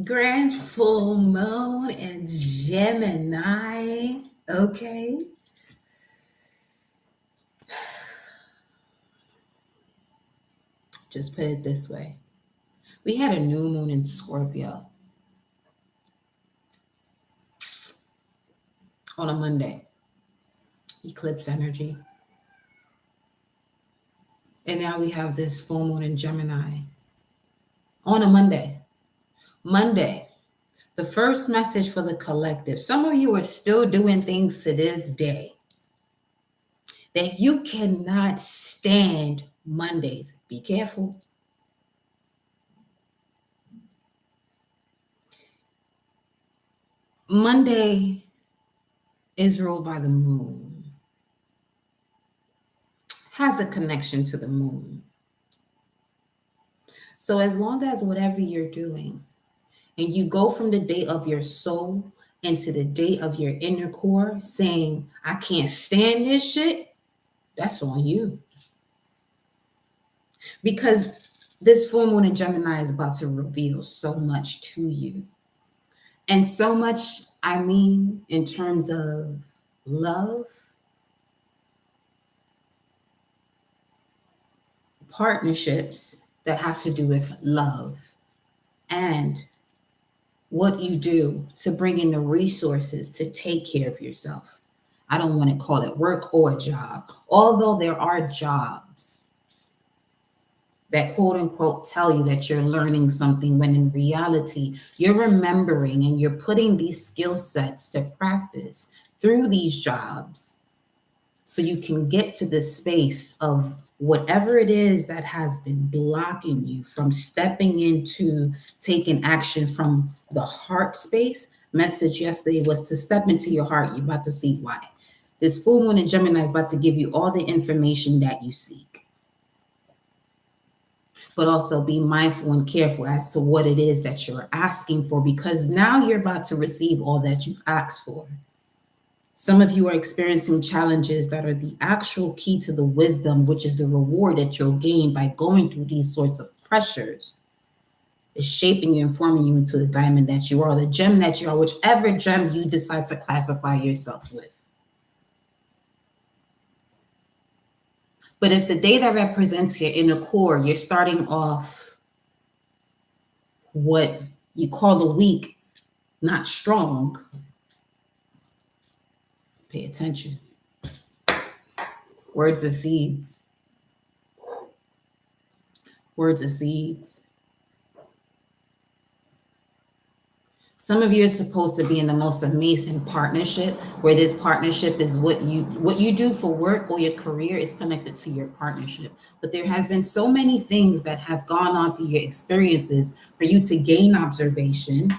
Grand full moon in Gemini. Okay. Just put it this way. We had a new moon in Scorpio on a Monday, eclipse energy. And now we have this full moon in Gemini on a Monday. Monday, the first message for the collective. Some of you are still doing things to this day that you cannot stand Mondays. Be careful. Monday is ruled by the moon, has a connection to the moon. So as long as whatever you're doing, and you go from the day of your soul into the day of your inner core saying, I can't stand this shit, that's on you. Because this full moon in Gemini is about to reveal so much to you. And so much, I mean, in terms of love, partnerships that have to do with love, and what you do to bring in the resources to take care of yourself. I don't want to call it work or job, although there are jobs that quote unquote tell you that you're learning something when in reality you're remembering and you're putting these skill sets to practice through these jobs so you can get to the space of whatever it is that has been blocking you from stepping into taking action from the heart space. Message yesterday was to step into your heart. You're about to see why. This full moon in Gemini is about to give you all the information that you seek. But also be mindful and careful as to what it is that you're asking for, because now you're about to receive all that you've asked for. Some of you are experiencing challenges that are the actual key to the wisdom, which is the reward that you'll gain by going through these sorts of pressures. It's shaping you and forming you into the diamond that you are, the gem that you are, whichever gem you decide to classify yourself with. But if the day that represents your inner core, you're starting off what you call the weak, not strong, pay attention. Words are seeds. Words are seeds. Some of you are supposed to be in the most amazing partnership, where this partnership is what you do for work or your career is connected to your partnership. But there has been so many things that have gone on through your experiences for you to gain observation,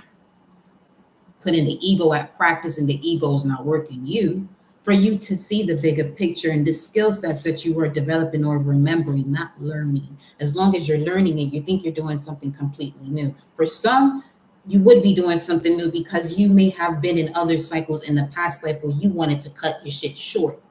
putting the ego at practice, and the ego is not working you, for you to see the bigger picture and the skill sets that you are developing or remembering, not learning. As long as you're learning it, you think you're doing something completely new. For some, you would be doing something new because you may have been in other cycles in the past life where you wanted to cut your shit short.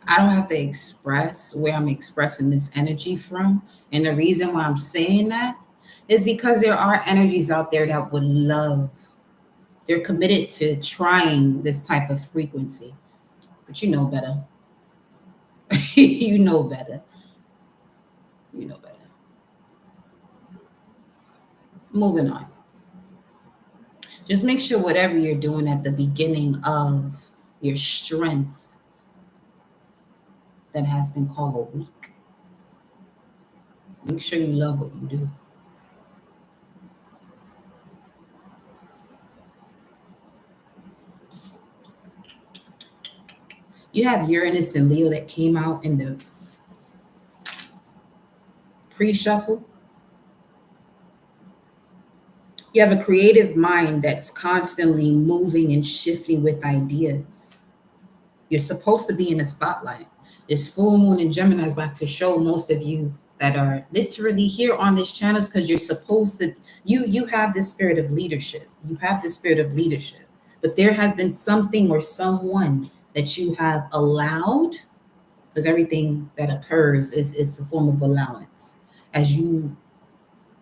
I don't have to express where I'm expressing this energy from. And the reason why I'm saying that is because there are energies out there that would love, they're committed to trying this type of frequency. But you know better. You know better. You know better. Moving on. Just make sure whatever you're doing at the beginning of your strength that has been called a week, make sure you love what you do. You have Uranus and Leo that came out in the pre-shuffle. You have a creative mind that's constantly moving and shifting with ideas. You're supposed to be in the spotlight. This full moon in Gemini is about to show most of you that are literally here on this channel because you're supposed to, you have this spirit of leadership. You have this spirit of leadership. But there has been something or someone that you have allowed, because everything that occurs is a form of allowance. As you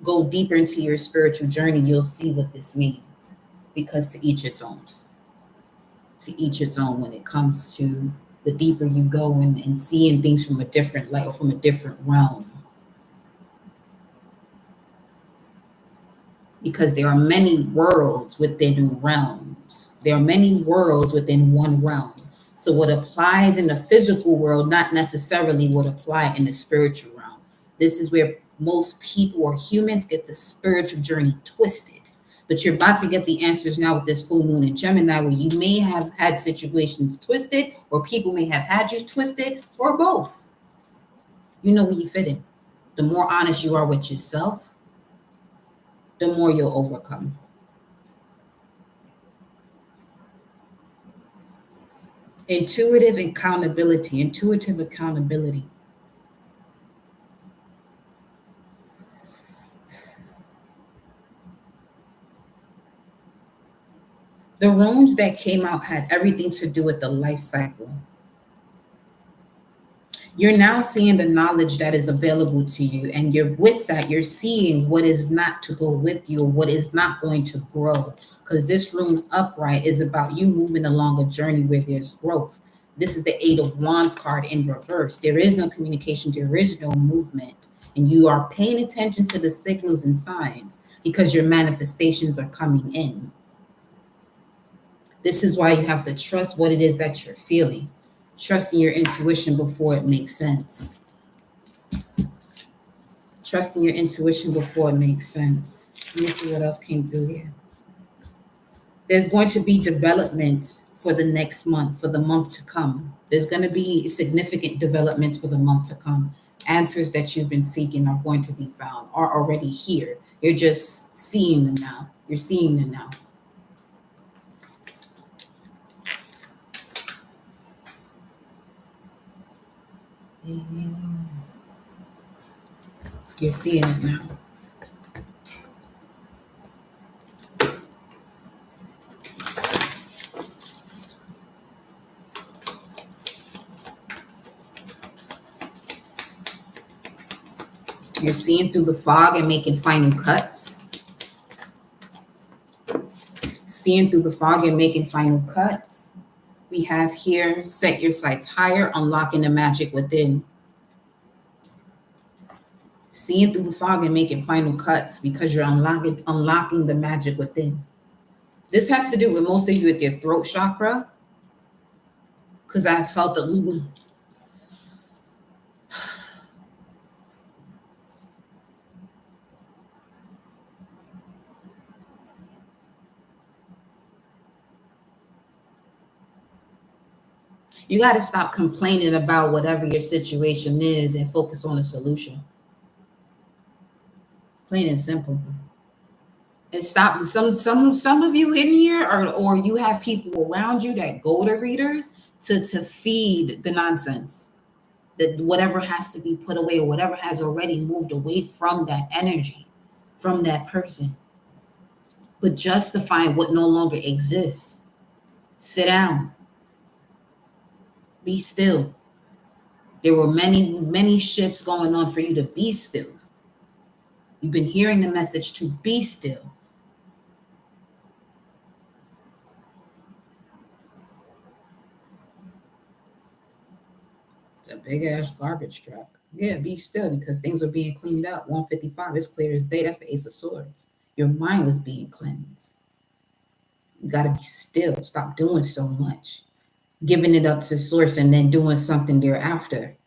go deeper into your spiritual journey, you'll see what this means. Because to each its own. To each its own when it comes to the deeper you go and seeing things from a different light or from a different realm. Because there are many worlds within realms. There are many worlds within one realm. So what applies in the physical world, not necessarily would apply in the spiritual realm. This is where most people or humans get the spiritual journey twisted. But you're about to get the answers now with this full moon in Gemini, where you may have had situations twisted, or people may have had you twisted, or both. You know where you fit in. The more honest you are with yourself, the more you'll overcome. Intuitive accountability. The rooms that came out had everything to do with the life cycle. You're now seeing the knowledge that is available to you, and you're with that, you're seeing what is not to go with you, or what is not going to grow. Because this rune upright is about you moving along a journey where there's growth. This is the Eight of Wands card in reverse. There is no communication, there is no movement, and you are paying attention to the signals and signs because your manifestations are coming in. This is why you have to trust what it is that you're feeling. Trusting your intuition before it makes sense. Trusting your intuition before it makes sense. Let me see what else came through here. There's going to be development for the next month, for the month to come. There's going to be significant developments for the month to come. Answers that you've been seeking are going to be found, are already here. You're just seeing them now. You're seeing them now. You're seeing it now. You're seeing through the fog and making final cuts. Seeing through the fog and making final cuts. We have here, set your sights higher, unlocking the magic within. Seeing through the fog and making final cuts because you're unlocking the magic within. This has to do with most of you with your throat chakra. Because I felt that you got to stop complaining about whatever your situation is and focus on a solution. Plain and simple. And stop. Some of you in here, or you have people around you that go to readers to feed the nonsense. That whatever has to be put away, or whatever has already moved away from that energy, from that person. But justifying what no longer exists. Sit down. Be still. There were many shifts going on for you to be still. You've been hearing the message to be still. It's a big ass garbage truck. Yeah, be still because things are being cleaned up. 155 is clear as day. That's the Ace of Swords. Your mind was being cleansed. You got to be still. Stop doing so much. Giving it up to source and then doing something thereafter.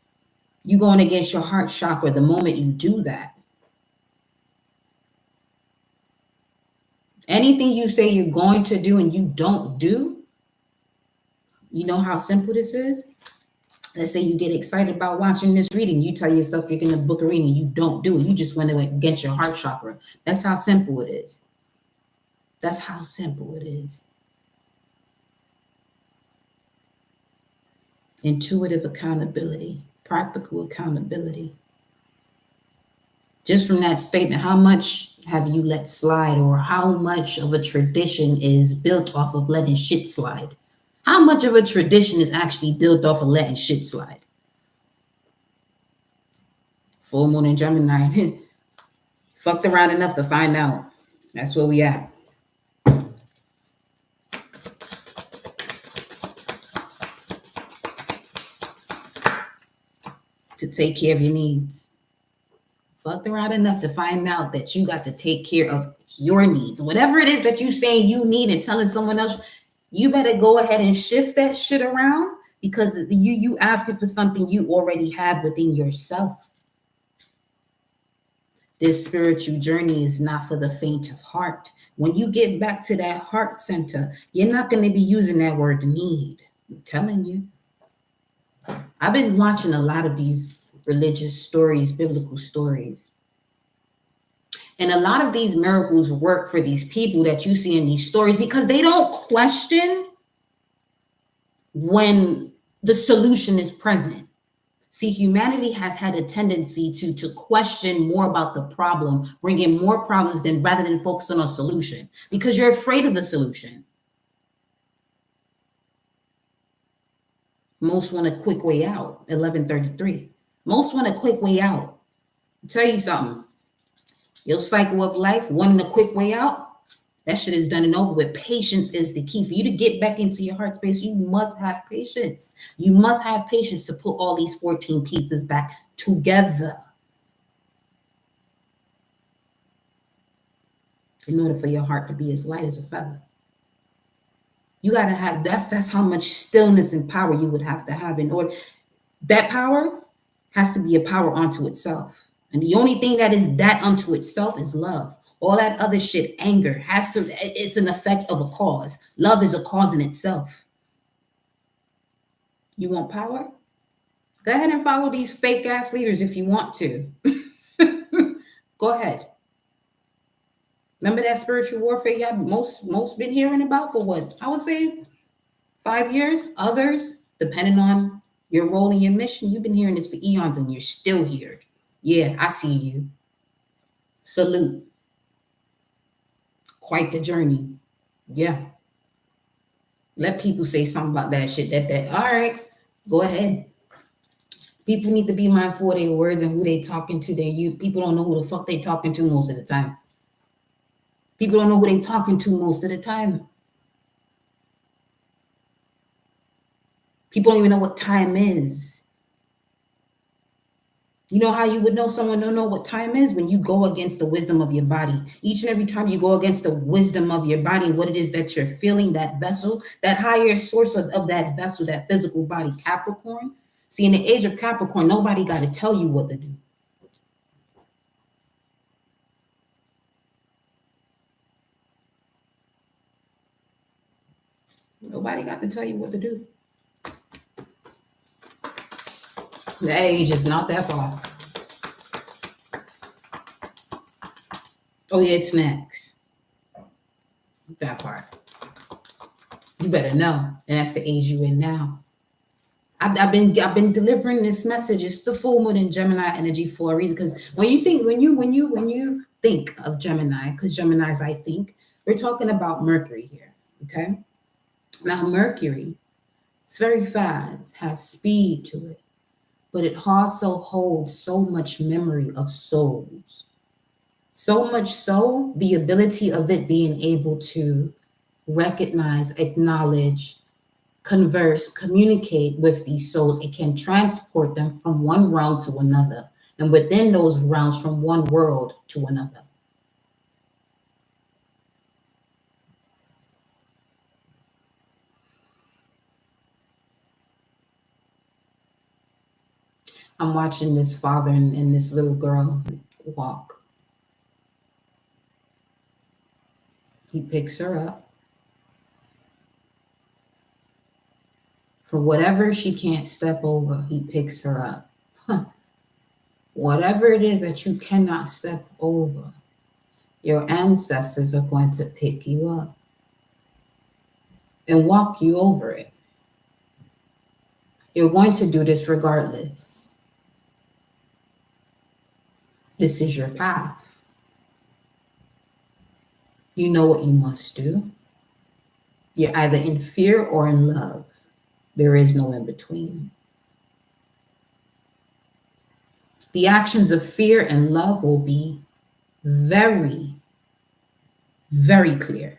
You going against your heart chakra the moment you do that. Anything you say you're going to do and you don't do, you know how simple this is? Let's say you get excited about watching this reading. You tell yourself you're going to book a reading. You don't do it. You just went against your heart chakra. That's how simple it is. That's how simple it is. Intuitive accountability, practical accountability. Just from that statement, how much have you let slide, or how much of a tradition is built off of letting shit slide? How much of a tradition is actually built off of letting shit slide? Full moon in Gemini. Fucked around enough to find out. That's where we at. To take care of your needs. Fucked around enough to find out that you got to take care of your needs. Whatever it is that you saying you need and telling someone else, you better go ahead and shift that shit around, because you asking for something you already have within yourself. This spiritual journey is not for the faint of heart. When you get back to that heart center, you're not going to be using that word need. I'm telling you. I've been watching a lot of these religious stories, biblical stories. And a lot of these miracles work for these people that you see in these stories, because they don't question when the solution is present. See, humanity has had a tendency to question more about the problem, bring in more problems than rather than focusing on solution, because you're afraid of the solution. Most want a quick way out. 1133. Most want a quick way out. I'll tell you something. Your cycle of life, wanting a quick way out, that shit is done and over with. Patience is the key. For you to get back into your heart space, you must have patience. You must have patience to put all these 14 pieces back together in order for your heart to be as light as a feather. You got to have, that's how much stillness and power you would have to have in order. That power has to be a power unto itself. And the only thing that is that unto itself is love. All that other shit, anger, it's an effect of a cause. Love is a cause in itself. You want power? Go ahead and follow these fake ass leaders if you want to. Go ahead. Remember that spiritual warfare y'all most been hearing about for what? I would say 5 years. Others, depending on your role and your mission, you've been hearing this for eons and you're still here. Yeah, I see you. Salute. Quite the journey. Yeah. Let people say something about that shit. That all right, go ahead. People need to be mindful of their words and who they talking to. People don't know who the fuck they talking to most of the time. People don't know who they talking to most of the time. People don't even know what time is. You know how you would know someone don't know what time is? When you go against the wisdom of your body. Each and every time you go against the wisdom of your body, what it is that you're feeling, that vessel, that higher source of that vessel, that physical body, Capricorn. See, in the age of Capricorn, nobody got to tell you what to do. Nobody got to tell you what to do. The age is not that far. Oh yeah, it's next. That part. You better know. And that's the age you in now. I've been delivering this message. It's the full moon in Gemini energy for a reason. Because when you think of Gemini, because Gemini's, I think, we're talking about Mercury here. Okay. Now Mercury, it's very fast, has speed to it, but it also holds so much memory of souls. So much so, the ability of it being able to recognize, acknowledge, converse, communicate with these souls. It can transport them from one realm to another, and within those realms, from one world to another. I'm watching this father and this little girl walk. He picks her up. For whatever she can't step over, he picks her up. Whatever it is that you cannot step over, Your ancestors are going to pick you up and walk you over it. You're going to do this regardless. This is your path. You know what you must do. You're either in fear or in love. There is no in between. The actions of fear and love will be very, very clear.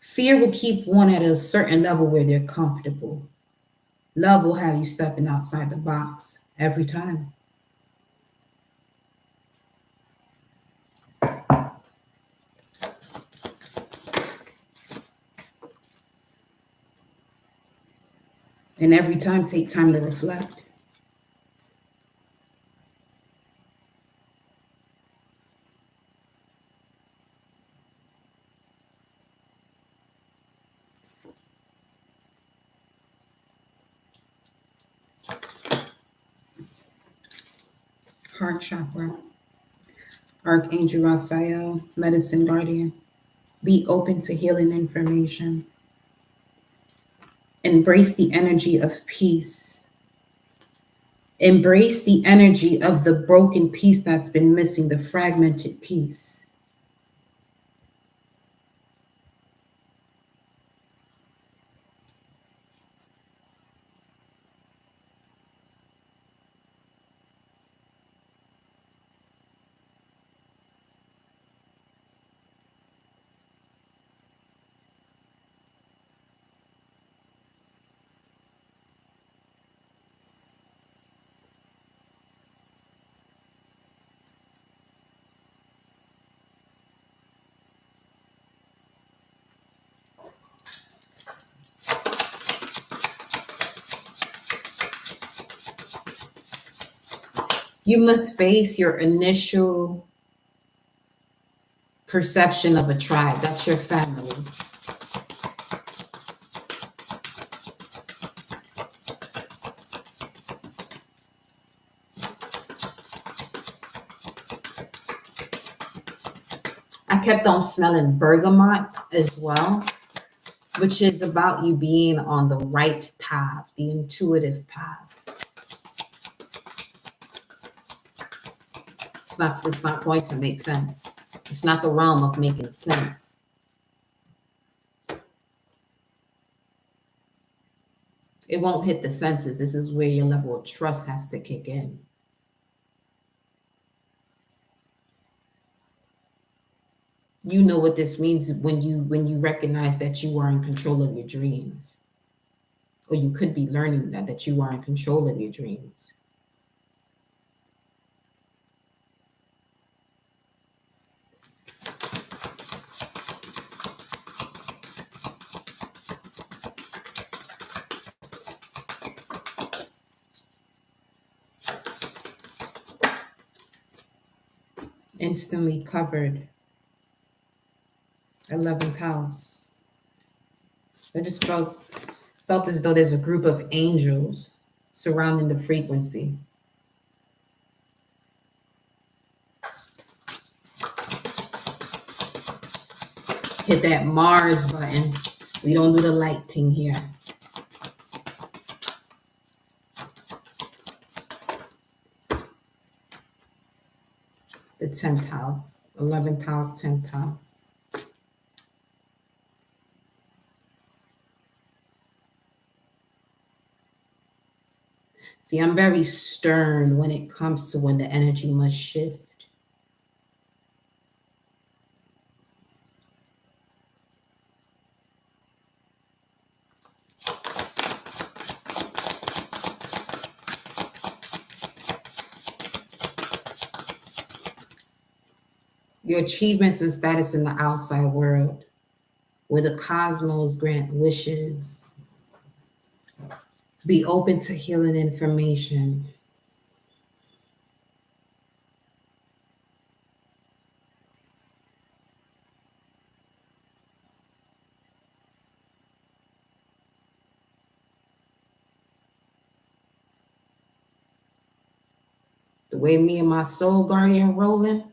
Fear will keep one at a certain level where they're comfortable. Love will have you stepping outside the box every time. And every time, take time to reflect. Heart chakra, Archangel Raphael, medicine guardian. Be open to healing information. Embrace the energy of peace. Embrace the energy of the broken piece that's been missing, the fragmented piece. You must face your initial perception of a tribe. That's your family. I kept on smelling bergamot as well, which is about you being on the right path, the intuitive path. It's not going to make sense. It's not the realm of making sense. It won't hit the senses. This is where your level of trust has to kick in. You know what this means when you recognize that you are in control of your dreams. Or you could be learning that you are in control of your dreams. Instantly covered. 11th house. I just felt as though there's a group of angels surrounding the frequency. Hit that Mars button. We don't do the light thing here. The 10th house, 11th house, 10th house. See, I'm very stern when it comes to when the energy must shift. Your achievements and status in the outside world, where the cosmos grant wishes. Be open to healing information. The way me and my soul guardian rolling,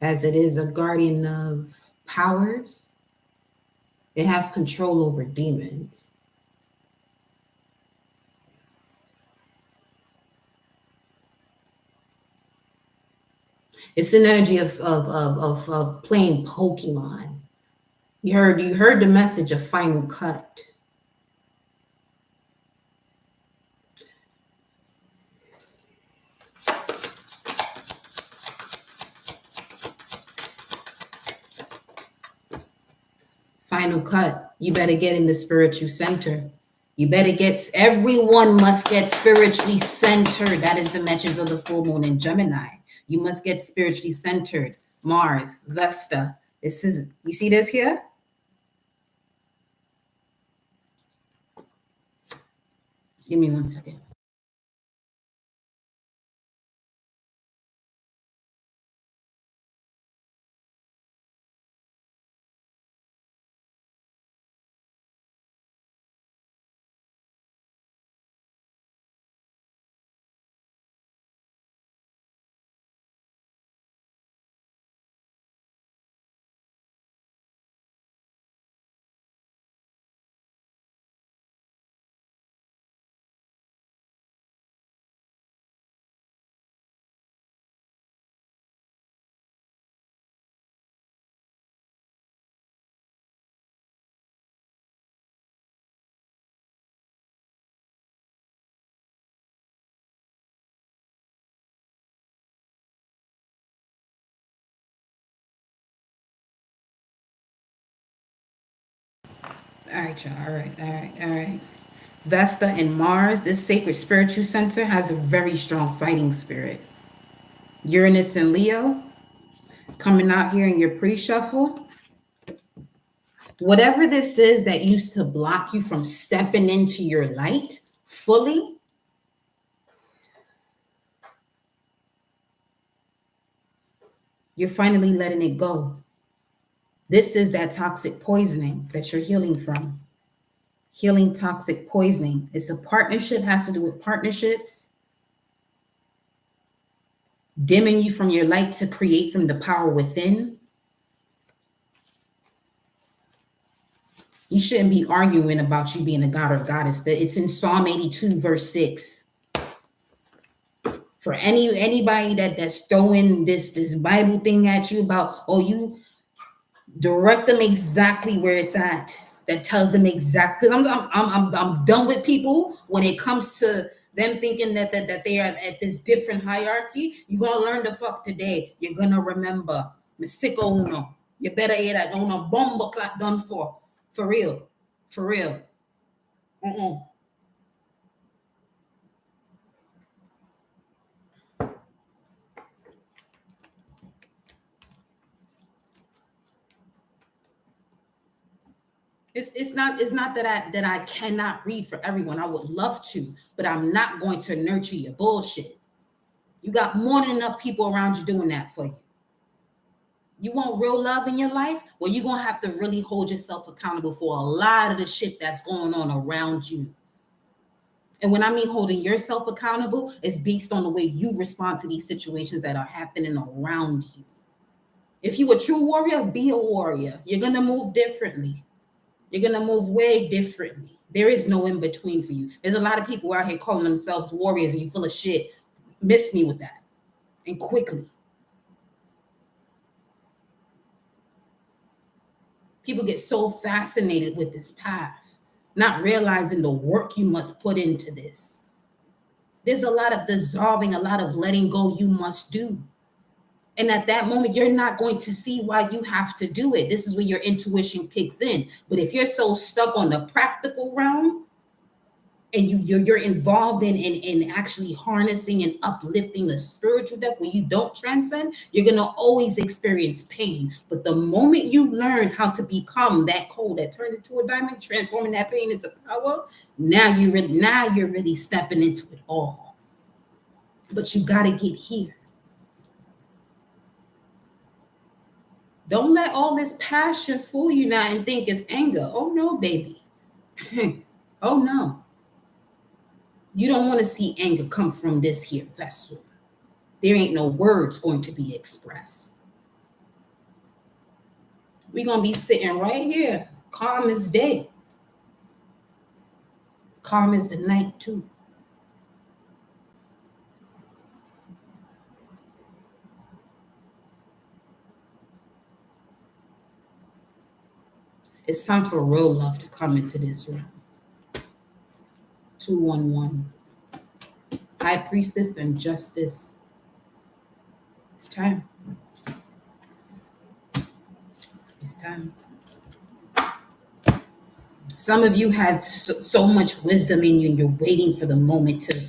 as it is a guardian of powers, it has control over demons. It's an energy of playing Pokemon. You heard the message of final cut. Final cut. You better get in the spiritual center. You better everyone must get spiritually centered. That is the message of the full moon in Gemini. You must get spiritually centered. Mars, Vesta. This is, you see this here? Give me 1 second. All right, y'all. All right. Vesta and Mars, this sacred spiritual center has a very strong fighting spirit. Uranus and Leo coming out here in your pre-shuffle. Whatever this is that used to block you from stepping into your light fully, you're finally letting it go. This is that toxic poisoning that you're healing from. Healing toxic poisoning. It's a partnership, has to do with partnerships. Dimming you from your light to create from the power within. You shouldn't be arguing about you being a god or goddess. It's in Psalm 82, verse 6. For anybody that's throwing this Bible thing at you about, oh, you direct them exactly where it's at. That tells them exactly. Because I'm done with people when it comes to them thinking that they are at this different hierarchy. You're gonna learn the fuck today. You're gonna remember. Mesiko uno. You better hear that. Uno bomba clock done for. For real. For real. It's not that I cannot read for everyone. I would love to, but I'm not going to nurture your bullshit. You got more than enough people around you doing that for you. You want real love in your life? Well, you're gonna have to really hold yourself accountable for a lot of the shit that's going on around you. And when I mean holding yourself accountable, it's based on the way you respond to these situations that are happening around you. If you a true warrior, be a warrior. You're gonna move differently. You're going to move way differently. There is no in between for you. There's a lot of people out here calling themselves warriors and you full of shit. Miss me with that. And quickly. People get so fascinated with this path, not realizing the work you must put into this. There's a lot of dissolving, a lot of letting go you must do. And at that moment, you're not going to see why you have to do it. This is where your intuition kicks in. But if you're so stuck on the practical realm and you're involved in actually harnessing and uplifting the spiritual depth where you don't transcend, you're going to always experience pain. But the moment you learn how to become that coal that turned into a diamond, transforming that pain into power, now you're really stepping into it all. But you got to get here. Don't let all this passion fool you now and think it's anger. Oh, no, baby. Oh, no. You don't want to see anger come from this here vessel. There ain't no words going to be expressed. We're going to be sitting right here, calm as day, calm as the night too. It's time for real love to come into this room. 211. High Priestess and Justice. It's time. It's time. Some of you have so much wisdom in you and you're waiting for the moment to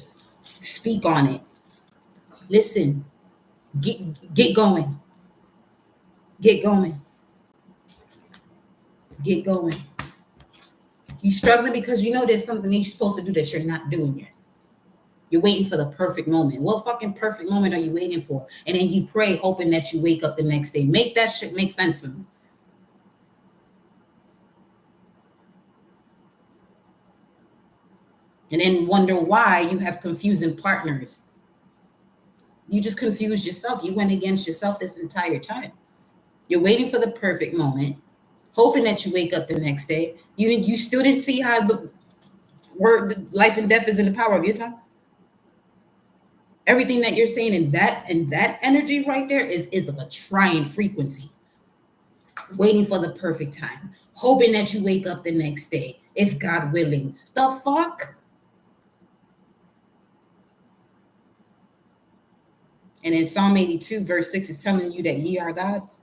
speak on it. Listen, get going. Get going. Get going. You struggling because you know there's something you're supposed to do that you're not doing yet. You're waiting for the perfect moment. What fucking perfect moment are you waiting for? And then you pray hoping that you wake up the next day. Make that shit make sense for me. And then wonder why you have confusing partners. You just confused yourself. You went against yourself this entire time. You're waiting for the perfect moment, hoping that you wake up the next day. You still didn't see how the word life and death is in the power of your tongue. Everything that you're saying in that energy right there is of a trying frequency. Waiting for the perfect time, hoping that you wake up the next day, if God willing. The fuck? And in Psalm 82, verse 6 is telling you that ye are gods.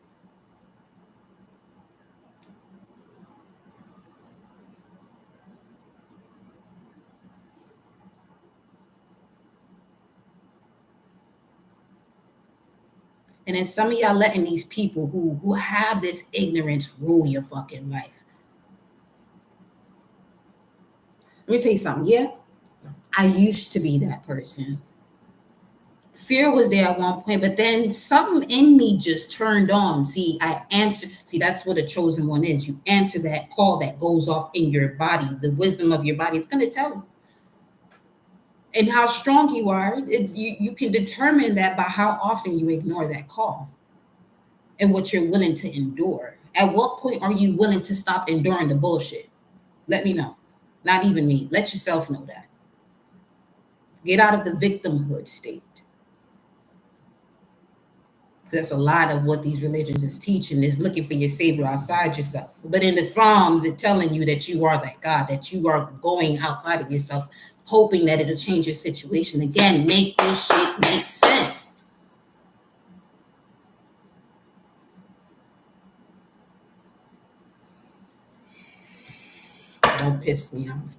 And then some of y'all letting these people who have this ignorance rule your fucking life. Let me tell you something. Yeah, I used to be that person. Fear was there at one point, but then something in me just turned on. See, I answered. See, that's what a chosen one is. You answer that call that goes off in your body. The wisdom of your body, it's going to tell you. And how strong you are, you can determine that by how often you ignore that call and what you're willing to endure. At what point are you willing to stop enduring the bullshit? Let me know. Not even me. Let yourself know that. Get out of the victimhood state. That's a lot of what these religions is teaching, is looking for your savior outside yourself. But in the Psalms, it's telling you that you are that God, that you are going outside of yourself, hoping that it'll change your situation. Again, make this shit make sense. Don't piss me off.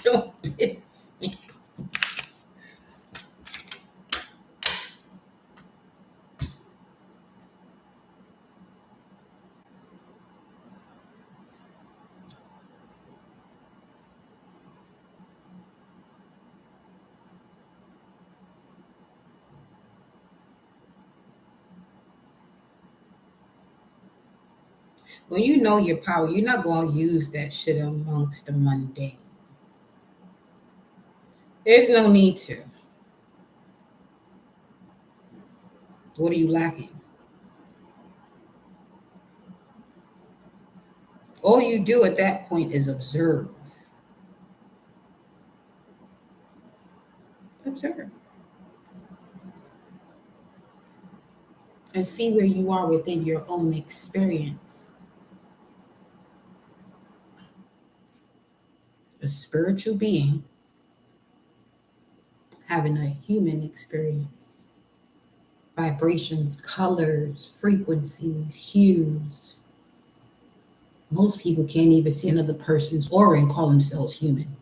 Don't piss me off. When you know your power, you're not going to use that shit amongst the mundane. There's no need to. What are you lacking? All you do at that point is observe. Observe. And see where you are within your own experience. A spiritual being having a human experience. Vibrations, colors, frequencies, hues. Most people can't even see another person's aura and call themselves human.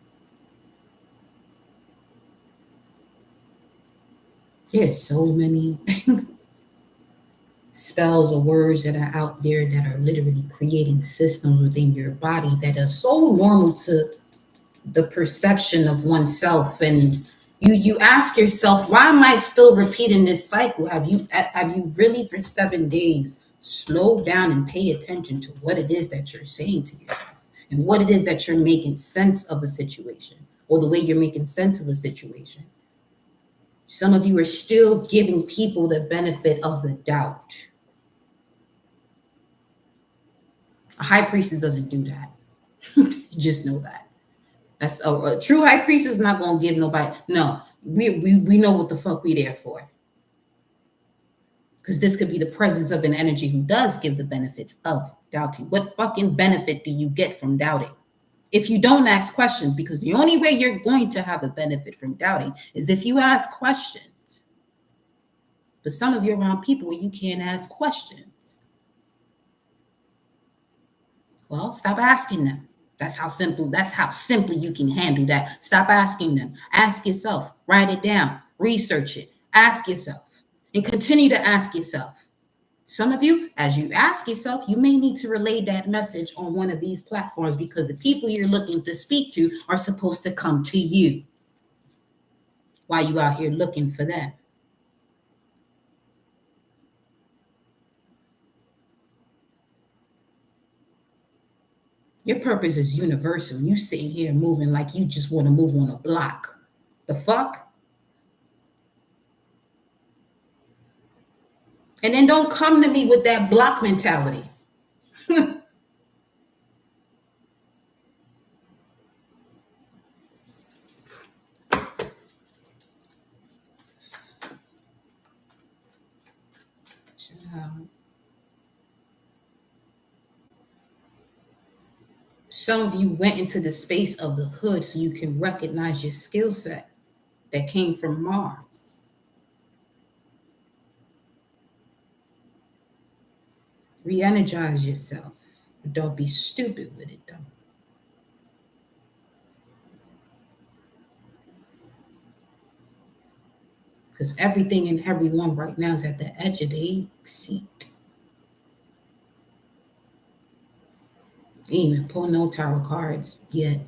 There's so many spells or words that are out there that are literally creating systems within your body that are so normal to the perception of oneself. And you ask yourself, why am I still repeating this cycle? Have you really for 7 days slowed down and pay attention to what it is that you're saying to yourself and what it is that you're making sense of a situation, or the way you're making sense of a situation? Some of you are still giving people the benefit of the doubt. A high priestess doesn't do that. Just know that. That's a true high priestess is not going to give nobody. No, we know what the fuck we there for. Because this could be the presence of an energy who does give the benefits of doubting. What fucking benefit do you get from doubting? If you don't ask questions, because the only way you're going to have a benefit from doubting is if you ask questions. But some of you are around people where you can't ask questions. Well, stop asking them. That's how simply you can handle that. Stop asking them. Ask yourself. Write it down. Research it. Ask yourself. And continue to ask yourself. Some of you, as you ask yourself, you may need to relay that message on one of these platforms because the people you're looking to speak to are supposed to come to you while you out here looking for them. Your purpose is universal. You sitting here moving like you just want to move on a block. The fuck? And then don't come to me with that block mentality. Some of you went into the space of the hood so you can recognize your skill set that came from Mars. Re-energize yourself. But don't be stupid with it, though. Because everything and everyone right now is at the edge of their seat. Ain't even pull no tarot cards yet.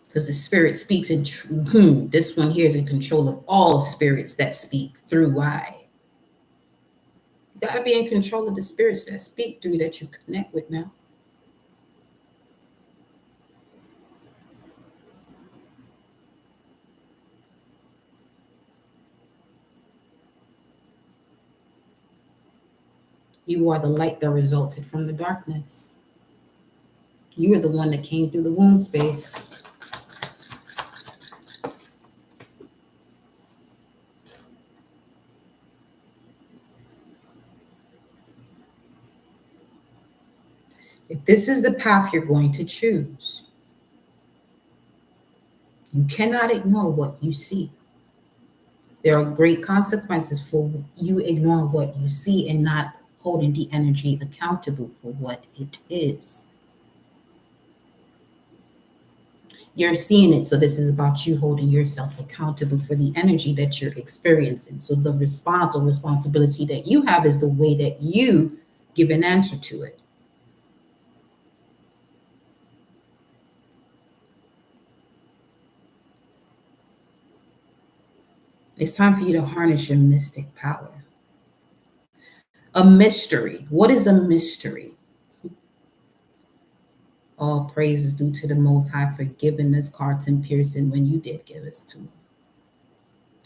Because the spirit speaks in this one here is in control of all spirits that speak through why. You got to be in control of the spirits that speak through that you connect with now. You are the light that resulted from the darkness. You are the one that came through the womb space. If this is the path you're going to choose, you cannot ignore what you see. There are great consequences for you ignoring what you see and not holding the energy accountable for what it is. You're seeing it, so this is about you holding yourself accountable for the energy that you're experiencing. So the response or responsibility that you have is the way that you give an answer to it. It's time for you to harness your mystic power. A mystery. What is a mystery? All praise is due to the Most High for giving us cards and piercing when you did give us to.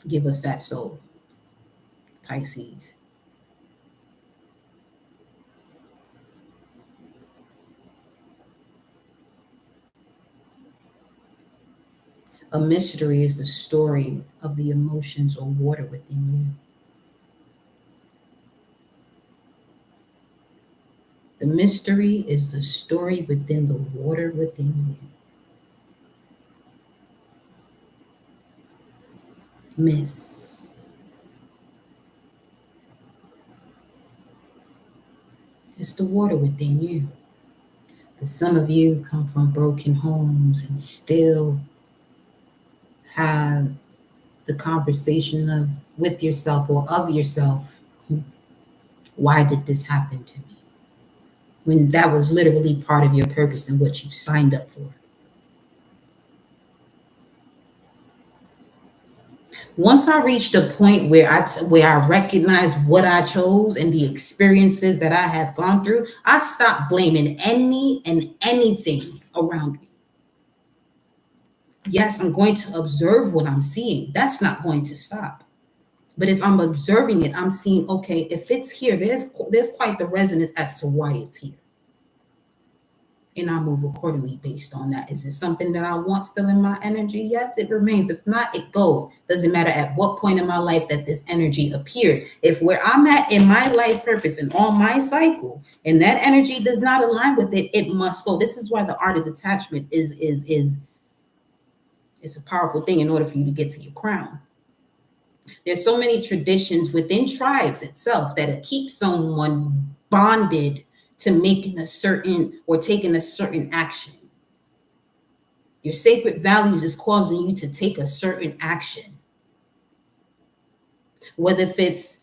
Give us that soul, Pisces. A mystery is the story of the emotions or water within you. The mystery is the story within the water within you. Miss. It's the water within you. But some of you come from broken homes and still have the conversation with yourself or of yourself. Why did this happen to me? When that was literally part of your purpose and what you signed up for. Once I reached a point where I recognize what I chose and the experiences that I have gone through, I stopped blaming any and anything around me. Yes, I'm going to observe what I'm seeing. That's not going to stop. But if I'm observing it, I'm seeing, okay, if it's here, there's quite the resonance as to why it's here. And I move accordingly based on that. Is it something that I want still in my energy? Yes, it remains. If not, it goes. Doesn't matter at what point in my life that this energy appears. If where I'm at in my life purpose and on my cycle, and that energy does not align with it, it must go. This is why the art of detachment is it's a powerful thing in order for you to get to your crown. There's so many traditions within tribes itself that keep someone bonded to making a certain or taking a certain action. Your sacred values is causing you to take a certain action. Whether if it's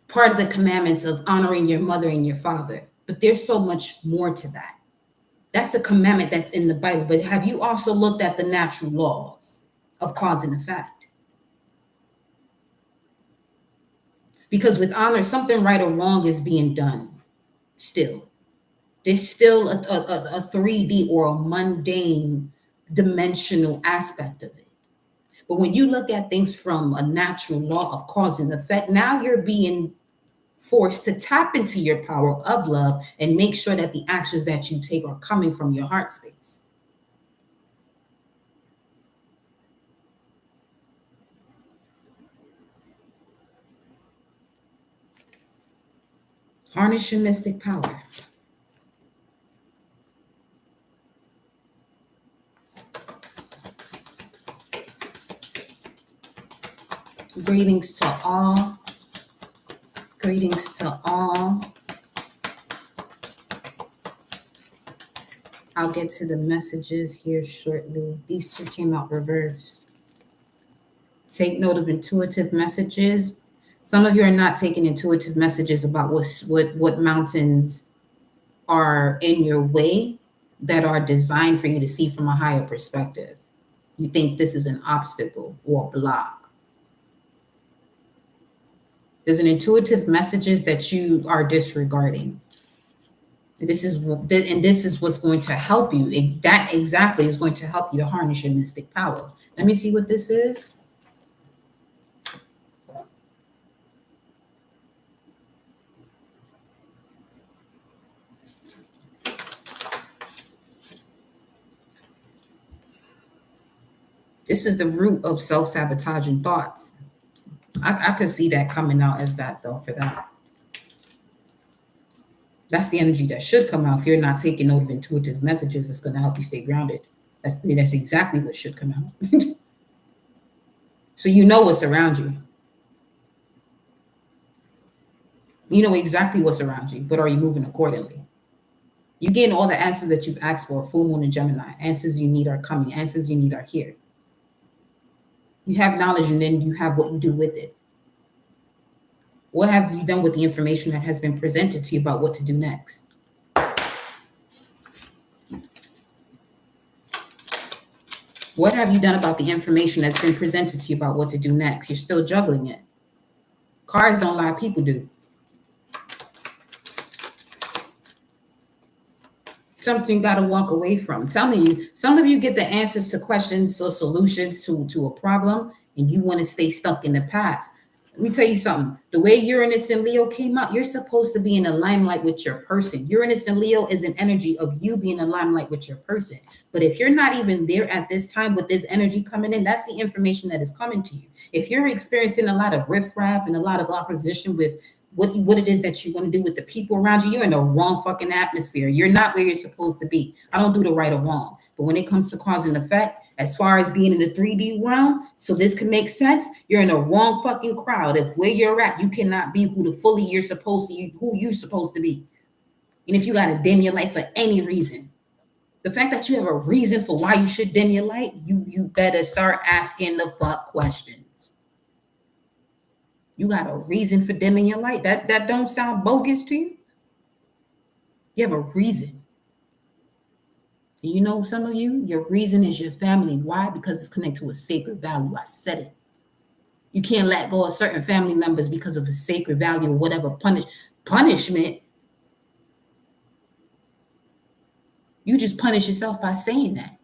part of the commandments of honoring your mother and your father, but there's so much more to that. That's a commandment that's in the Bible. But have you also looked at the natural laws of cause and effect? Because with honor, something right or wrong is being done still. There's still a 3D or a mundane dimensional aspect of it. But when you look at things from a natural law of cause and effect, now you're being forced to tap into your power of love and make sure that the actions that you take are coming from your heart space. Harness your mystic power. Greetings to all. Greetings to all. I'll get to the messages here shortly. These two came out reverse. Take note of intuitive messages. Some of you are not taking intuitive messages about what mountains are in your way that are designed for you to see from a higher perspective. You think this is an obstacle or a block. There's an intuitive messages that you are disregarding. This is what's going to help you. That exactly is going to help you to harness your mystic power. Let me see what this is. This is the root of self-sabotaging thoughts. I could see that coming out as that though for that. That's the energy that should come out. If you're not taking note of intuitive messages, it's going to help you stay grounded. That's exactly what should come out. So you know what's around you. You know exactly what's around you, but are you moving accordingly? You're getting all the answers that you've asked for. Full moon and Gemini. Answers you need are coming. Answers you need are here. You have knowledge and then you have what you do with it. What have you done with the information that has been presented to you about what to do next? What have you done about the information that's been presented to you about what to do next? You're still juggling it. Cards don't lie, people do. Something you got to walk away from. I'm telling you, some of you get the answers to questions or solutions to a problem, and you want to stay stuck in the past. Let me tell you something. The way Uranus and Leo came out, you're supposed to be in a limelight with your person. Uranus and Leo is an energy of you being in a limelight with your person. But if you're not even there at this time with this energy coming in, that's the information that is coming to you. If you're experiencing a lot of riffraff and a lot of opposition with what it is that you want to do with the people around you, you're in the wrong fucking atmosphere. You're not where you're supposed to be. I don't do the right or wrong. But when it comes to cause and effect, as far as being in the 3D realm, so this can make sense, you're in the wrong fucking crowd. If where you're at, you cannot be who you're supposed to be. And if you got to dim your light for any reason, the fact that you have a reason for why you should dim your light, you better start asking the fuck questions. You got a reason for dimming your light? That don't sound bogus to you? You have a reason. And you know, some of you, your reason is your family. Why? Because it's connected to a sacred value. I said it. You can't let go of certain family members because of a sacred value or whatever punishment. You just punish yourself by saying that.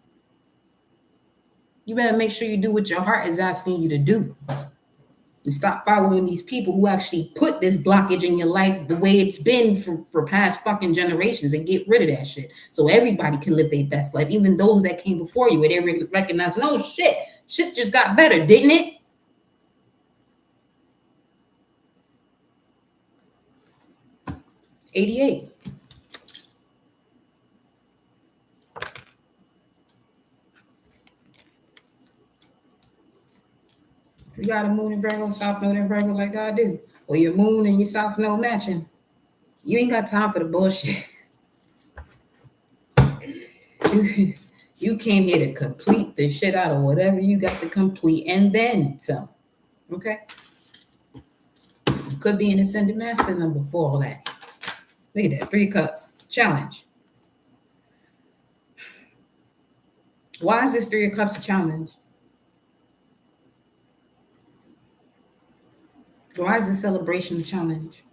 You better make sure you do what your heart is asking you to do. And stop following these people who actually put this blockage in your life the way it's been for past fucking generations, and get rid of that shit. So everybody can live their best life, even those that came before you, where they recognize, no shit, shit just got better, didn't it? '88. You got a moon in Virgo, South Node in Virgo like I do, or your moon and your South Node matching, you ain't got time for the bullshit. You came here to complete the shit out of whatever you got to complete, and then some. Okay? You could be an ascended master number for all that. Look at that. 3 cups. Challenge. Why is this 3 of cups a challenge? Why is the celebration a challenge?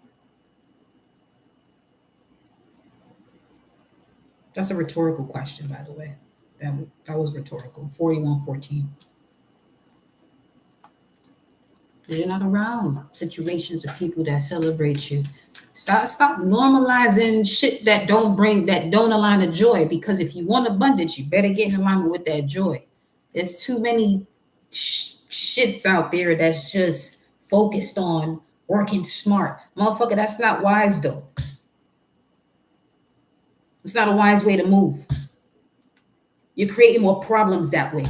That's a rhetorical question, by the way. That was rhetorical. 4114. You're not around situations of people that celebrate you. Stop normalizing shit that don't align to joy. Because if you want abundance, you better get in alignment with that joy. There's too many shits out there that's just focused on working smart. Motherfucker, that's not wise though. It's not a wise way to move. You're creating more problems that way.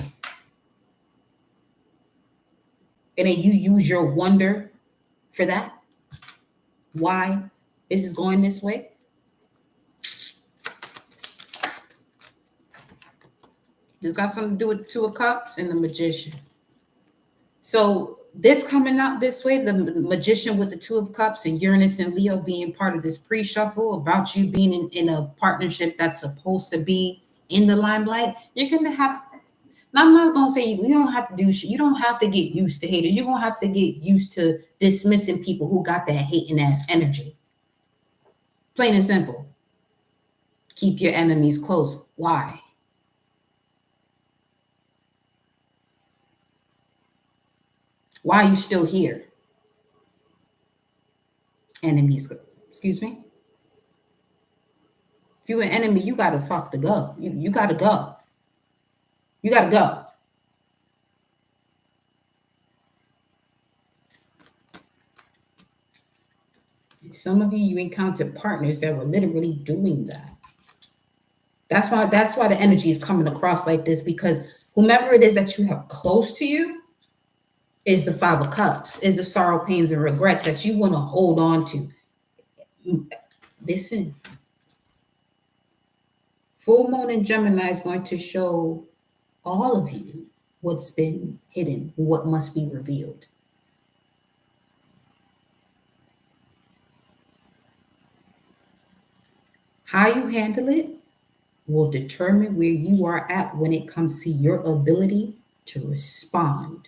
And then you use your wonder for that. Why this is going this way? It's got something to do with 2 of Cups and the Magician. So this coming out this way, the Magician with the 2 of Cups and Uranus and Leo being part of this pre-shuffle about you being in a partnership that's supposed to be in the limelight, you're going to have, now I'm not going to say you don't have to do shit. You don't have to get used to haters. You're going to have to get used to dismissing people who got that hating ass energy. Plain and simple. Keep your enemies close. Why? Why are you still here? Enemies. Excuse me? If you're an enemy, you got to fuck the go. You got to go. You got to go. And some of you encounter partners that were literally doing that. That's why the energy is coming across like this, because whomever it is that you have close to you is the 5 of Cups, is the sorrow, pains, and regrets that you want to hold on to. Listen. Full moon in Gemini is going to show all of you what's been hidden, what must be revealed. How you handle it will determine where you are at when it comes to your ability to respond.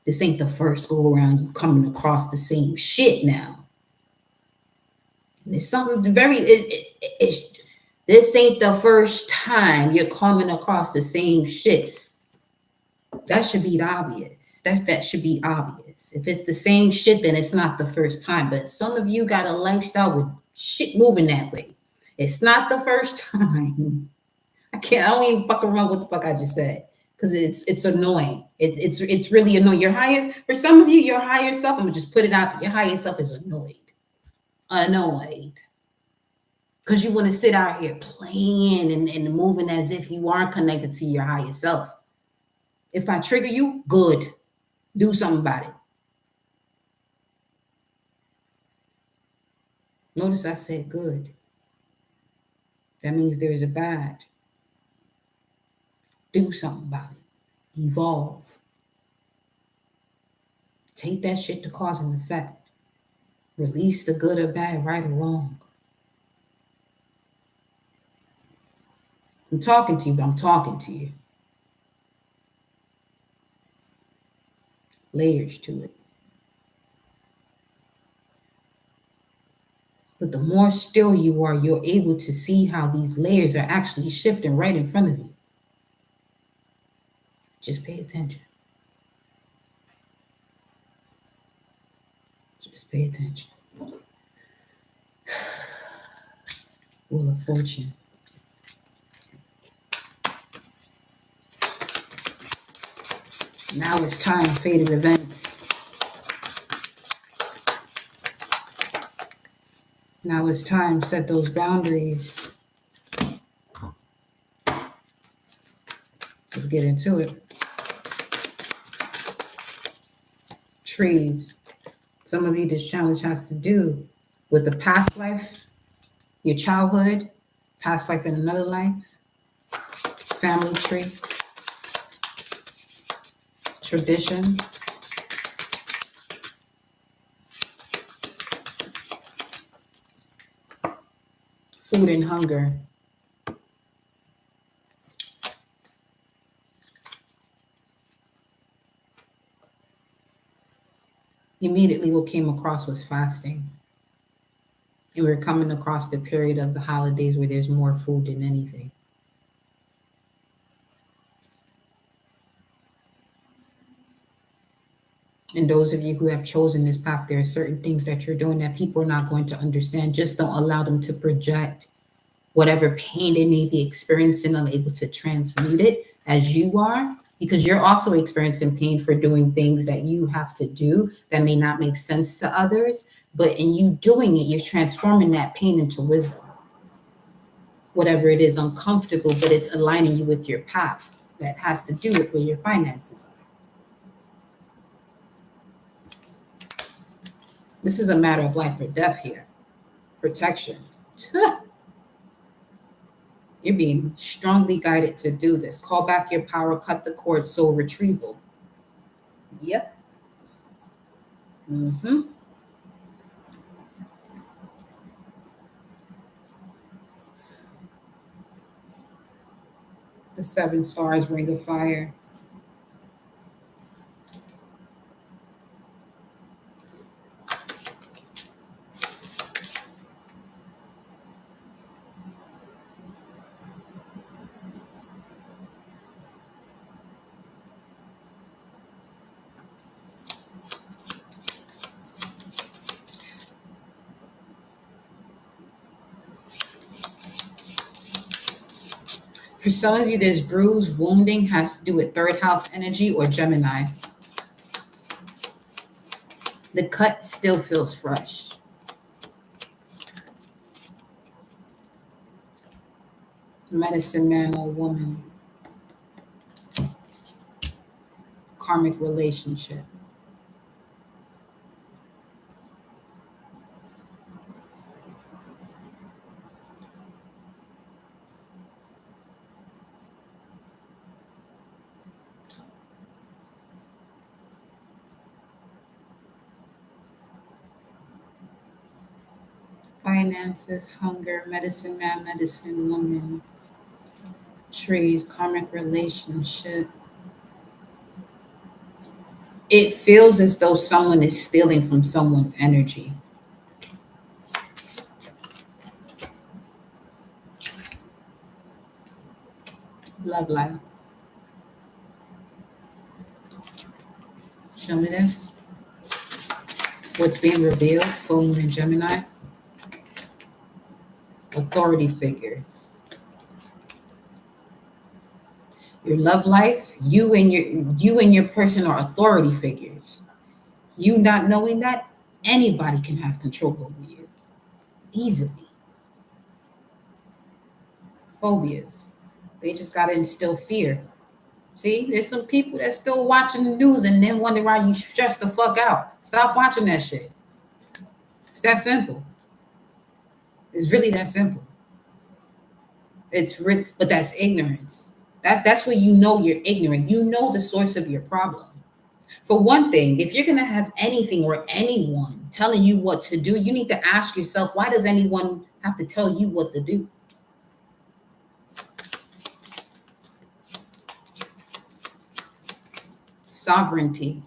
This ain't the first go around you coming across the same shit now. And it's something very, this ain't the first time you're coming across the same shit. That should be obvious. That should be obvious. If it's the same shit, then it's not the first time. But some of you got a lifestyle with shit moving that way. It's not the first time. I don't even fuck around with what the fuck I just said, because it's annoying. It's really annoying. For some of you, your higher self, I'm gonna just put it out there, your higher self is annoyed. Because you want to sit out here playing and moving as if you aren't connected to your higher self. If I trigger you, good. Do something about it. Notice I said good. That means there is a bad. Do something about it. Evolve. Take that shit to cause and effect. Release the good or bad, right or wrong. I'm talking to you, but I'm talking to you. Layers to it. But the more still you are, you're able to see how these layers are actually shifting right in front of you. Just pay attention. Just pay attention. Wheel of Fortune. Now it's time, fated events. Now it's time, set those boundaries. Let's get into it. Trees. Some of you, this challenge has to do with the past life, your childhood, past life in another life, family tree, traditions. Food and hunger. Immediately what came across was fasting. And we're coming across the period of the holidays where there's more food than anything. And those of you who have chosen this path, there are certain things that you're doing that people are not going to understand. Just don't allow them to project whatever pain they may be experiencing, unable to transmute it as you are, because you're also experiencing pain for doing things that you have to do that may not make sense to others. But in you doing it, you're transforming that pain into wisdom. Whatever it is, uncomfortable, but it's aligning you with your path that has to do with where your finances are. This is a matter of life or death here. Protection. You're being strongly guided to do this. Call back your power, cut the cord, soul retrieval. Yep. The 7 stars, ring of fire. For some of you, this bruise, wounding has to do with 3rd house energy or Gemini. The cut still feels fresh. Medicine man or woman. Karmic relationship. Finances, hunger, medicine man, medicine woman. Trees, karmic relationship. It feels as though someone is stealing from someone's energy. Love life. Show me this. What's being revealed, full moon in Gemini. Authority figures. Your love life, you and your person are authority figures. You not knowing that, anybody can have control over you easily. Phobias. They just got to instill fear. See, there's some people that's still watching the news and then wonder why you stress the fuck out. Stop watching that shit. It's that simple. It's really that simple. But that's ignorance. That's where you know you're ignorant. You know the source of your problem. For one thing, if you're going to have anything or anyone telling you what to do, you need to ask yourself, why does anyone have to tell you what to do? Sovereignty.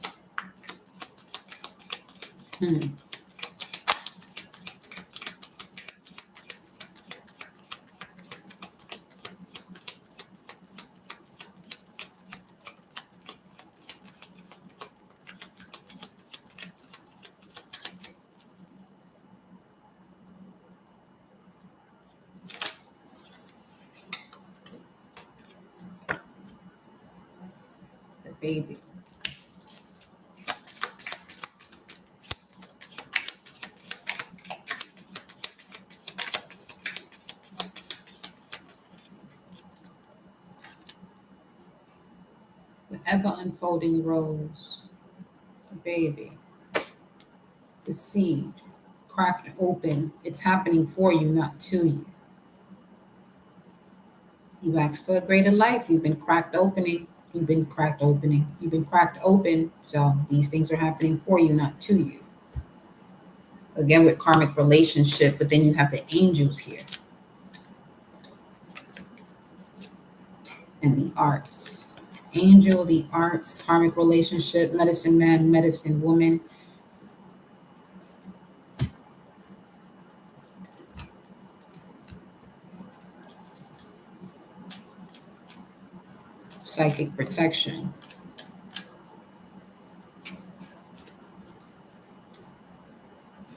baby. The ever unfolding rose, the baby, the seed, cracked open. It's happening for you, not to you. You asked for a greater life. You've been cracked opening. You've been cracked opening. You've been cracked open. So these things are happening for you, not to you. Again, with karmic relationship, but then you have the angels here. And the arts. Angel, the arts, karmic relationship, medicine man, medicine woman. Psychic protection.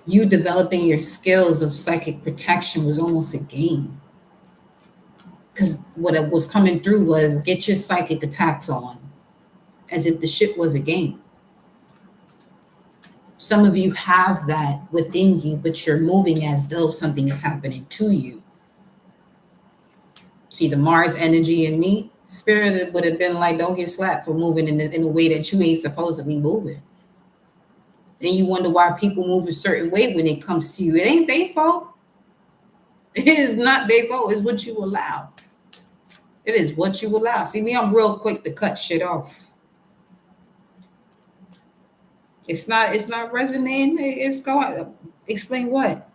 You developing your skills of psychic protection was almost a game. Because what it was coming through was get your psychic attacks on, as if the shit was a game. Some of you have that within you, but you're moving as though something is happening to you. See, the Mars energy in me, spirit would have been like, don't get slapped for moving in a way that you ain't supposed to be moving. Then you wonder why people move a certain way when it comes to you. It ain't their fault. It is not their fault. It's what you allow. It is what you allow. See me, I'm real quick to cut shit off. It's not resonating. It's going. Explain what?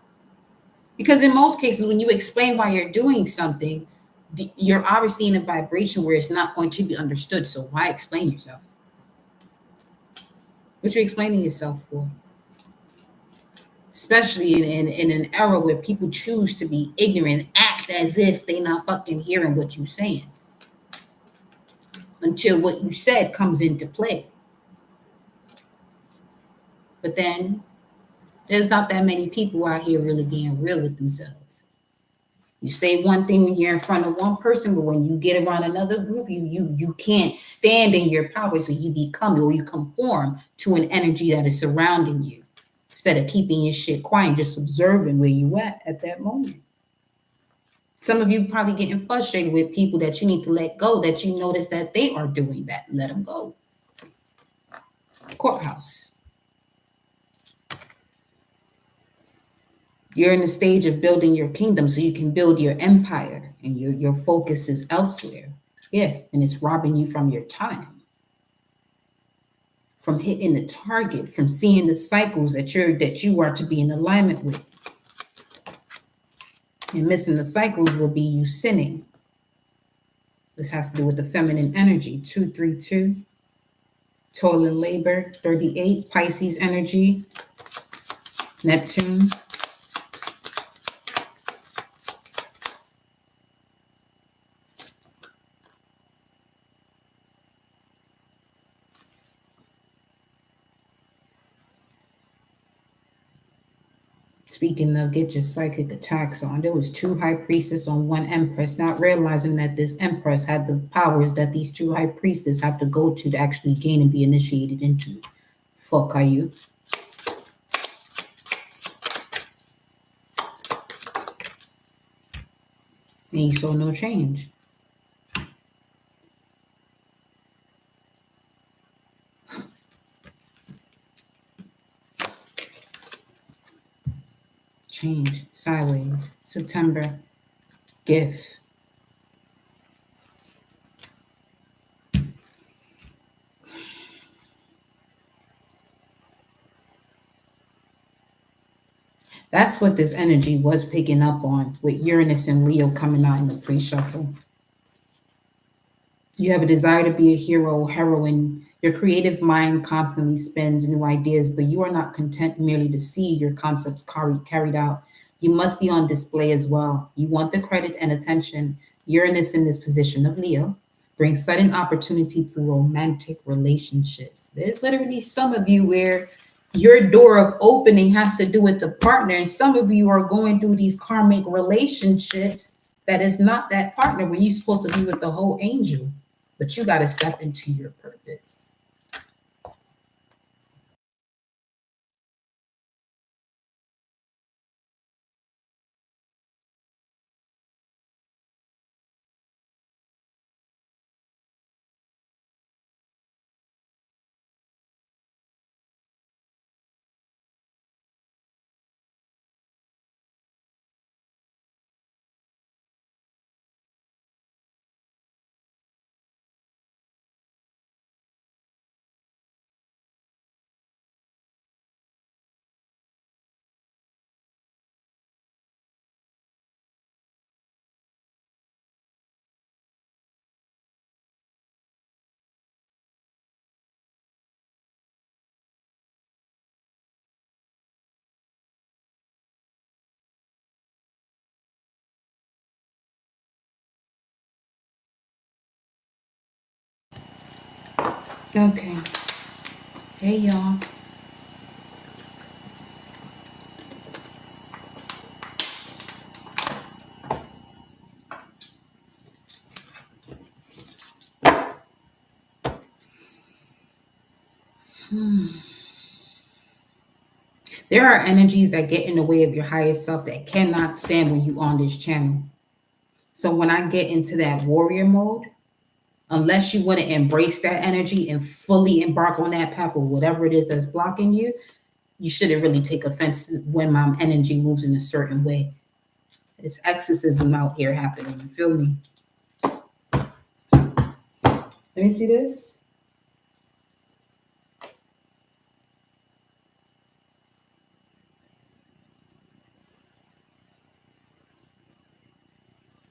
Because in most cases, when you explain why you're doing something, you're obviously in a vibration where it's not going to be understood. So why explain yourself? What you explaining yourself for? Especially in an era where people choose to be ignorant, act as if they're not fucking hearing what you're saying until what you said comes into play. But then there's not that many people out here really being real with themselves. You say one thing when you're in front of one person, but when you get around another group, you can't stand in your power, so you become or you conform to an energy that is surrounding you instead of keeping your shit quiet, just observing where you at that moment. Some of you probably getting frustrated with people that you need to let go, that you notice that they are doing that. Let them go. Courthouse. You're in the stage of building your kingdom so you can build your empire, and your focus is elsewhere. Yeah, and it's robbing you from your time, from hitting the target, from seeing the cycles that you are to be in alignment with. And missing the cycles will be you sinning. This has to do with the feminine energy. 232, toil and labor. 38, Pisces energy. Neptune. Speaking of get your psychic attacks on, there was 2 high priestess on 1 empress, not realizing that this empress had the powers that these 2 high priestess have to go to actually gain and be initiated into. Fuck are you? And you saw no change. Change, sideways, September, gift. That's what this energy was picking up on with Uranus and Leo coming out in the pre-shuffle. You have a desire to be a hero, heroine. Your creative mind constantly spins new ideas, but you are not content merely to see your concepts carried out. You must be on display as well. You want the credit and attention. Uranus in this position of Leo brings sudden opportunity through romantic relationships. There's literally some of you where your door of opening has to do with the partner, and some of you are going through these karmic relationships that is not that partner when you're supposed to be with the whole angel. But you got to step into your purpose. Okay. Hey, y'all. There are energies that get in the way of your higher self that cannot stand when you on this channel. So when I get into that warrior mode, unless you want to embrace that energy and fully embark on that path or whatever it is that's blocking you, you shouldn't really take offense when my energy moves in a certain way. It's exorcism out here happening. You feel me? Let me see this.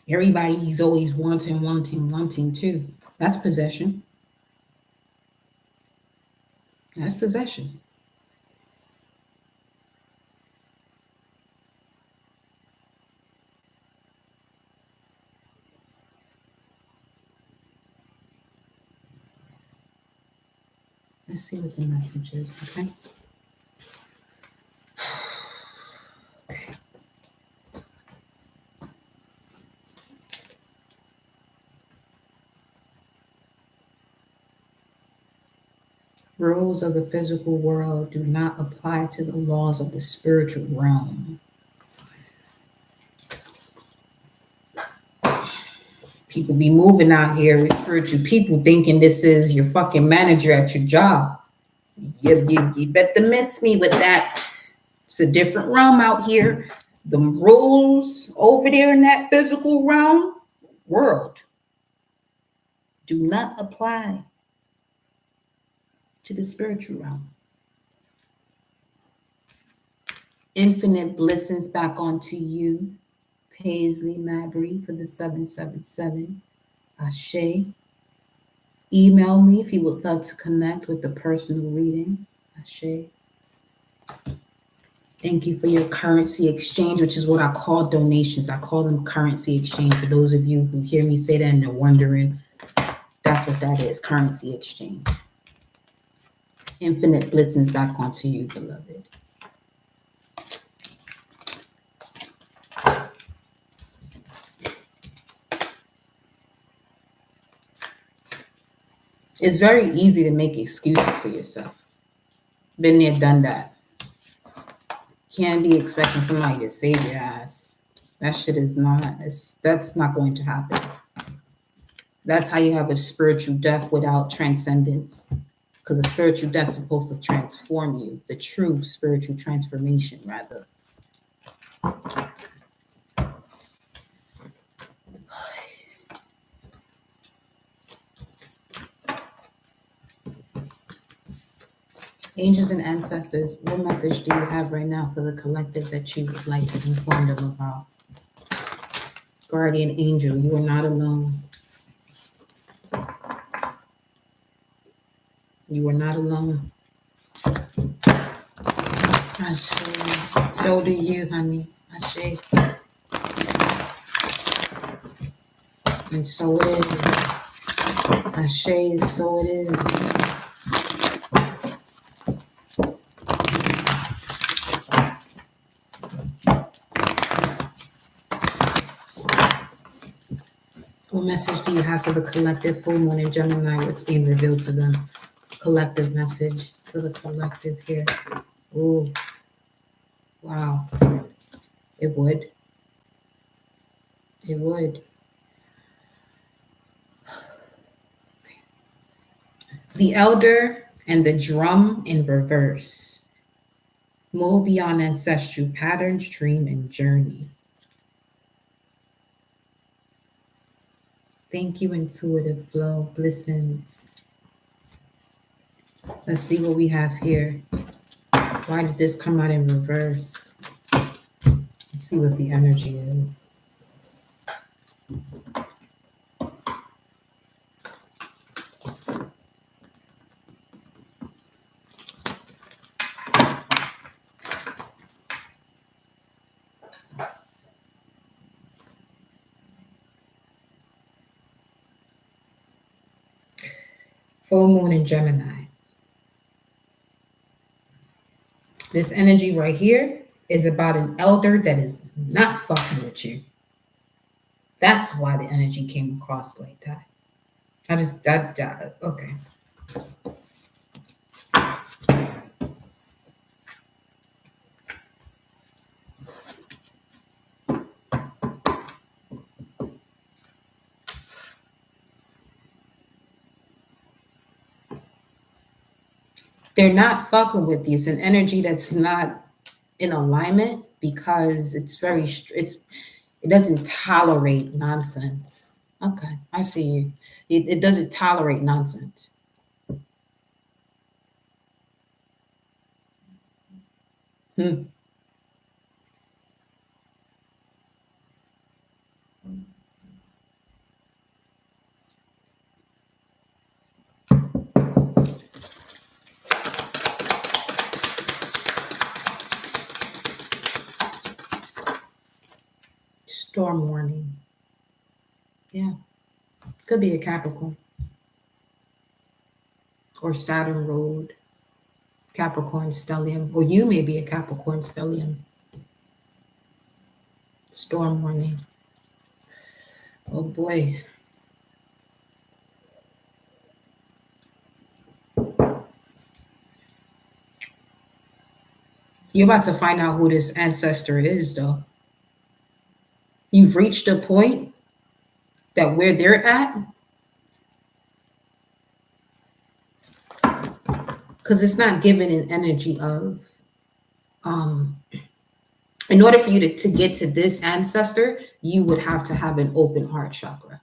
Everybody's always wanting too. That's possession. That's possession. Let's see what the message is, okay? Okay. Rules of the physical world do not apply to the laws of the spiritual realm. People be moving out here with spiritual people thinking this is your fucking manager at your job. You better miss me with that. It's a different realm out here. The rules over there in that physical realm world do not apply to the spiritual realm. Infinite blessings back onto you, Paisley Mabry, for the 777. Ashe. Email me if you would love to connect with the personal reading. Ashe. Thank you for your currency exchange, which is what I call donations. I call them currency exchange. For those of you who hear me say that and they're wondering, that's what that is, currency exchange. Infinite blessings back onto you, beloved. It's very easy to make excuses for yourself. Been there, done that. Can't be expecting somebody to save your ass. That shit is not, that's not going to happen. That's how you have a spiritual death without transcendence. Because a spiritual death is supposed to transform you, the true spiritual transformation, rather. Angels and ancestors, what message do you have right now for the collective that you would like to inform them about? Guardian angel, you are not alone. You are not alone. Ashe. So do you, honey. Ashe. And so it is. Ashe, so it is. What message do you have for the collective full moon in Gemini? What's being revealed to them? Collective message to the collective here. Ooh, wow. It would. It would. The elder and the drum in reverse. Move beyond ancestral patterns, dream, and journey. Thank you, intuitive flow. Blessings. Let's see what we have here. Why did this come out in reverse? Let's see what the energy is. Full moon in Gemini. This energy right here is about an elder that is not fucking with you. That's why the energy came across like that. Okay. They're not fucking with you. It's an energy that's not in alignment because it's it doesn't tolerate nonsense. Okay, I see you. It doesn't tolerate nonsense. Hmm. Storm warning. Yeah. Could be a Capricorn. Or Saturn road. Capricorn stellium. Or you may be a Capricorn stellium. Storm warning. Oh boy. You're about to find out who this ancestor is, though. You've reached a point that where they're at, because it's not given an energy of, in order for you to get to this ancestor, you would have to have an open heart chakra.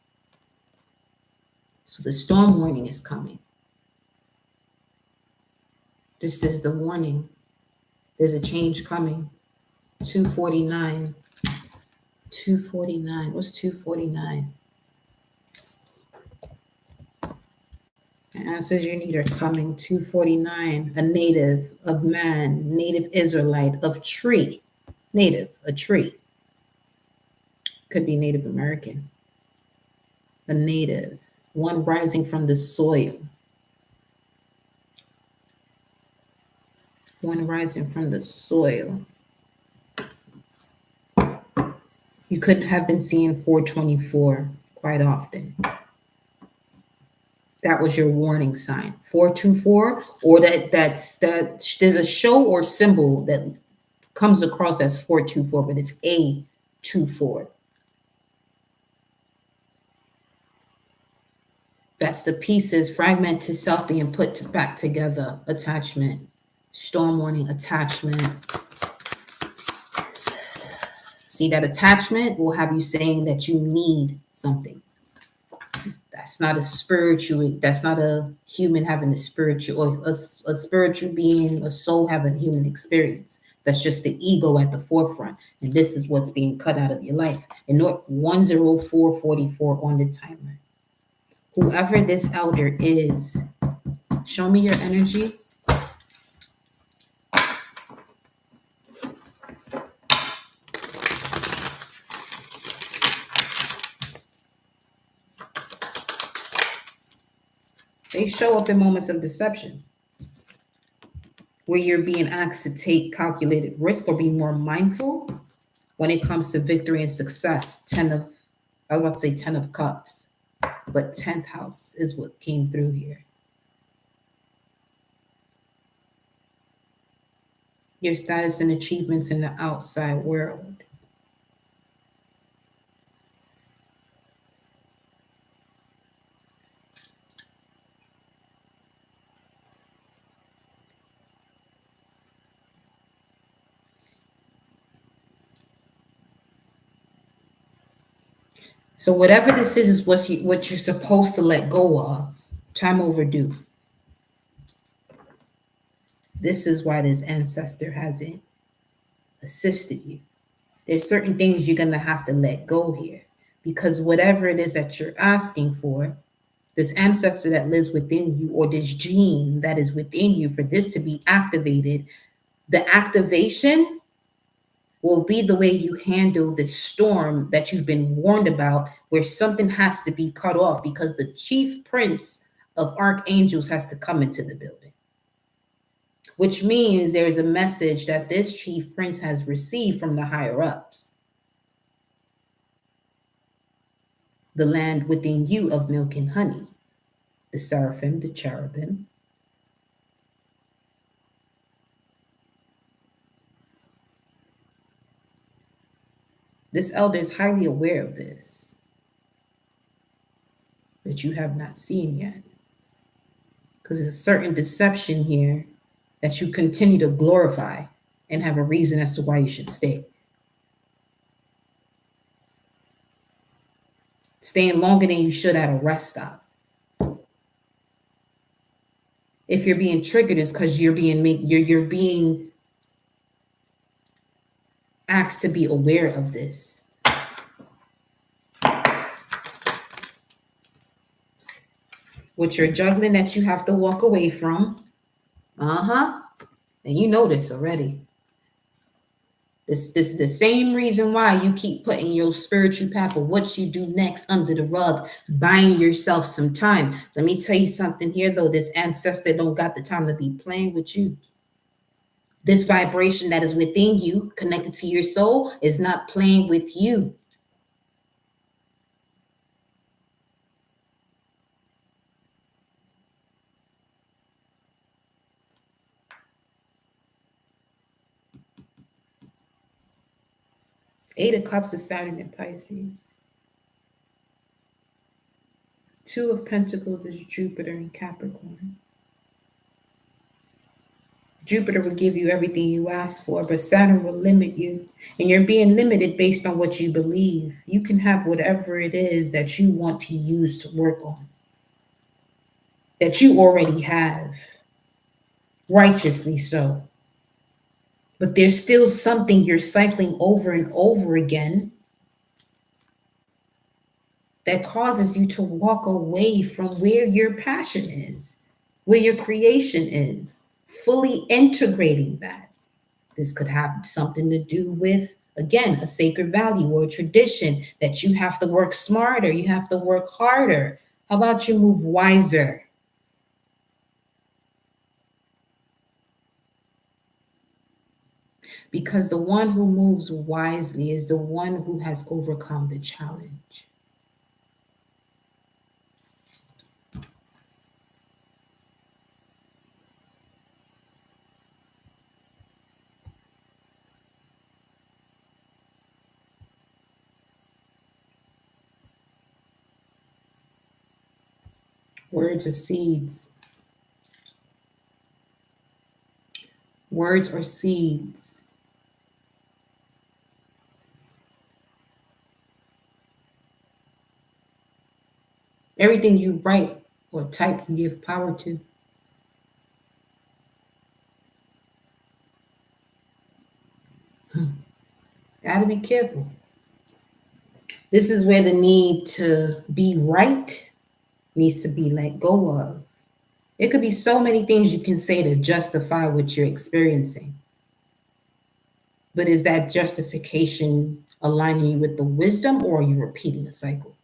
So the storm warning is coming. This is the warning. There's a change coming. 249. 249. What's 249? The answers you need are coming. 249. A native of man, native Israelite of tree. Native, a tree. Could be Native American. A native. One rising from the soil. One rising from the soil. You could have been seeing 424 quite often. That was your warning sign. 424, or that's there's a show or symbol that comes across as 424, but it's A24. That's the pieces, fragmented self being put back together. Attachment. Storm warning, attachment. See, that attachment will have you saying that you need something. That's not a spiritual, that's not a human having a spiritual, or a spiritual being, a soul having a human experience. That's just the ego at the forefront. And this is what's being cut out of your life. And 10444 on the timer. Whoever this elder is, show me your energy. They show up in moments of deception where you're being asked to take calculated risk or be more mindful when it comes to victory and success. 10 of I was about to say 10 of Cups, but 10th house is what came through here. Your status and achievements in the outside world. So whatever this is what you're supposed to let go of. Time overdue. This is why this ancestor hasn't assisted you. There's certain things you're going to have to let go here, because whatever it is that you're asking for, this ancestor that lives within you, or this gene that is within you, for this to be activated, the activation will be the way you handle the storm that you've been warned about, where something has to be cut off because the chief prince of archangels has to come into the building. Which means there is a message that this chief prince has received from the higher ups. The land within you of milk and honey, the seraphim, the cherubim. This elder is highly aware of this, that you have not seen yet. Because there's a certain deception here that you continue to glorify and have a reason as to why you should stay. Staying longer than you should at a rest stop. If you're being triggered, it's because you're being asked to be aware of this. What you're juggling that you have to walk away from. And you know this already. This is the same reason why you keep putting your spiritual path of what you do next under the rug, buying yourself some time. Let me tell you something here, though. This ancestor don't got the time to be playing with you. This vibration that is within you, connected to your soul, is not playing with you. Eight of Cups is Saturn and Pisces. Two of Pentacles is Jupiter and Capricorn. Jupiter will give you everything you ask for, but Saturn will limit you. And you're being limited based on what you believe. You can have whatever it is that you want to use to work on, that you already have, righteously so. But there's still something you're cycling over and over again that causes you to walk away from where your passion is, where your creation is, fully integrating that. This could have something to do with, again, a sacred value or a tradition that you have to work smarter, you have to work harder. How about you move wiser? Because the one who moves wisely is the one who has overcome the challenge. Words are seeds. Words are seeds. Everything you write or type, you give power to. Gotta be careful. This is where the need to be right needs to be let go of. It could be so many things you can say to justify what you're experiencing. But is that justification aligning you with the wisdom, or are you repeating a cycle?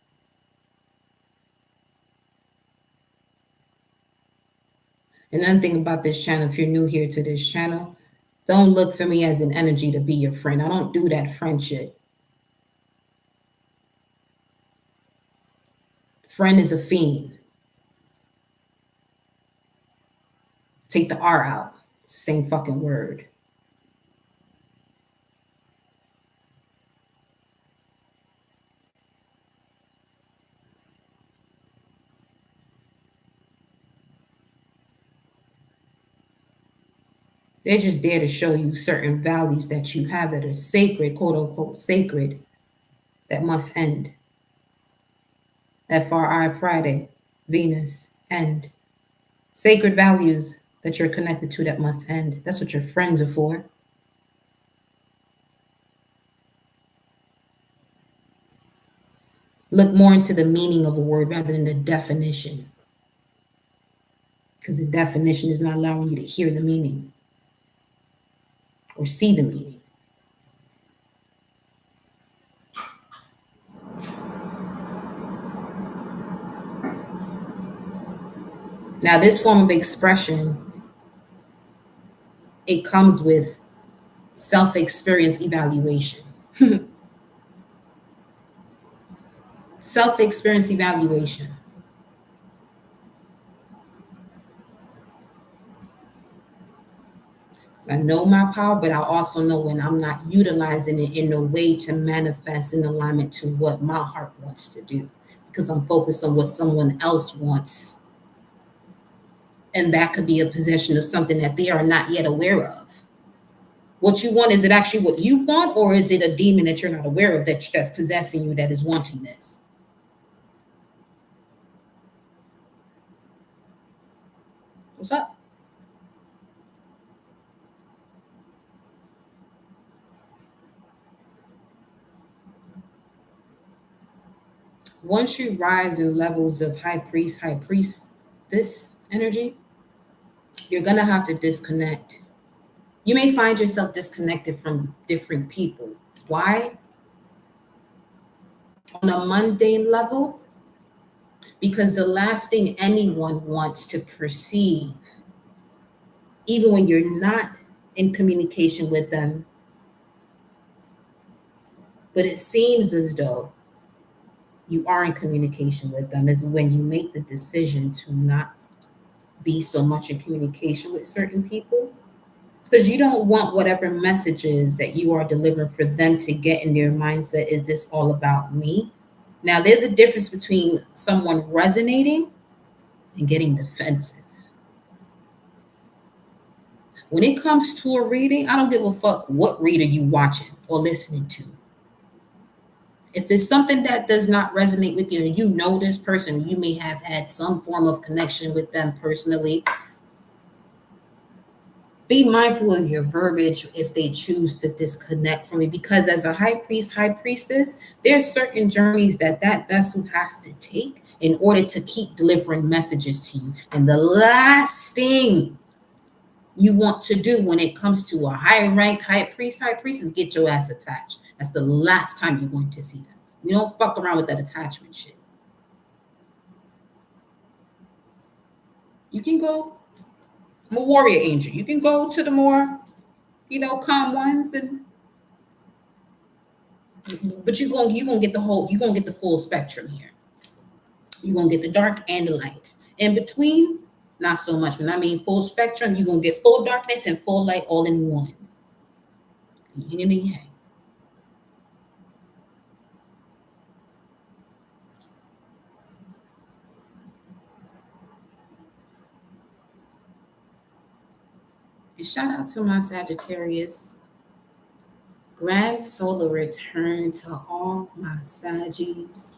Another thing about this channel, if you're new here to this channel, don't look for me as an energy to be your friend. I don't do that friend shit. Friend is a fiend. Take the R out. It's the same fucking word. They're just there to show you certain values that you have that are sacred, quote unquote sacred, that must end. FRI Friday, Venus, end. Sacred values that you're connected to that must end. That's what your friends are for. Look more into the meaning of a word rather than the definition. Because the definition is not allowing you to hear the meaning or see the meaning. Now, this form of expression, it comes with self-experience evaluation. Self-experience evaluation. I know my power, but I also know when I'm not utilizing it in a way to manifest in alignment to what my heart wants to do, because I'm focused on what someone else wants. And that could be a possession of something that they are not yet aware of. What you want, is it actually what you want, or is it a demon that you're not aware of that's possessing you that is wanting this? What's up? Once you rise in levels of high priest, this energy, you're going to have to disconnect. You may find yourself disconnected from different people. Why? On a mundane level, because the last thing anyone wants to perceive, even when you're not in communication with them, but it seems as though you are in communication with them, is when you make the decision to not be so much in communication with certain people, because you don't want whatever messages that you are delivering for them to get in their mindset, is this all about me? Now, there's a difference between someone resonating and getting defensive. When it comes to a reading, I don't give a fuck what reader you watching or listening to. If it's something that does not resonate with you and you know this person, you may have had some form of connection with them personally, be mindful of your verbiage if they choose to disconnect from you, because as a high priest, high priestess, there's certain journeys that vessel has to take in order to keep delivering messages to you. And the last thing you want to do when it comes to a high rank high priest is get your ass attached. That's the last time you're going to see them. You don't fuck around with that attachment shit. You can go, I'm a warrior angel. You can go to the more, calm ones, but you're gonna get the full spectrum here. You're gonna get the dark and the light. In between, not so much. When I mean full spectrum, you're gonna get full darkness and full light all in one. Yin and yang. And shout out to my Sagittarius. Grand solar return to all my Saggies.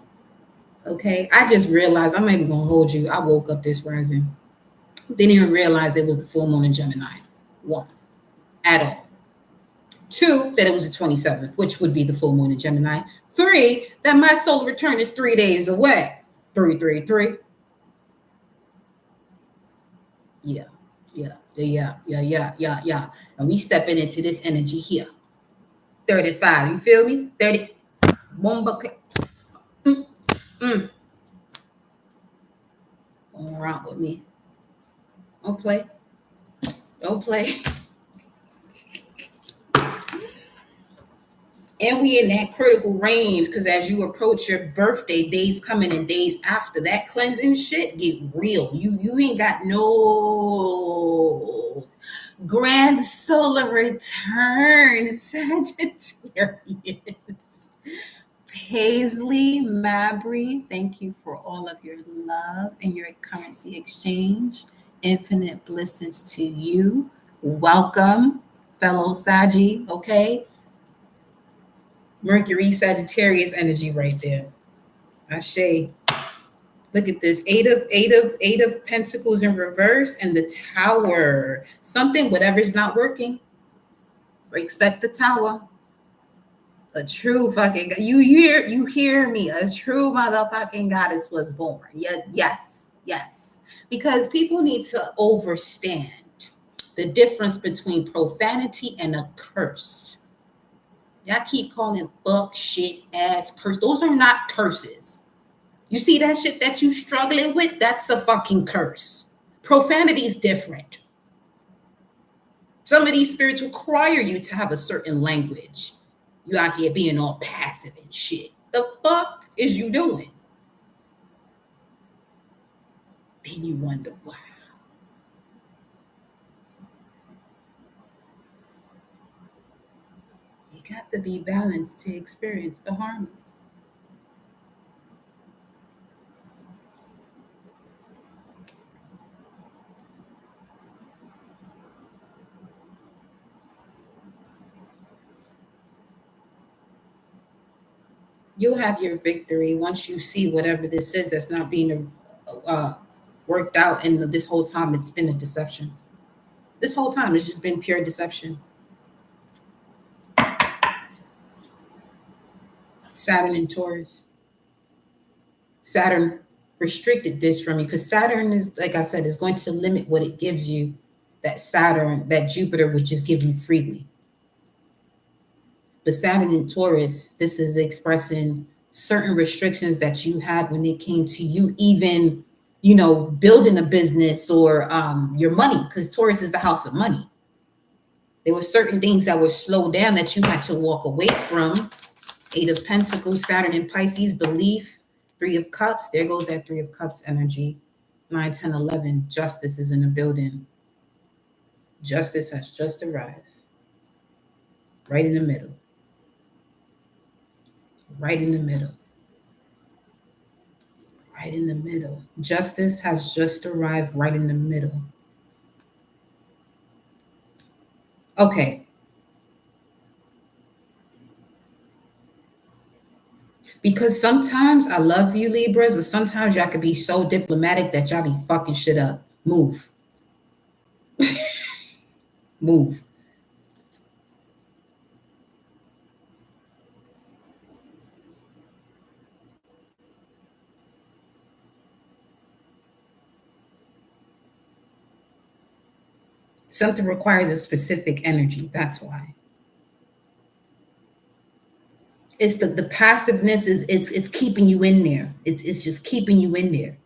Okay, I just realized, I'm not even gonna hold you. I woke up this rising. Didn't even realize it was the full moon in Gemini. One, at all. Two, that it was the 27th, which would be the full moon in Gemini. Three, that my solar return is 3 days away. 333. Yeah. And we stepping into this energy here. 35. You feel me? 30. Bomba. Going around with me. Don't play. Don't play. And we in that critical range because as you approach your birthday, days coming and days after, that cleansing shit get real. You ain't got no grand solar return, Sagittarius. Paisley Mabry, thank you for all of your love and your currency exchange. Infinite blessings to you. Welcome, fellow Sagi, okay? Mercury Sagittarius energy right there. Ashe. Look at this. Eight of Pentacles in reverse and the Tower. Something, whatever's not working. Expect the Tower. A true fucking you hear me. A true motherfucking goddess was born. Yeah, yes. Because people need to understand the difference between profanity and a curse. Y'all keep calling fuck, shit, ass, curse. Those are not curses. You see that shit that you struggling with? That's a fucking curse. Profanity is different. Some of these spirits require you to have a certain language. You out here being all passive and shit. The fuck is you doing? Then you wonder why. You got to be balanced to experience the harmony. You'll have your victory once you see whatever this is that's not being worked out. And this whole time, it's been a deception. This whole time, it's just been pure deception. Saturn and Taurus. Saturn restricted this from you because Saturn is, like I said, is going to limit what it gives you. That Saturn, that Jupiter would just give you freely. But Saturn and Taurus, this is expressing certain restrictions that you had when it came to you even, building a business or your money, because Taurus is the house of money. There were certain things that were slowed down that you had to walk away from. Eight of Pentacles, Saturn and Pisces, belief, Three of Cups. There goes that Three of Cups energy. 9, 10, 11, justice is in the building. Justice has just arrived. Right in the middle. Right in the middle. Right in the middle. Justice has just arrived right in the middle. Okay. Because sometimes I love you, Libras, but sometimes y'all can be so diplomatic that y'all be fucking shit up. Move. Move. Something requires a specific energy. That's why. It's the passiveness is it's keeping you in there. It's just keeping you in there.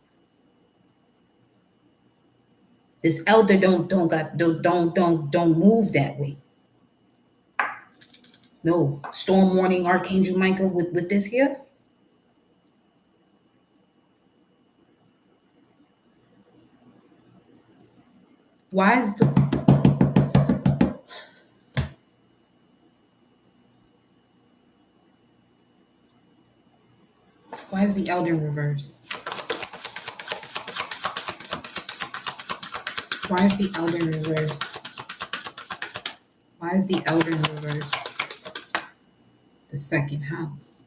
This elder don't move that way. No, storm warning, Archangel Michael with this here. Why is the elder in reverse? Why is the elder in reverse? Why is the elder in reverse? The second house.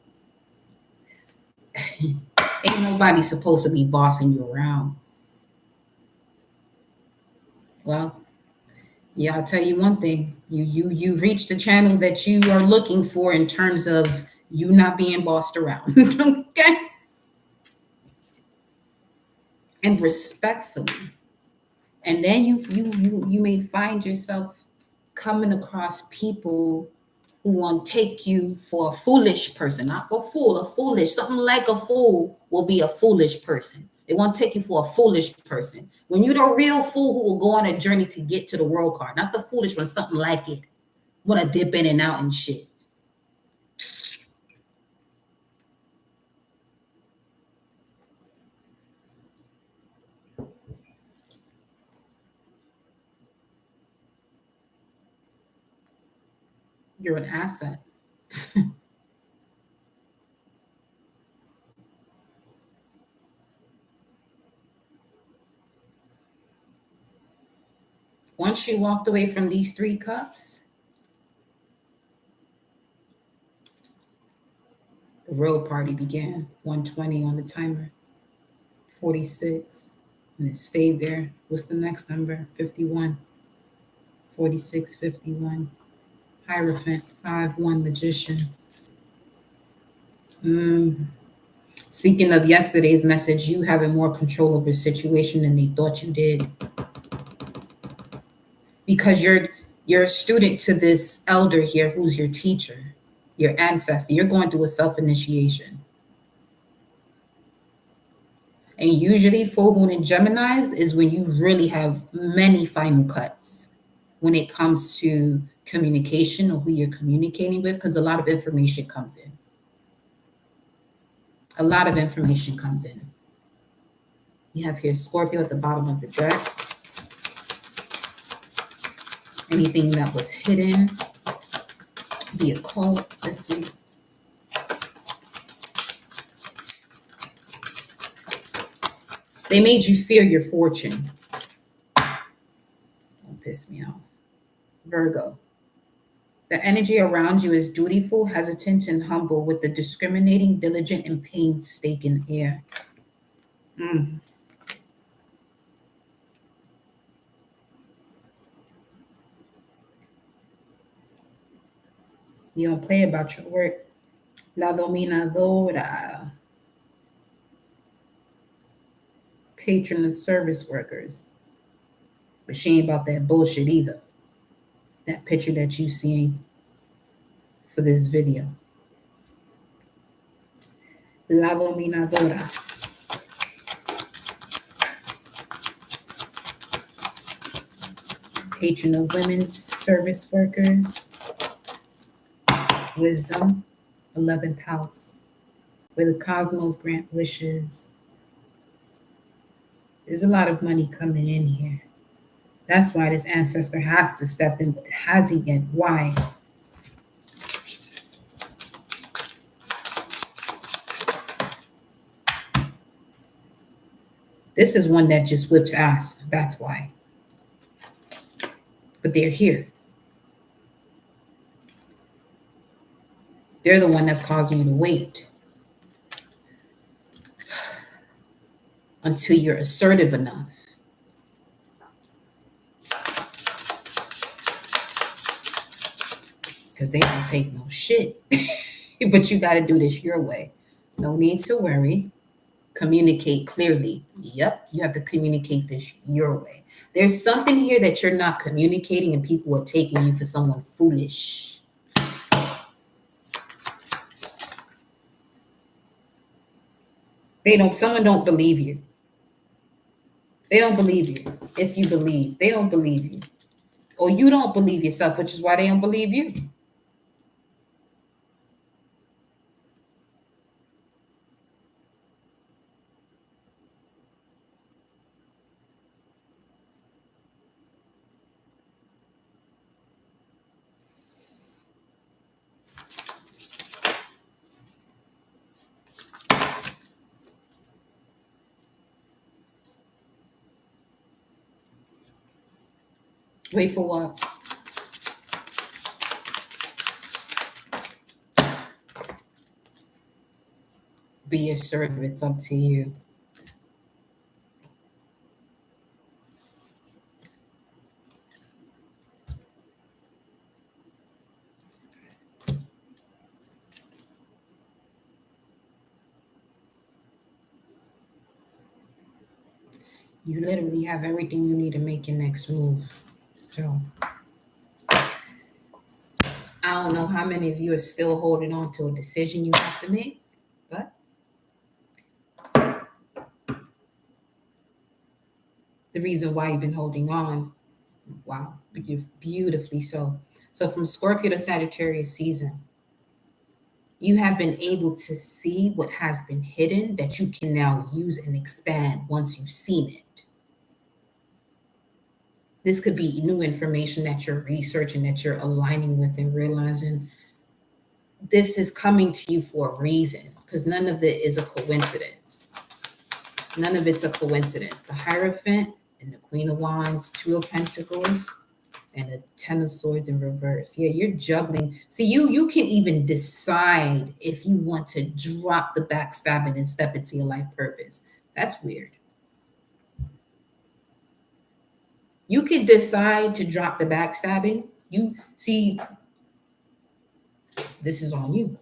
Ain't nobody supposed to be bossing you around. Well, yeah, I'll tell you one thing. You reached the channel that you are looking for in terms of you not being bossed around. Okay? And respectfully. And then you may find yourself coming across people who want to take you for a foolish person, not a fool, a foolish. Something like a fool will be a foolish person. They want to take you for a foolish person. When you're the real fool who will go on a journey to get to the world card, not the foolish one, something like it. Want to dip in and out and shit. You're an asset. Once you walked away from these three cups, the real party began. 120 on the timer, 46, and it stayed there. What's the next number? 51, 46, 51. Hierophant, 5-1 magician. Mm. Speaking of yesterday's message, you having more control over the situation than they thought you did. Because you're a student to this elder here who's your teacher, your ancestor. You're going through a self-initiation. And usually full moon in Geminis is when you really have many final cuts when it comes to communication or who you're communicating with, because a lot of information comes in. A lot of information comes in. You have here Scorpio at the bottom of the deck. Anything that was hidden, the occult. Let's see. They made you fear your fortune. Don't piss me off. Virgo. The energy around you is dutiful, hesitant, and humble, with the discriminating, diligent, and painstaking air. You don't play about your work. La dominadora. Patron of service workers. But she ain't about that bullshit either. That picture that you see for this video. La dominadora. Patron of women's service workers. Wisdom, 11th house, where the cosmos grant wishes. There's a lot of money coming in here. That's why this ancestor has to step in, but has he yet? Why? This is one that just whips ass. That's why. But they're here. They're the one that's causing you to wait until you're assertive enough. Because they don't take no shit. But you got to do this your way. No need to worry. Communicate clearly. Yep, you have to communicate this your way. There's something here that you're not communicating, and people are taking you for someone foolish. Someone don't believe you. They don't believe you. If you believe, they don't believe you. Or you don't believe yourself, which is why they don't believe you. Wait for what? Be assertive. It's up to you. You literally have everything you need to make your next move. So I don't know how many of you are still holding on to a decision you have to make, but the reason why you've been holding on, wow, beautifully so. So from Scorpio to Sagittarius season, you have been able to see what has been hidden that you can now use and expand once you've seen it. This could be new information that you're researching, that you're aligning with and realizing this is coming to you for a reason, because none of it is a coincidence. None of it's a coincidence. The Hierophant and the Queen of Wands, Two of Pentacles, and the Ten of Swords in reverse. Yeah, you're juggling. See, you can even decide if you want to drop the backstabbing and step into your life purpose. That's weird. You can decide to drop the backstabbing. You see, this is on you.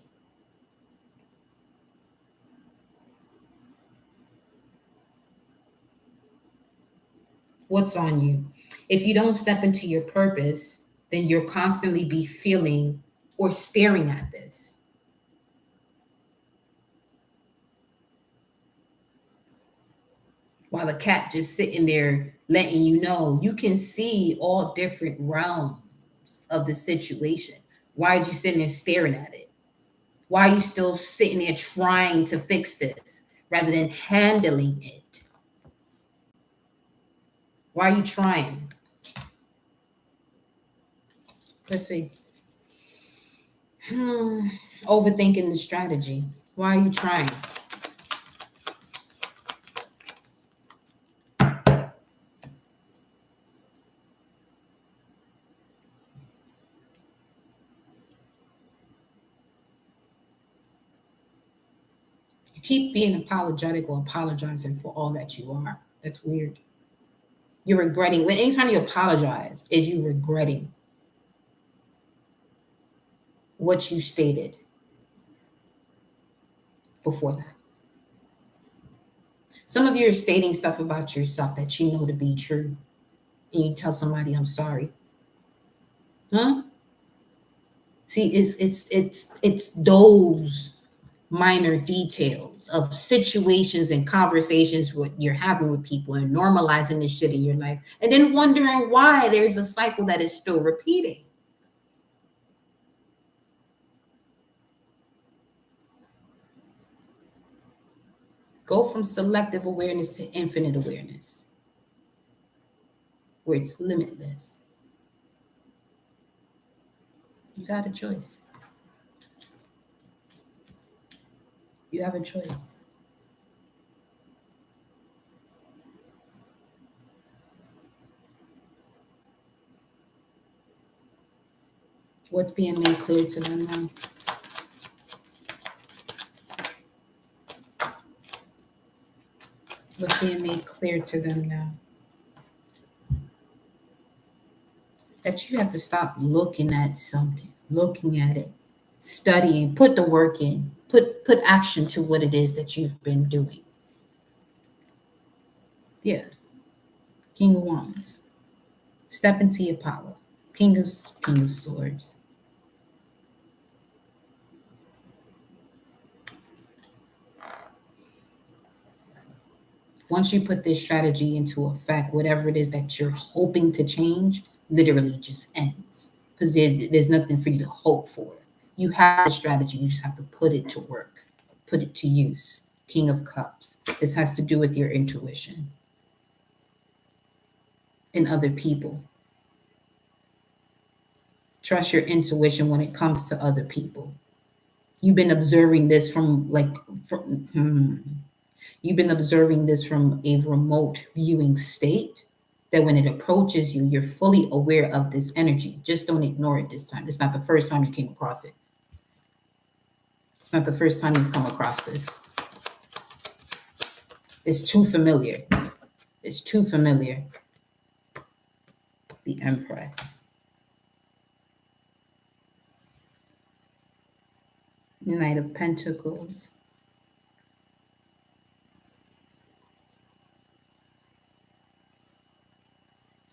What's on you? If you don't step into your purpose, then you'll constantly be feeling or staring at this. While the cat just sitting there letting you know, you can see all different realms of the situation. Why are you sitting there staring at it? Why are you still sitting there trying to fix this rather than handling it? Why are you trying? Let's see. Overthinking the strategy. Why are you trying? You keep being apologetic or apologizing for all that you are. That's weird. You're regretting. When anytime you apologize, is you regretting what you stated before that. Some of you are stating stuff about yourself that you know to be true, and you tell somebody, "I'm sorry." Huh? See, it's those minor details of situations and conversations what you're having with people and normalizing this shit in your life, and then wondering why there's a cycle that is still repeating. Go from selective awareness to infinite awareness, where it's limitless. You got a choice. You have a choice. What's being made clear to them now? What's being made clear to them now? That you have to stop looking at something, looking at it, studying, put the work in, put action to what it is that you've been doing. Yeah. King of Wands. Step into your power. King of Swords. Once you put this strategy into effect, whatever it is that you're hoping to change literally just ends, because there's nothing for you to hope for. You have the strategy, you just have to put it to work, put it to use. King of Cups. This has to do with your intuition and other people. Trust your intuition when it comes to other people. You've been observing this You've been observing this from a remote viewing state, that when it approaches you, you're fully aware of this energy. Just don't ignore it this time. It's not the first time you came across it. It's not the first time you've come across this. It's too familiar. It's too familiar. The Empress. Knight of Pentacles.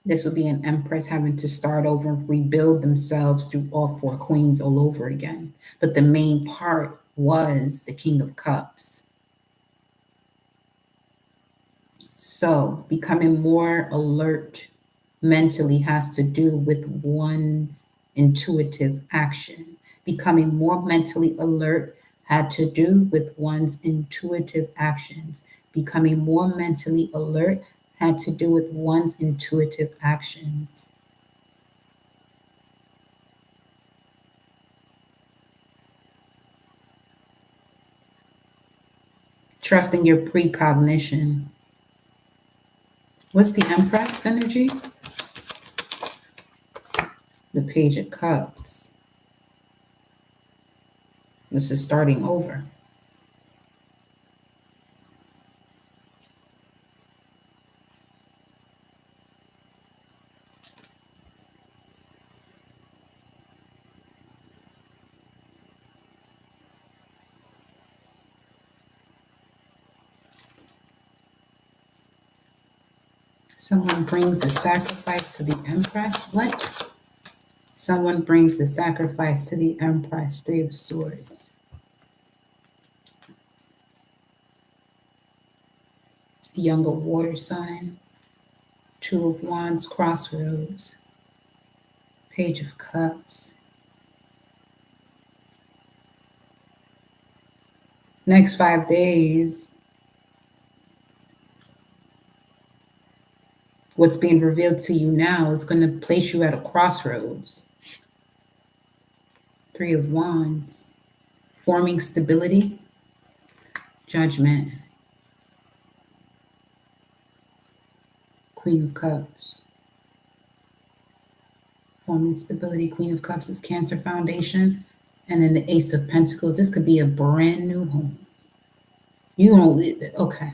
This will be an Empress having to start over and rebuild themselves through all four queens all over again. But the main part was the King of Cups. So becoming more alert mentally has to do with one's intuitive action. Becoming more mentally alert had to do with one's intuitive actions. Becoming more mentally alert had to do with one's intuitive actions. Trusting your precognition. What's the Empress energy? The Page of Cups. This is starting over. Someone brings the sacrifice to the Empress. What? Someone brings the sacrifice to the Empress. Three of Swords. Younger water sign. Two of Wands, Crossroads. Page of Cups. Next 5 days, what's being revealed to you now is going to place you at a crossroads. Three of Wands. Forming stability. Judgment. Queen of Cups. Forming stability. Queen of Cups is Cancer foundation. And then the Ace of Pentacles. This could be a brand new home. You don't, okay.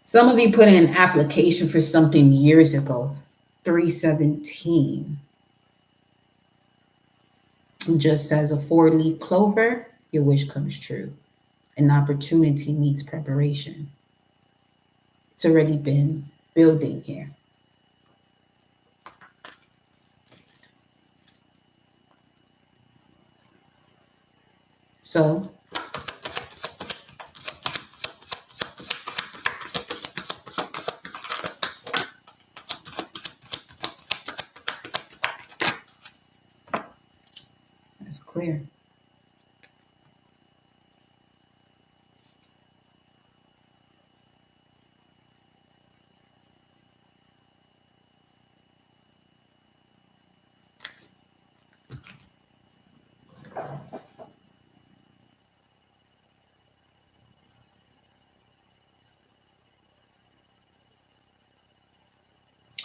Some of you put in an application for something years ago. 317. It just says a 4-leaf clover, your wish comes true. An opportunity meets preparation. It's already been building here. So, that's clear.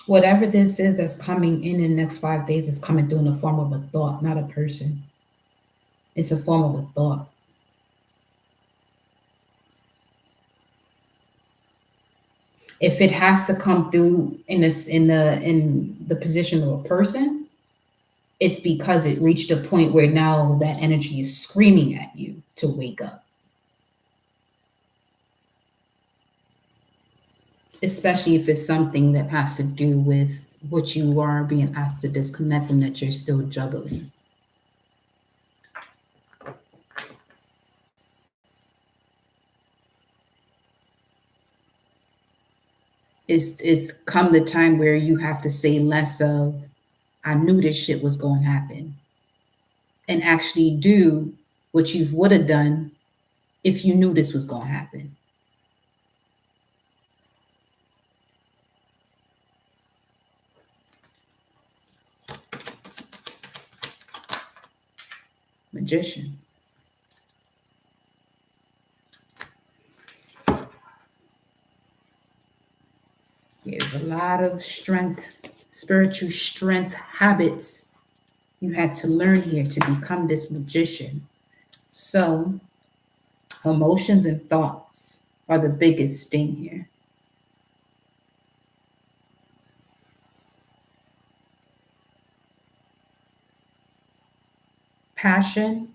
Whatever this is that's coming in the next 5 days is coming through in the form of a thought, not a person. It's a form of a thought. If it has to come through in the position of a person, it's because it reached a point where now that energy is screaming at you to wake up. Especially if it's something that has to do with what you are being asked to disconnect from that you're still juggling. It's come the time where you have to say less of, I knew this shit was going to happen, and actually do what you would have done if you knew this was going to happen. Magician. There's a lot of strength, spiritual strength habits you had to learn here to become this magician. So, emotions and thoughts are the biggest thing here. Passion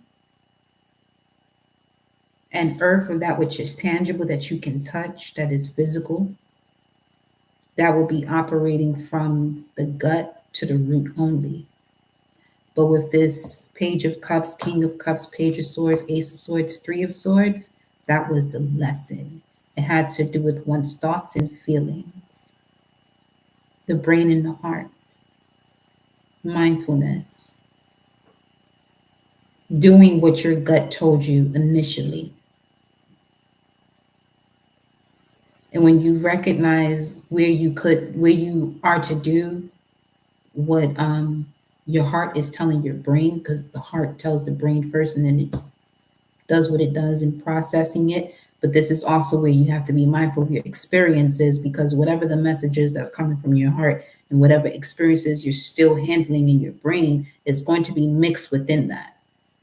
and earth are that which is tangible, that you can touch, that is physical. That will be operating from the gut to the root only. But with this Page of Cups, King of Cups, Page of Swords, Ace of Swords, Three of Swords, that was the lesson. It had to do with one's thoughts and feelings, the brain and the heart, mindfulness, doing what your gut told you initially. And when you recognize where you are to do what your heart is telling your brain, because the heart tells the brain first and then it does what it does in processing it. But this is also where you have to be mindful of your experiences, because whatever the message is that's coming from your heart and whatever experiences you're still handling in your brain is going to be mixed within that.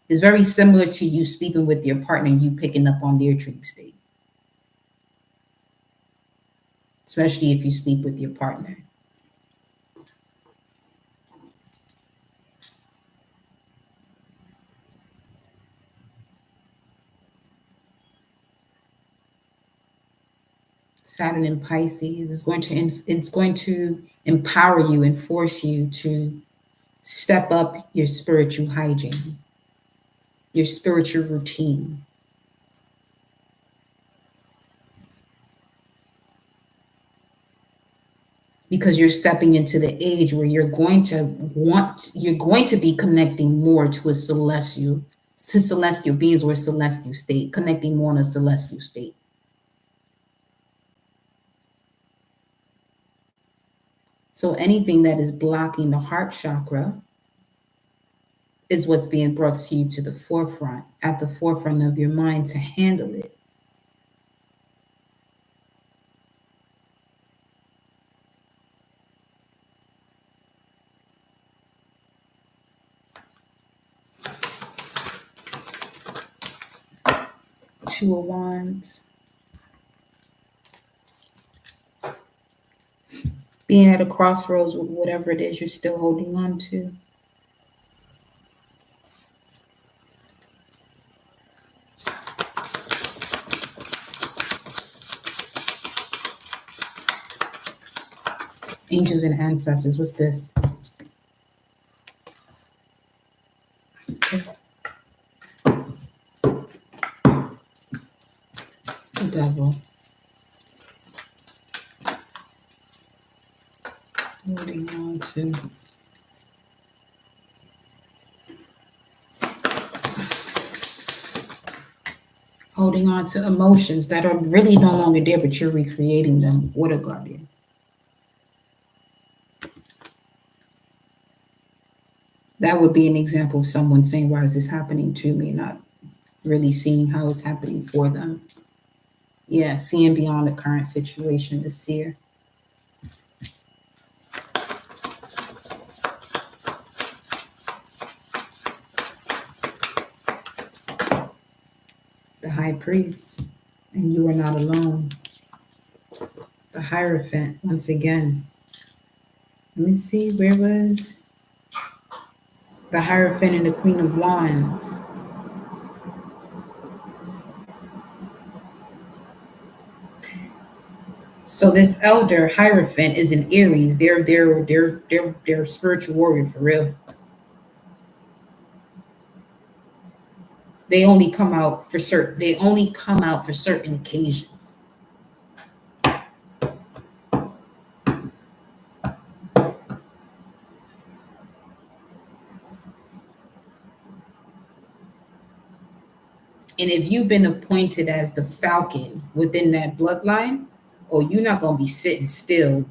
It's very similar to you sleeping with your partner and you picking up on their dream state, especially if you sleep with your partner. Saturn in Pisces is going to empower you and force you to step up your spiritual hygiene, your spiritual routine. Because you're stepping into the age where you're going to be connecting more to celestial beings or celestial state, connecting more in a celestial state. So anything that is blocking the heart chakra is what's being brought to you to the forefront, at the forefront of your mind to handle it. Two of Wands. Being at a crossroads with whatever it is you're still holding on to. Angels and ancestors. What's this? Okay. The devil. Holding on to. Holding on to emotions that are really no longer there, but you're recreating them. Water guardian. That would be an example of someone saying, why is this happening to me? Not really seeing how it's happening for them. Yeah, seeing beyond the current situation is seer. The high priest, and you are not alone. The Hierophant, once again. Let me see, where was the Hierophant and the Queen of Wands? So this elder Hierophant is an Aries. They're a spiritual warrior for real. They only come out for certain occasions. And if you've been appointed as the falcon within that bloodline, oh, you're not gonna be sitting still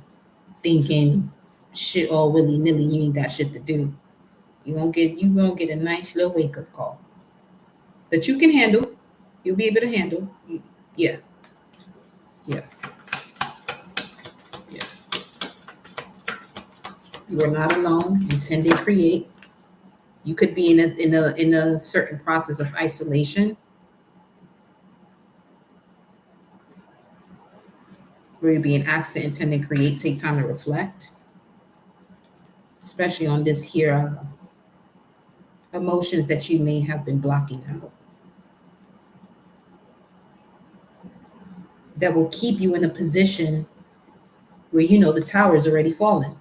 thinking shit all willy-nilly. You ain't got shit to do. You're gonna get a nice little wake-up call that you can handle. You'll be able to handle. Yeah. Yeah. Yeah. You are not alone. Intend to create. You could be in a certain process of isolation where you're being asked to intend to create, take time to reflect, especially on this here emotions that you may have been blocking out. That will keep you in a position where you know the tower is already fallen.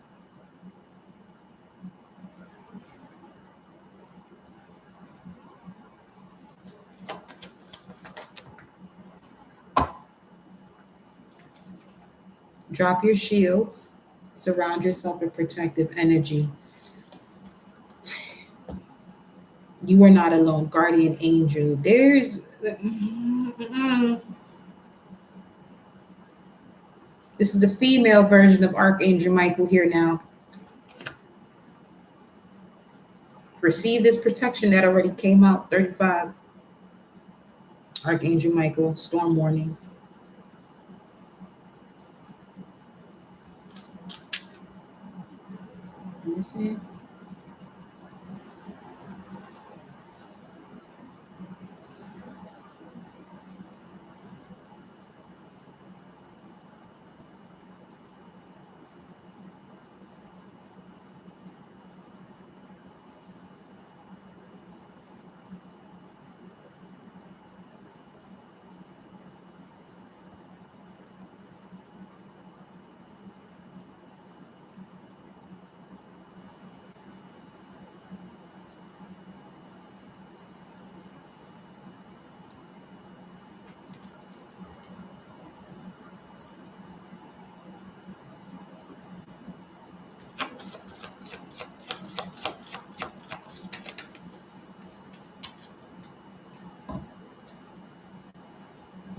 Drop your shields. Surround yourself with protective energy. You are not alone. Guardian angel. There's This is the female version of Archangel Michael here now. Receive this protection that already came out, 35. Archangel Michael, storm warning. Listen.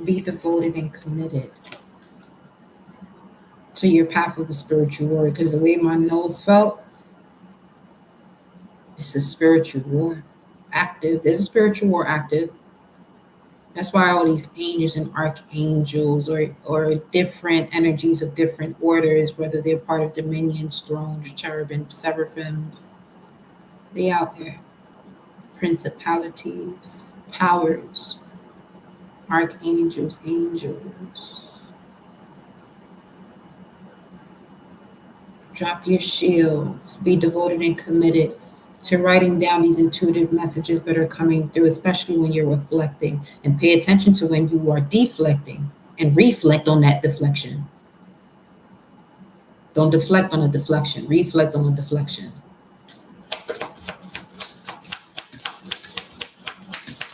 Be devoted and committed to your path of the spiritual war. Because the way my nose felt, it's a spiritual war active. There's a spiritual war active. That's why all these angels and archangels or different energies of different orders, whether they're part of dominions, thrones, cherubim, seraphims, they out here. Principalities, powers, archangels, angels. Drop your shields. Be devoted and committed to writing down these intuitive messages that are coming through, especially when you're reflecting. And pay attention to when you are deflecting and reflect on that deflection. Don't deflect on a deflection. Reflect on a deflection.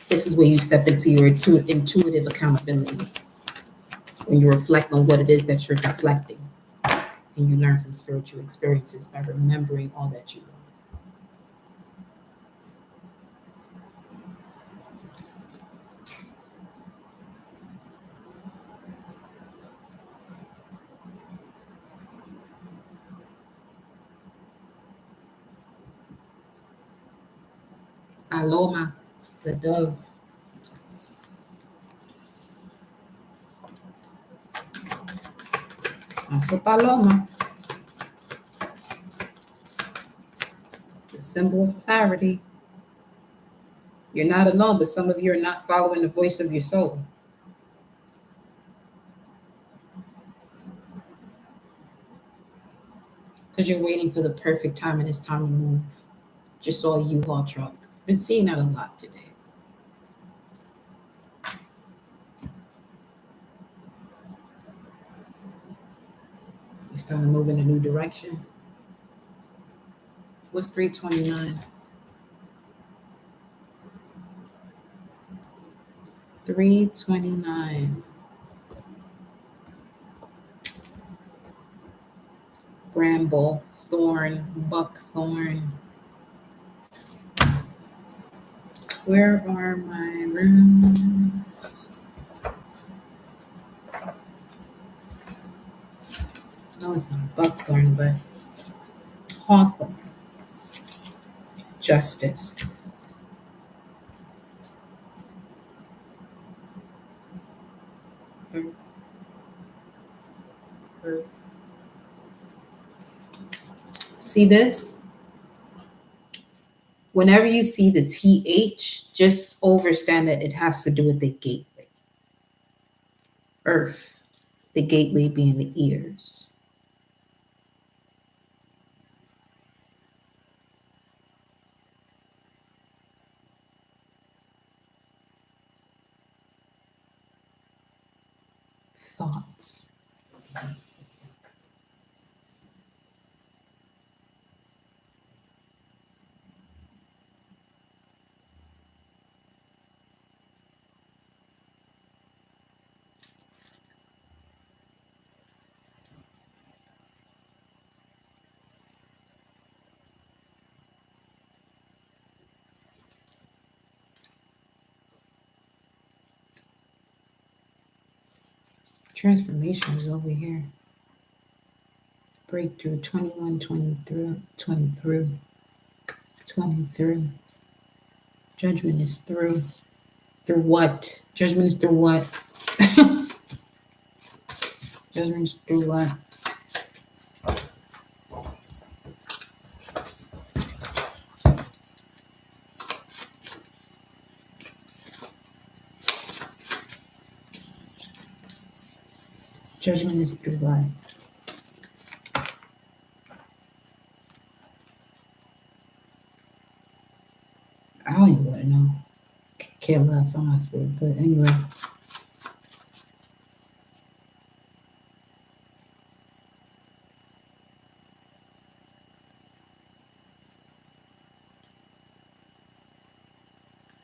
This is where you step into your intuitive accountability. When you reflect on what it is that you're deflecting. And you learn from spiritual experiences by remembering all that you know. Aloma, the dove. That's a paloma. The symbol of clarity. You're not alone, but some of you are not following the voice of your soul. Because you're waiting for the perfect time and it's time to move. Just saw a U-Haul truck. Been seeing that a lot today. It's time to move in a new direction. What's 329? 329. Bramble, thorn, buckthorn. Where are my runes? No, it's not buckthorn, but hawthorn. Justice. Earth. See this? Whenever you see the TH, just understand that it has to do with the gateway. Earth, the gateway being the ears. Thoughts. Transformation is over here. Breakthrough 21, 23, 23, 23. Judgment is through. Through what? Judgment is through what? Judgment is through what? Judgment is through what? I don't even want to know. Care less, honestly. But anyway.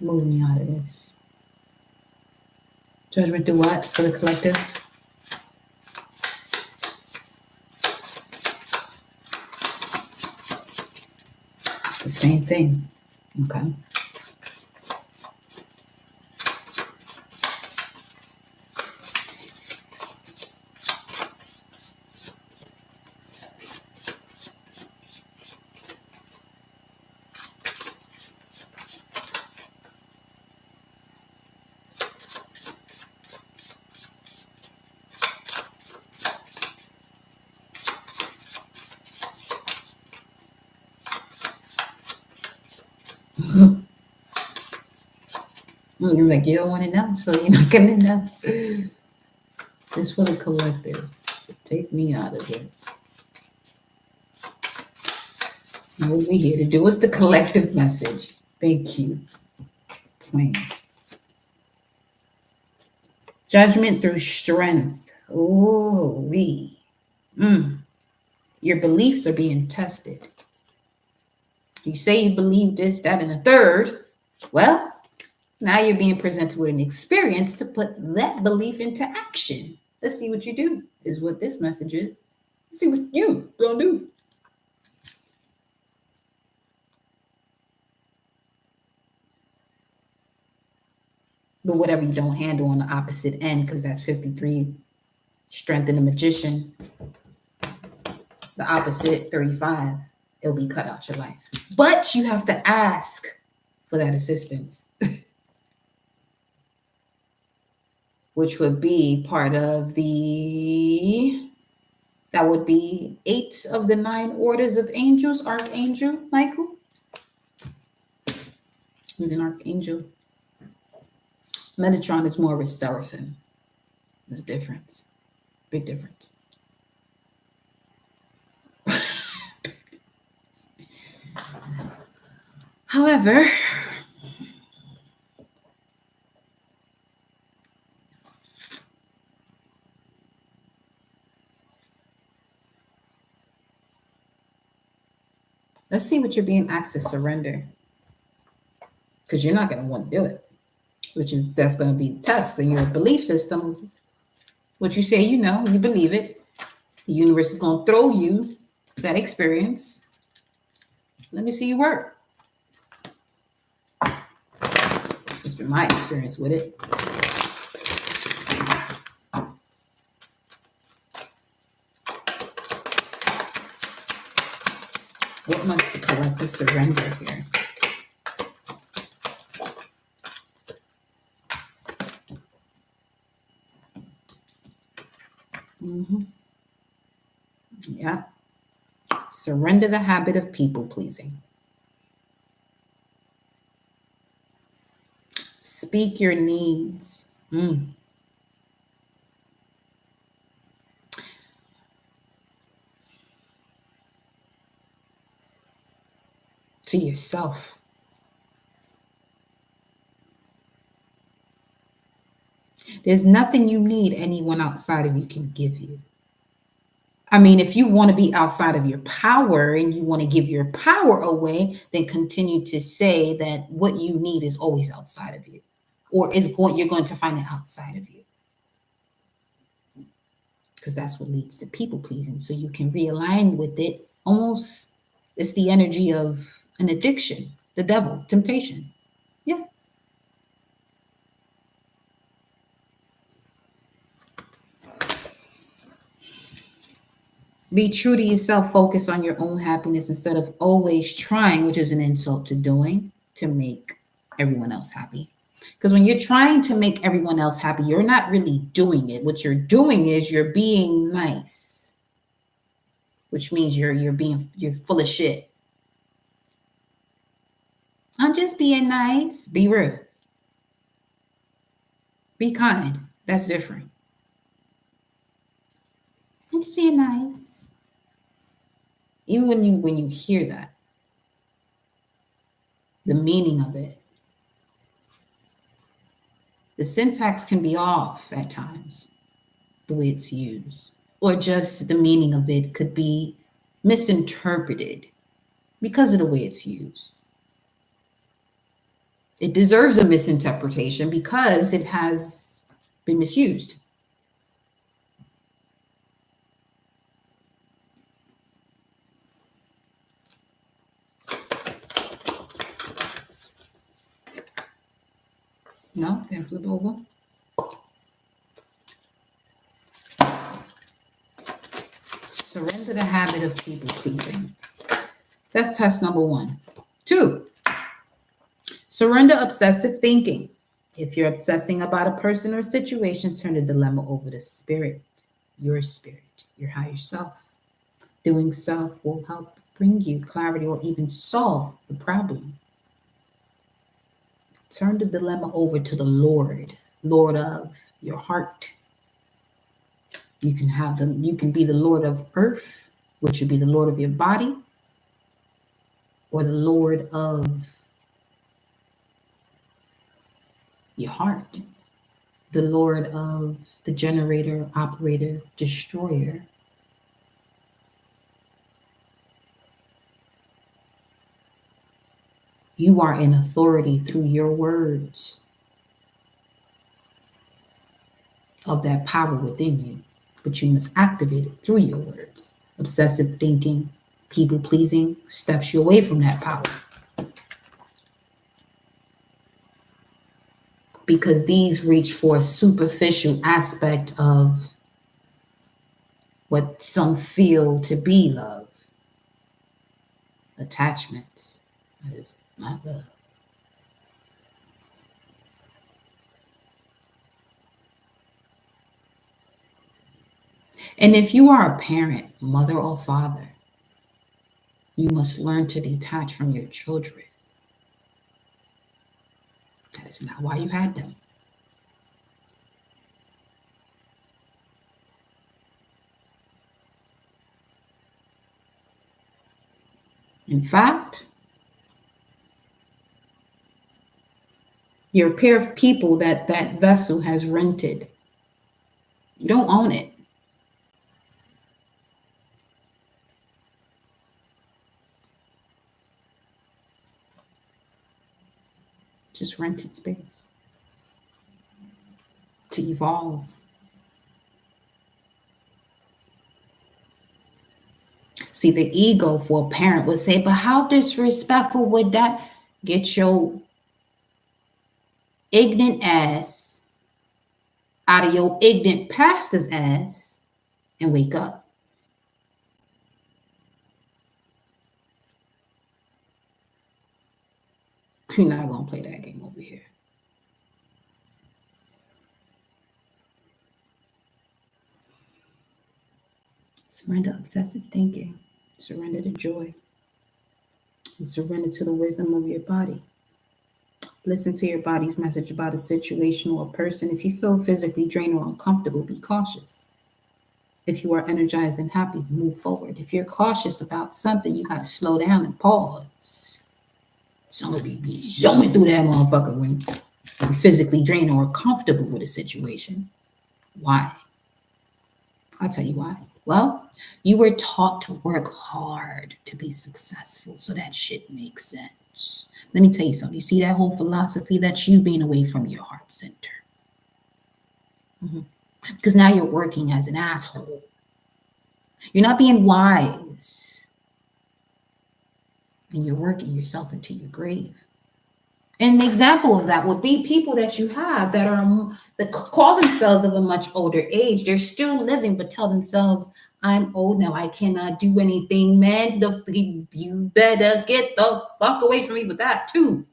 Move me out of this. Judgment through what? For the collective? It's the same thing. Okay. You're like, you don't want to know, so you're not going to know. It's for the collective. So take me out of it. What we're here to do is the collective message. Thank you. Plan. Judgment through strength. Oh, we. Your beliefs are being tested. You say you believe this, that, and a third. Well, now you're being presented with an experience to put that belief into action. Let's see what you do, is what this message is. Let's see what you gonna do. But whatever you don't handle on the opposite end, because that's 53, strength in the magician. The opposite, 35, it'll be cut out your life. But you have to ask for that assistance. Which would be part of that would be 8 of the 9 orders of angels, Archangel Michael. He's an archangel. Metatron is more of a seraphim. There's a difference. Big difference. However, let's see what you're being asked to surrender. Because you're not going to want to do it. That's going to be the test in your belief system. What you say, you believe it. The universe is going to throw you that experience. Let me see you work. It's been my experience with it. What must the collective surrender here? Yeah. Surrender the habit of people pleasing. Speak your needs. To yourself. There's nothing you need anyone outside of you can give you. I mean, if you want to be outside of your power and you want to give your power away, then continue to say that what you need is always outside of you, or you're going to find it outside of you. Because that's what leads to people pleasing. So you can realign with it. Almost, it's the energy of an addiction, the devil, temptation. Yeah. Be true to yourself. Focus on your own happiness instead of always trying, which is an insult to doing, to make everyone else happy. Because when you're trying to make everyone else happy, you're not really doing it. What you're doing is you're being nice, which means you're full of shit. I'm just being nice. Be real. Be kind. That's different. I'm just being nice. Even when you hear that, the meaning of it, the syntax can be off at times, the way it's used, or just the meaning of it could be misinterpreted because of the way it's used. It deserves a misinterpretation because it has been misused. No, then flip over. Surrender the habit of people pleasing. That's test number 1. 2, surrender obsessive thinking. If you're obsessing about a person or situation, turn the dilemma over to spirit, your higher self. Doing so will help bring you clarity or even solve the problem. Turn the dilemma over to the Lord of your heart. You can be the Lord of earth, which would be the Lord of your body, or the Lord of your heart, the Lord of the generator, operator, destroyer. You are in authority through your words of that power within you, but you must activate it through your words. Obsessive thinking, people pleasing steps you away from that power. Because these reach for a superficial aspect of what some feel to be love. Attachment. That is not love. And if you are a parent, mother or father, you must learn to detach from your children. That is not why you had them. In fact, you're a pair of people that vessel has rented. You don't own it. Just rented space to evolve. See, the ego for a parent would say, but how disrespectful would that get your ignorant ass out of your ignorant pastor's ass and wake up? You're not going to play that game over here. Surrender obsessive thinking. Surrender to joy. And surrender to the wisdom of your body. Listen to your body's message about a situation or a person. If you feel physically drained or uncomfortable, be cautious. If you are energized and happy, move forward. If you're cautious about something, you got to slow down and pause. Some of you be zooming through that motherfucker when you're physically drained or uncomfortable with a situation. Why? I'll tell you why. Well, you were taught to work hard to be successful, so that shit makes sense. Let me tell you something. You see that whole philosophy? That's you being away from your heart center. Because now you're working as an asshole. You're not being wise. And you're working yourself into your grave. And an example of that would be people that you have that call themselves of a much older age. They're still living, but tell themselves, "I'm old now. I cannot do anything, man. You better get the fuck away from me with that too."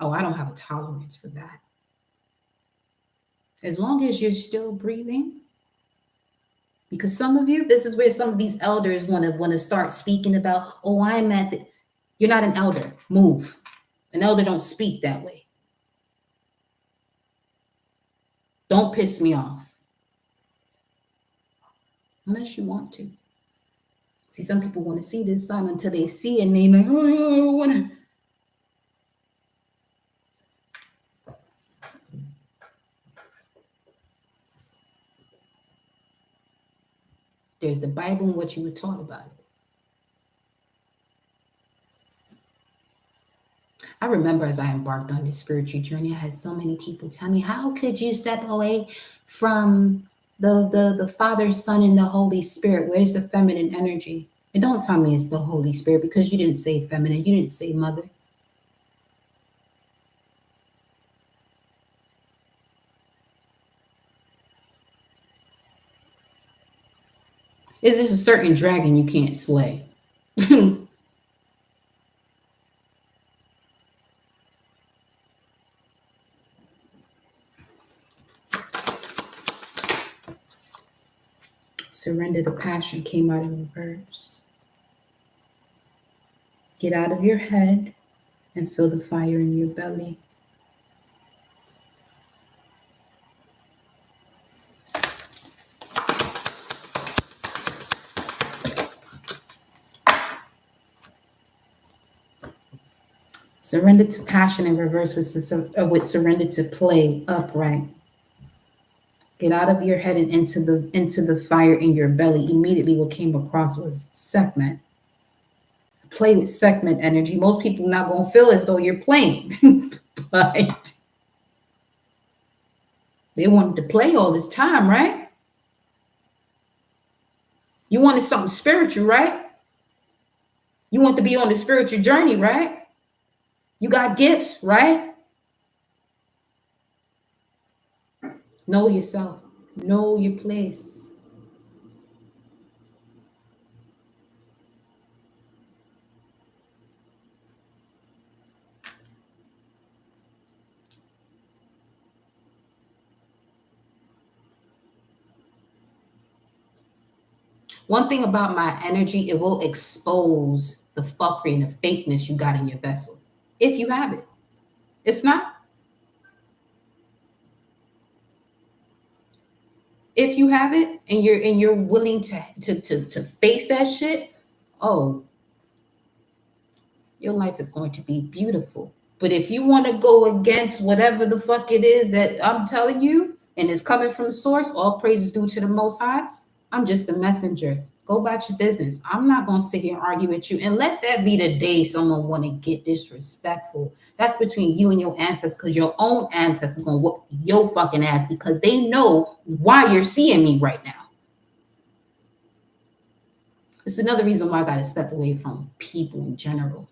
Oh, I don't have a tolerance for that. As long as you're still breathing, because some of you, this is where some of these elders want to start speaking about, "Oh, I'm at the." You're not an elder. Move. An elder don't speak that way. Don't piss me off. Unless you want to. See, some people want to see this sign until they see it and they like, "Oh, I don't want to." There's the Bible and what you were taught about it. I remember as I embarked on this spiritual journey, I had so many people tell me, "How could you step away from the Father, Son, and the Holy Spirit? Where's the feminine energy?" And don't tell me it's the Holy Spirit, because you didn't say feminine, you didn't say mother. Is there a certain dragon you can't slay? Surrender to passion came out in reverse. Get out of your head and feel the fire in your belly. Surrender to passion in reverse with surrender to play upright. Get out of your head and into the fire in your belly. Immediately what came across was Sekhmet. Play with Sekhmet energy. Most people not gonna feel as though you're playing, but they wanted to play all this time, right? You wanted something spiritual, right? You want to be on the spiritual journey, right? You got gifts, right? Know yourself. Know your place. One thing about my energy, it will expose the fuckery and the fakeness you got in your vessel, if you have it. If not, if you have it and you're willing to face that shit, oh, your life is going to be beautiful. But if you want to go against whatever the fuck it is that I'm telling you and it's coming from the source, all praise is due to the Most High. I'm just a messenger. Go about your business. I'm not going to sit here and argue with you. And let that be the day someone want to get disrespectful. That's between you and your ancestors, because your own ancestors going to whoop your fucking ass because they know why you're seeing me right now. It's another reason why I got to step away from people in general.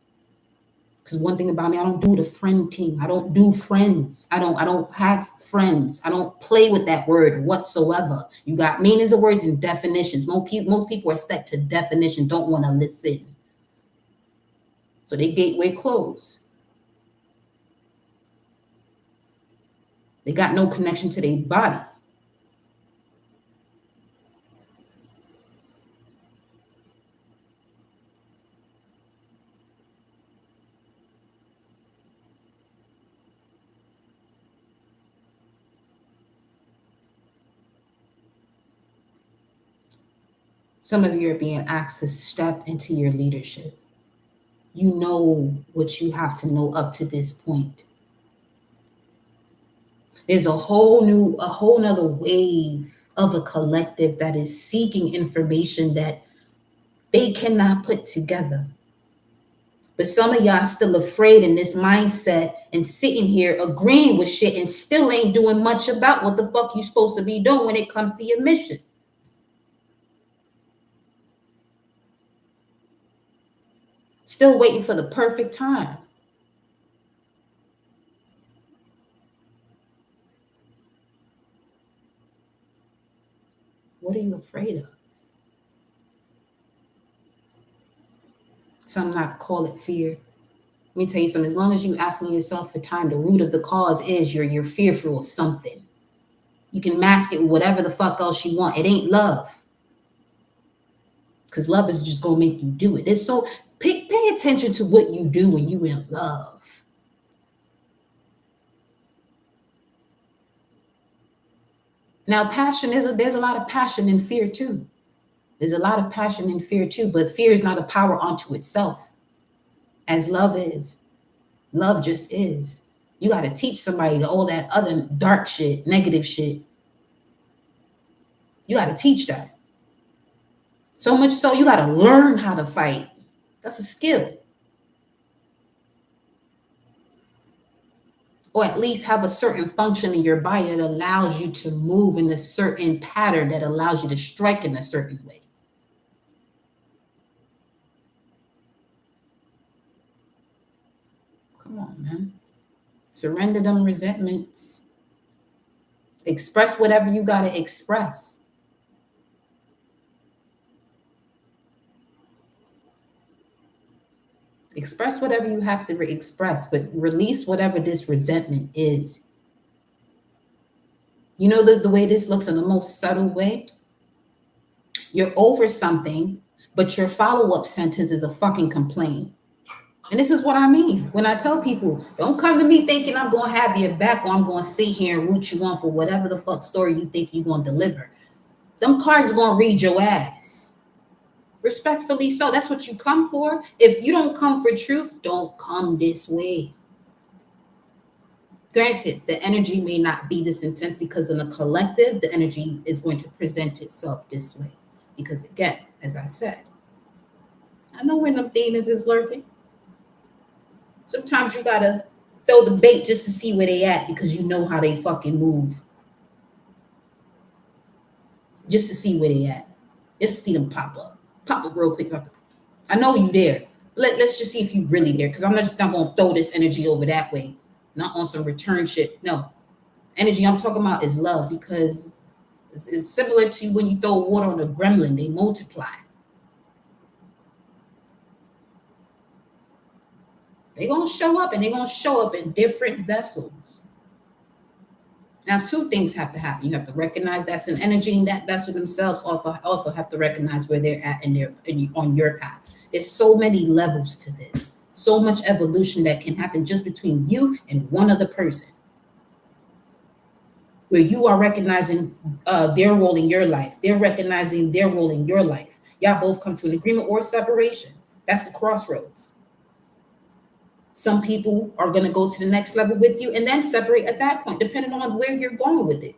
Because one thing about me, I don't do the friend thing. I don't do friends. I don't have friends. I don't play with that word whatsoever. You got meanings of words and definitions. Most people are stuck to definition, don't want to listen. So they gateway closed. They got no connection to their body. Some of you are being asked to step into your leadership. You know what you have to know up to this point. There's a whole nother wave of a collective that is seeking information that they cannot put together. But some of y'all still afraid in this mindset and sitting here agreeing with shit and still ain't doing much about what the fuck you supposed to be doing when it comes to your mission. Still waiting for the perfect time. What are you afraid of? Some not call it fear. Let me tell you something. As long as you asking yourself for time, the root of the cause is you're fearful of something. You can mask it with whatever the fuck else you want. It ain't love. Because love is just gonna make you do it. It's so pay attention to what you do when you in love. Now, there's a lot of passion and fear too. There's a lot of passion and fear too, but fear is not a power unto itself, as love is. Love just is. You got to teach somebody all that other dark shit, negative shit. You got to teach that. So much so you got to learn how to fight. That's a skill. Or at least have a certain function in your body that allows you to move in a certain pattern, that allows you to strike in a certain way. Come on, man. Surrender them resentments. Express whatever you got to express. Express whatever you have to express, but release whatever this resentment is. You know the way this looks in the most subtle way? You're over something, but your follow-up sentence is a fucking complaint. And this is what I mean when I tell people, don't come to me thinking I'm going to have your back or I'm going to sit here and root you on for whatever the fuck story you think you're going to deliver. Them cards are going to read your ass. Respectfully so. That's what you come for. If you don't come for truth, don't come this way. Granted, the energy may not be this intense because in a collective, the energy is going to present itself this way. Because again, as I said, I know when them demons is lurking. Sometimes you gotta throw the bait just to see where they at because you know how they fucking move. Just to see where they at. Just to see them pop up. Pop up real quick. I know you there. Let's just see if you really there. Because I'm not gonna throw this energy over that way. Not on some return shit. No. Energy I'm talking about is love, because it's similar to when you throw water on a gremlin, they multiply. They're going to show up, and they're going to show up in different vessels. Now, two things have to happen. You have to recognize that's an energy in that vessel themselves. Also have to recognize where they're at on your path. There's so many levels to this. So much evolution that can happen just between you and one other person. Where you are recognizing their role in your life. They're recognizing their role in your life. Y'all both come to an agreement or separation. That's the crossroads. Some people are going to go to the next level with you and then separate at that point, depending on where you're going with it.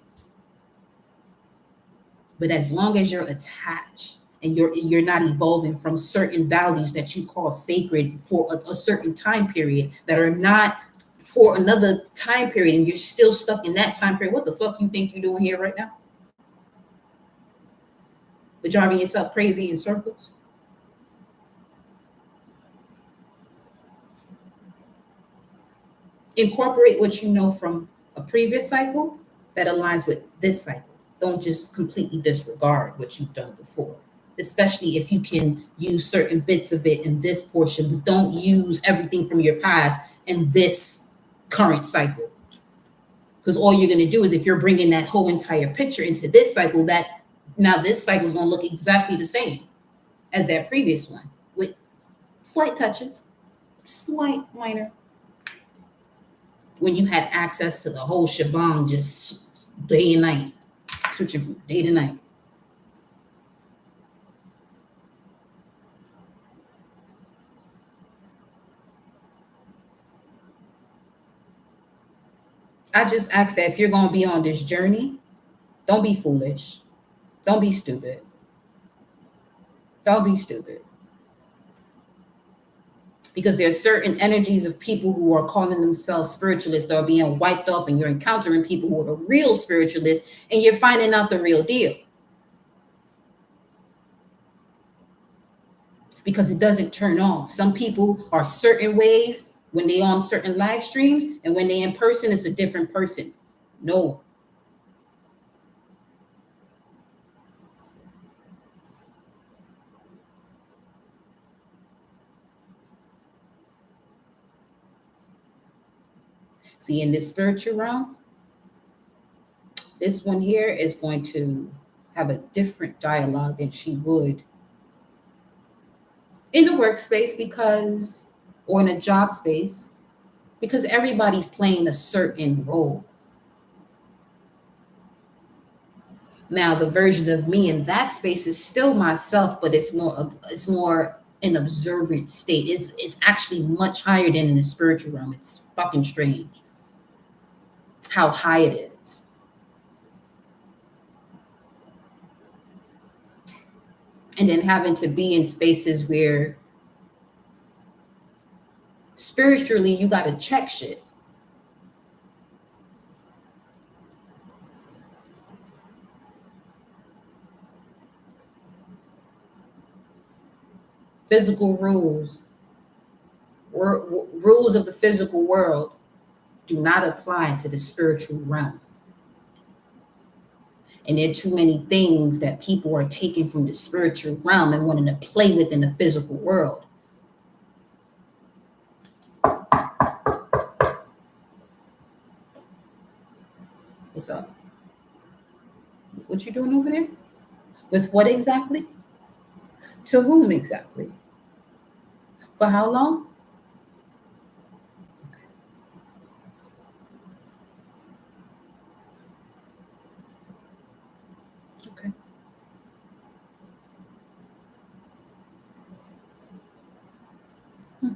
But as long as you're attached and you're not evolving from certain values that you call sacred for a certain time period that are not for another time period, and you're still stuck in that time period, what the fuck you think you're doing here right now? But driving yourself crazy in circles? Incorporate what you know from a previous cycle that aligns with this cycle. Don't just completely disregard what you've done before, especially if you can use certain bits of it in this portion, but don't use everything from your past in this current cycle. Because all you're going to do is, if you're bringing that whole entire picture into this cycle, that now this cycle is going to look exactly the same as that previous one with slight touches, slight minor. When you had access to the whole shebang, just day and night, switching from day to night. I just ask that if you're going to be on this journey, don't be foolish. Don't be stupid. Don't be stupid. Because there are certain energies of people who are calling themselves spiritualists that are being wiped off, and you're encountering people who are the real spiritualists, and you're finding out the real deal. Because it doesn't turn off. Some people are certain ways when they're on certain live streams, and when they're in person, it's a different person. No. See, in this spiritual realm, this one here is going to have a different dialogue than she would in the workspace because, or in a job space, because everybody's playing a certain role. Now, the version of me in that space is still myself, but it's more an observant state. It's actually much higher than in the spiritual realm. It's fucking strange how high it is. And then having to be in spaces where spiritually you got to check shit. Physical rules, rules of the physical world do not apply to the spiritual realm. And there are too many things that people are taking from the spiritual realm and wanting to play with in the physical world. What's up? What you doing over there? With what exactly? To whom exactly? For how long? Okay. Hmm.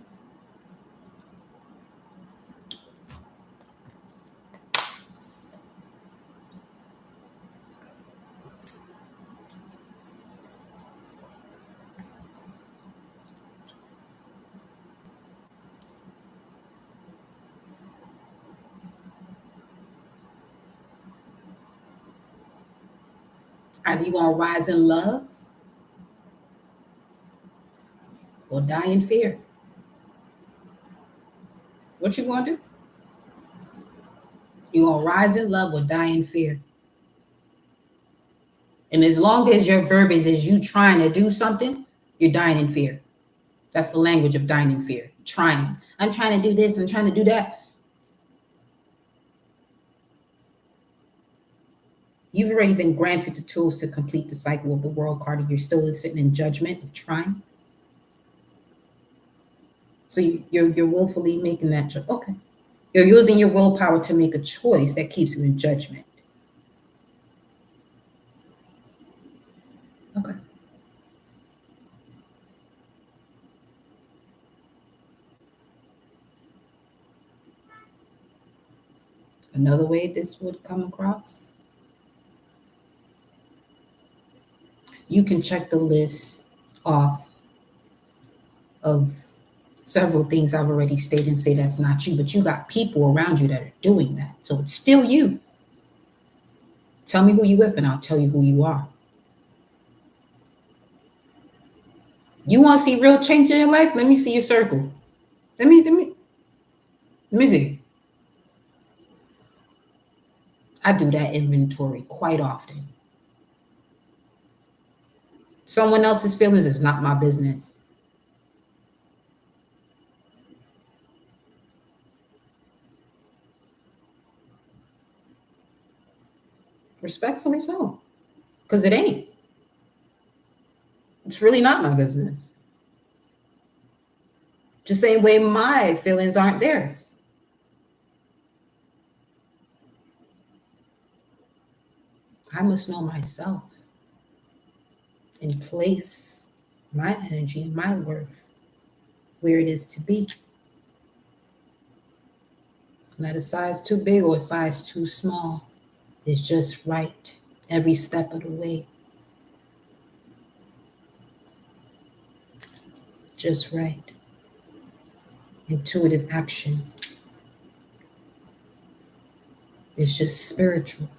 Either you gonna rise in love or die in fear. What you gonna do? You gonna rise in love or die in fear. And as long as your verbiage is you trying to do something, you're dying in fear. That's the language of dying in fear. Trying. I'm trying to do this, I'm trying to do that. You've already been granted the tools to complete the cycle of the world card, and you're still sitting in judgment of trying. So you're willfully making that choice. Okay. You're using your willpower to make a choice that keeps you in judgment. Okay. Another way this would come across, you can check the list off of several things I've already stated and say that's not you, but you got people around you that are doing that. So it's still you. Tell me who you with and I'll tell you who you are. You want to see real change in your life? Let me see your circle. Let me see. I do that inventory quite often. Someone else's feelings is not my business. Respectfully so. Because it ain't. It's really not my business. The same way my feelings aren't theirs. I must know myself and place my energy and my worth where it is to be. Not a size too big or a size too small. It's just right every step of the way. Just right. Intuitive action. It's just spiritual.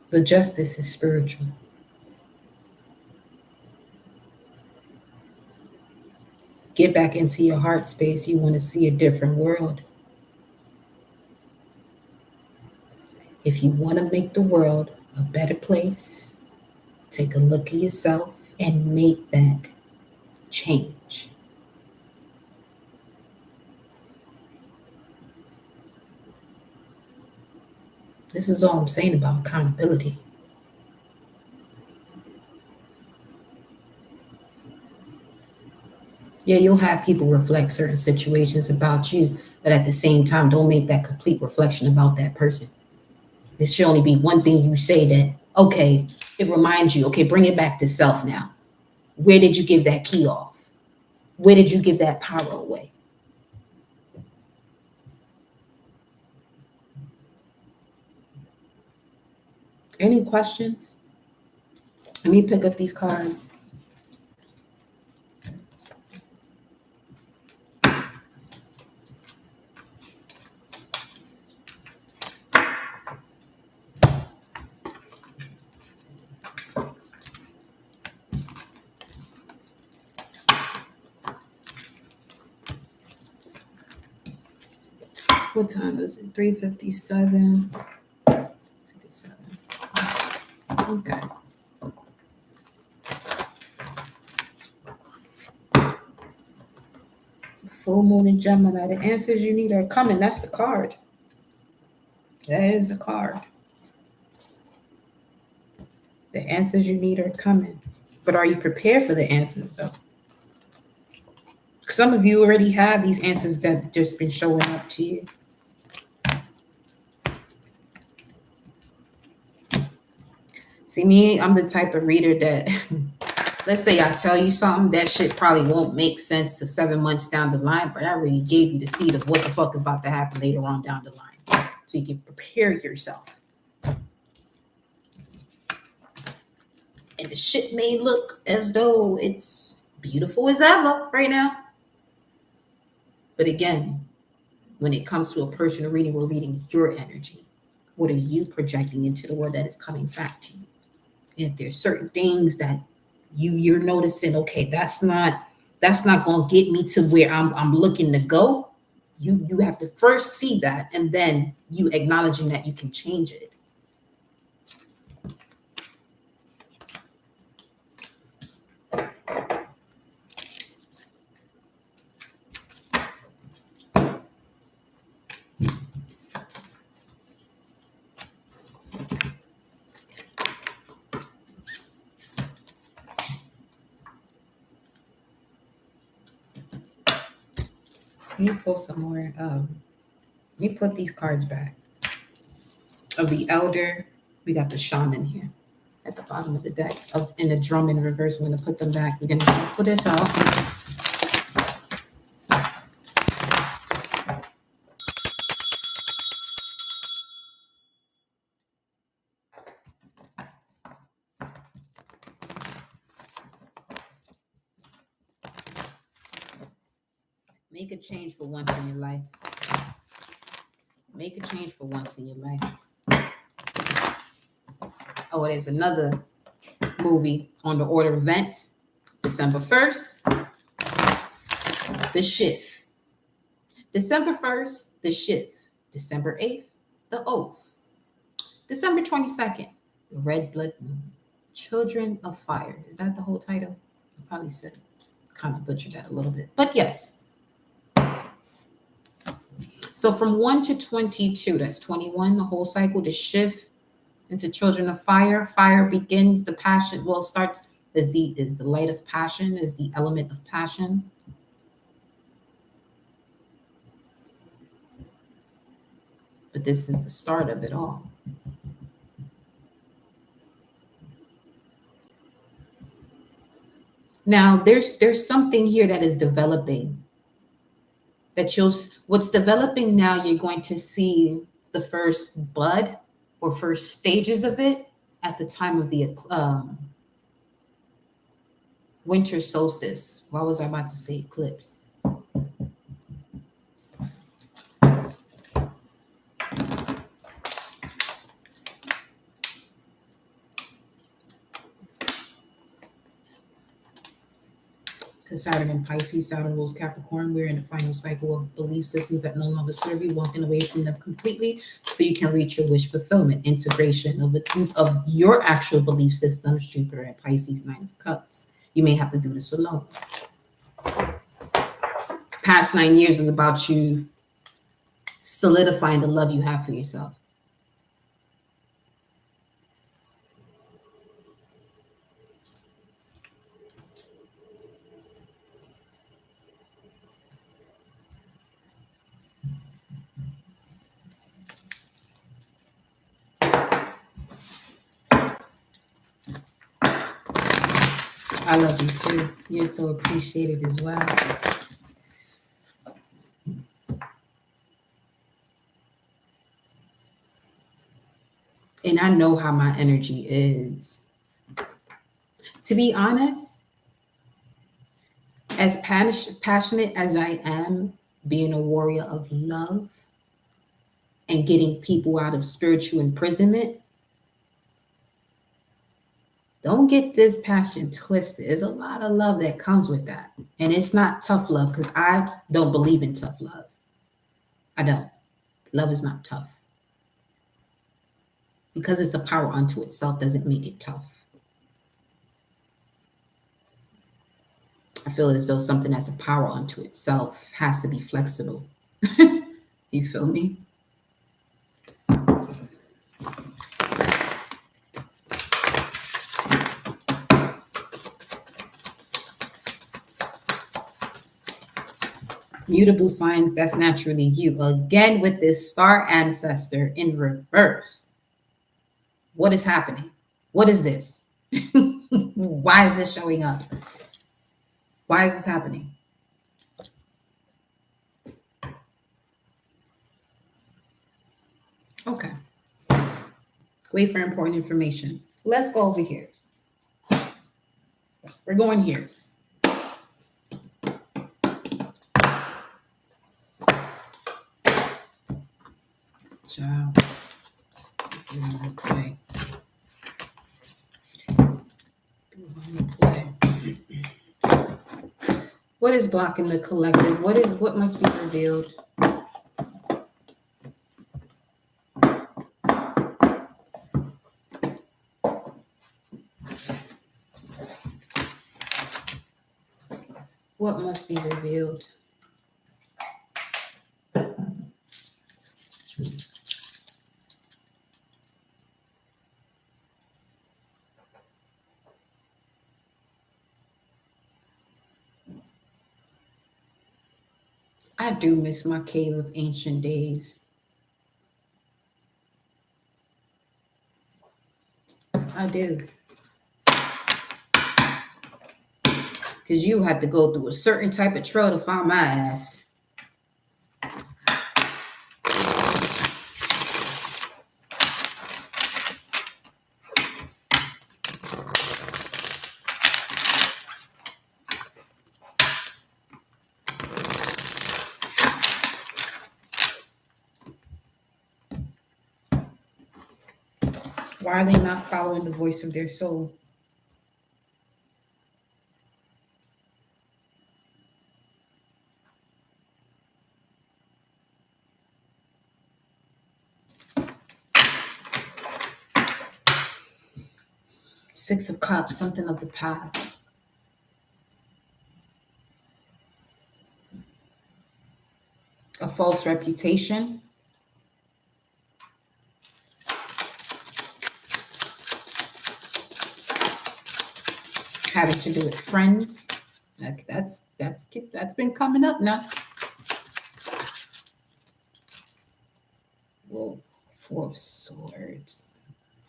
The justice is spiritual. Get back into your heart space. You want to see a different world. If you want to make the world a better place, take a look at yourself and make that change. This is all I'm saying about accountability. Yeah, you'll have people reflect certain situations about you, but at the same time, don't make that complete reflection about that person. This should only be one thing you say that, okay, it reminds you, okay, bring it back to self now. Where did you give that key off? Where did you give that power away? Any questions? Let me pick up these cards. What time is it? 3:57. 57. Okay. Full moon in Gemini. The answers you need are coming. That's the card. That is the card. The answers you need are coming. But are you prepared for the answers, though? Some of you already have these answers that just been showing up to you. See, me, I'm the type of reader that, let's say I tell you something, that shit probably won't make sense to 7 months down the line, but I already gave you the seed of what the fuck is about to happen later on down the line. So you can prepare yourself. And the shit may look as though it's beautiful as ever right now. But again, when it comes to a personal reading, we're reading your energy. What are you projecting into the world that is coming back to you? And if there's certain things that you're noticing, okay, that's not gonna get me to where I'm looking to go. You have to first see that, and then you acknowledging that you can change it. Let me pull some more. Let me put these cards back. Of the Elder, we got the Shaman here at the bottom of the deck. In the Drum in reverse, I'm going to put them back. We're going to shuffle this out. Make a change for once in your life. Make a change for once in your life. Oh, there's another movie on the order of events. December 1st, The Shift. December 1st, The Shift. December 8th, The Oath. December 22nd, The Red Blood Moon. Children of Fire. Is that the whole title? I probably said, kind of butchered that a little bit. But yes. So from 1 to 22, that's 21, the whole cycle, to shift into Children of Fire. Fire begins the passion. Well, starts is the light of passion, is the element of passion. But this is the start of it all. Now, there's something here that is developing. What's developing now, you're going to see the first bud or first stages of it at the time of the winter solstice. Why was I about to say eclipse? the Saturn in Pisces, Saturn rules Capricorn. We're in the final cycle of belief systems that no longer serve you, walking away from them completely so you can reach your wish fulfillment, integration of your actual belief systems, Jupiter and Pisces, Nine of Cups. You may have to do this alone. Past 9 years is about you solidifying the love you have for yourself. I love you too. You're so appreciated as well. And I know how my energy is. To be honest, as passionate as I am being a warrior of love and getting people out of spiritual imprisonment, don't get this passion twisted. There's a lot of love that comes with that. And it's not tough love, because I don't believe in tough love. I don't. Love is not tough. Because it's a power unto itself doesn't make it tough. I feel as though something that's a power unto itself has to be flexible. You feel me? Mutable signs, that's naturally you. Again, with this star ancestor in reverse. What is happening? What is this? Why is this showing up? Why is this happening? Okay. Wait for important information. Let's go over here. We're going here. Child. Play. What is blocking the collective? What must be revealed? What must be revealed? I do miss my cave of ancient days. I do. Because you had to go through a certain type of trail to find my ass. Why are they not following the voice of their soul? Six of Cups, something of the past. A false reputation. Having to do with friends. That's been coming up now. Whoa, Four of Swords.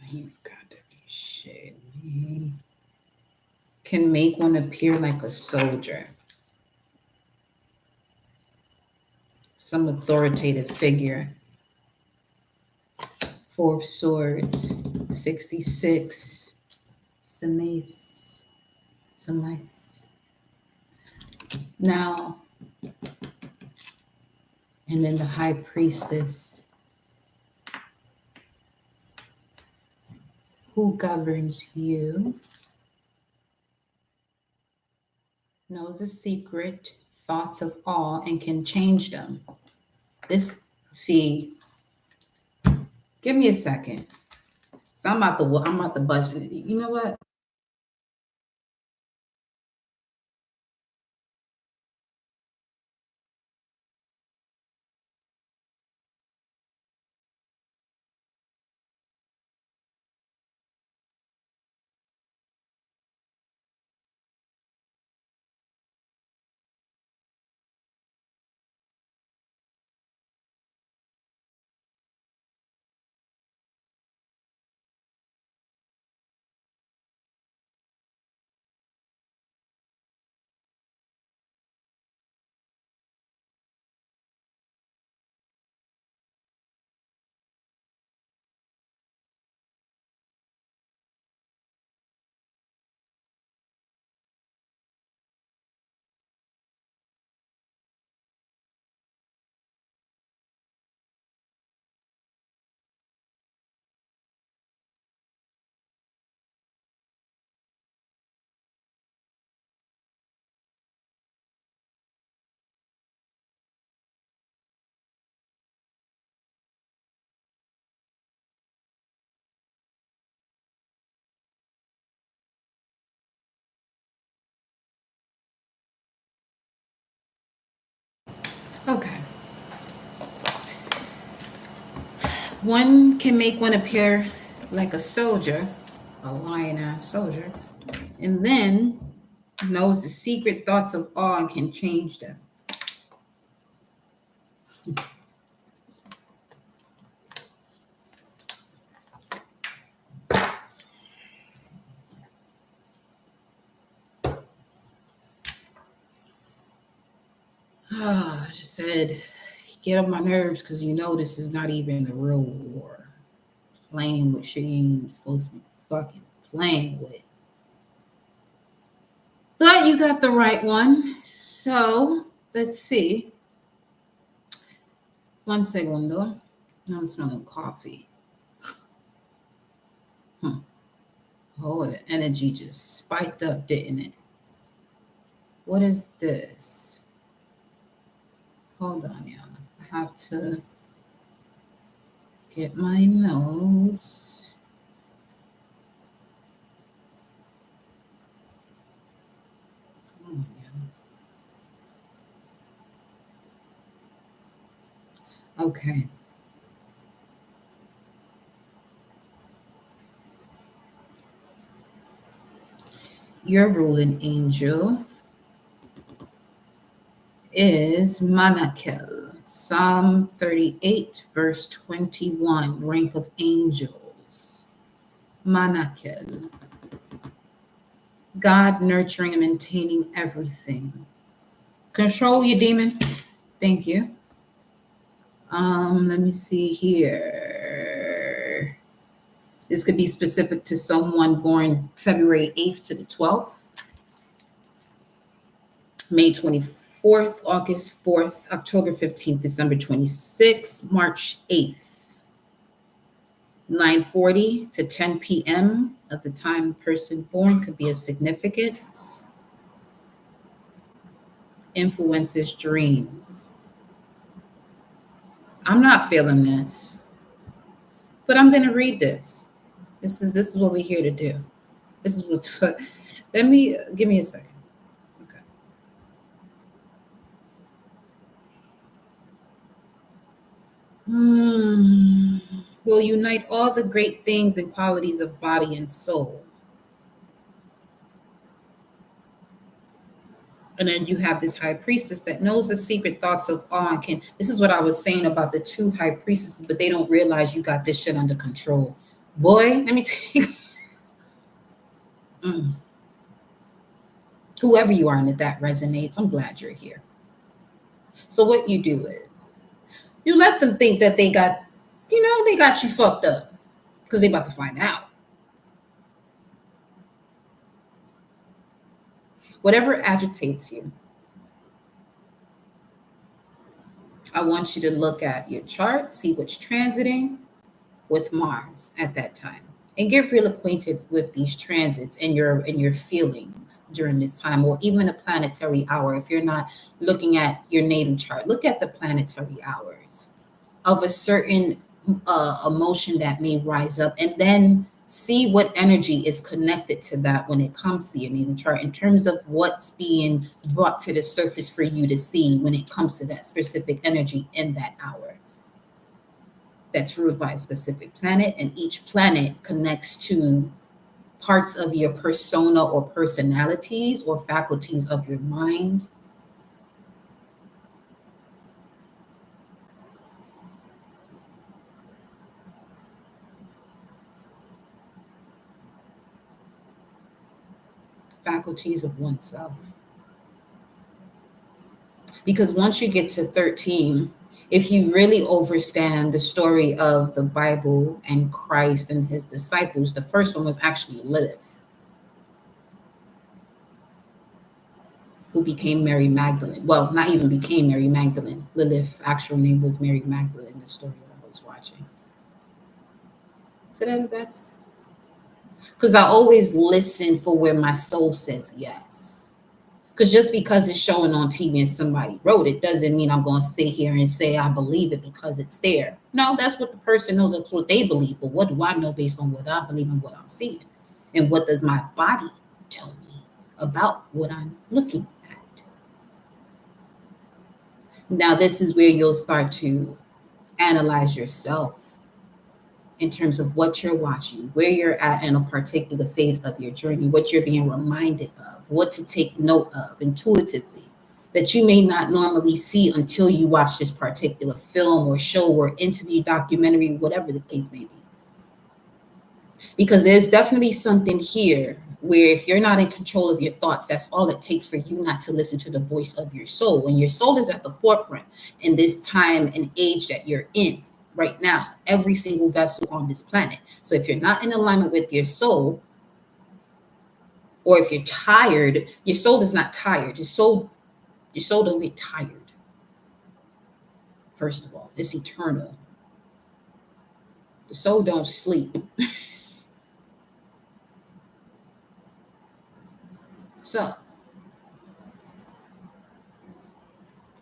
You got to be shitting me. Can make one appear like a soldier. Some authoritative figure. Four of Swords. 66. Some mace. Now, and then the High Priestess. Who governs you? knows the secret thoughts of all and can change them. This, see, give me a second. So I'm about to budget. You know what? Okay. One can make one appear like a soldier, a lion ass soldier, and then knows the secret thoughts of all and can change them. I just said, get on my nerves because you know this is not even the real war. Playing with shit you ain't supposed to be fucking playing with. But you got the right one. So let's see. One segundo. Now I'm smelling coffee. Oh, the energy just spiked up, didn't it? What is this? Hold on, y'all. I have to get my notes. Come on, y'all. Okay. Your ruling angel is Manakel. Psalm 38, verse 21, rank of angels. Manakel. God nurturing and maintaining everything. Control your demon. Thank you. Let me see here. This could be specific to someone born February 8th to the 12th, May 24th, August 4th, October 15th, December 26th, March 8th, 9:40 to 10 p.m. of the time person born could be of significance. Influences dreams. I'm not feeling this, but I'm going to read this. This is what we're here to do. This is what. Let me give me a second. Okay. Will unite all the great things and qualities of body and soul. And then you have this high priestess that knows the secret thoughts of all and can. This is what I was saying about the two high priestesses, but they don't realize you got this shit under control. Boy, let me tell you. Mm. Whoever you are and if that resonates, I'm glad you're here. So what you do is you let them think that they got, they got you fucked up because they about to find out. Whatever agitates you, I want you to look at your chart, see what's transiting with Mars at that time. and get real acquainted with these transits and your feelings during this time, or even a planetary hour. If you're not looking at your natal chart, look at the planetary hours of a certain emotion that may rise up, and then see what energy is connected to that when it comes to your natal chart, in terms of what's being brought to the surface for you to see when it comes to that specific energy in that hour that's ruled by a specific planet. And each planet connects to parts of your persona or personalities or faculties of your mind. Faculties of oneself. Because once you get to 13, if you really understand the story of the Bible and Christ and his disciples, the first one was actually Lilith, who became Mary Magdalene. Well, not even became Mary Magdalene. Lilith's actual name was Mary Magdalene, the story that I was watching. So then that's because I always listen for where my soul says yes. Because just because it's showing on TV and somebody wrote it doesn't mean I'm going to sit here and say I believe it because it's there. No, that's what the person knows. That's what they believe. But what do I know based on what I believe and what I'm seeing? And what does my body tell me about what I'm looking at? Now, this is where you'll start to analyze yourself in terms of what you're watching, where you're at in a particular phase of your journey, what you're being reminded of, what to take note of intuitively that you may not normally see until you watch this particular film or show or interview, documentary, whatever the case may be. Because there's definitely something here where if you're not in control of your thoughts, that's all it takes for you not to listen to the voice of your soul. And your soul is at the forefront in this time and age that you're in right now, every single vessel on this planet. So if you're not in alignment with your soul, or if you're tired, your soul is not tired. Your soul don't get tired. First of all, it's eternal. The soul don't sleep. So,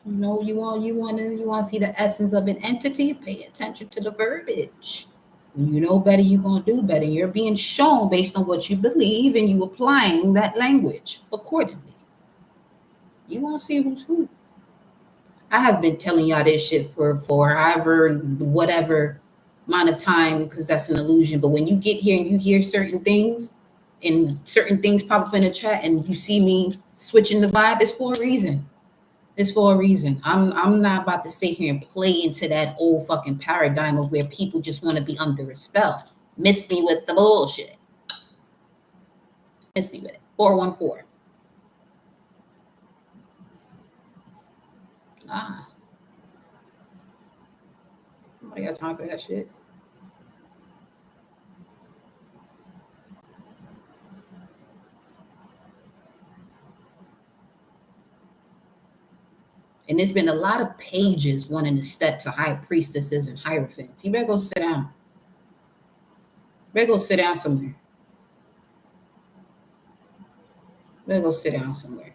you want to see the essence of an entity, pay attention to the verbiage. When you know better, you're going to do better. You're being shown based on what you believe, and you applying that language accordingly. You want to see who's who. I have been telling y'all this shit for however, whatever amount of time, because that's an illusion. But when you get here and you hear certain things, and certain things pop up in the chat, and you see me switching the vibe, it's for a reason. It's for a reason. I'm not about to sit here and play into that old fucking paradigm of where people just want to be under a spell. Miss me with the bullshit. Miss me with it. 414. Ah, nobody got time for that shit. And there's been a lot of pages wanting to step to high priestesses and hierophants. You better go sit down. Better go sit down somewhere. Better go sit down somewhere.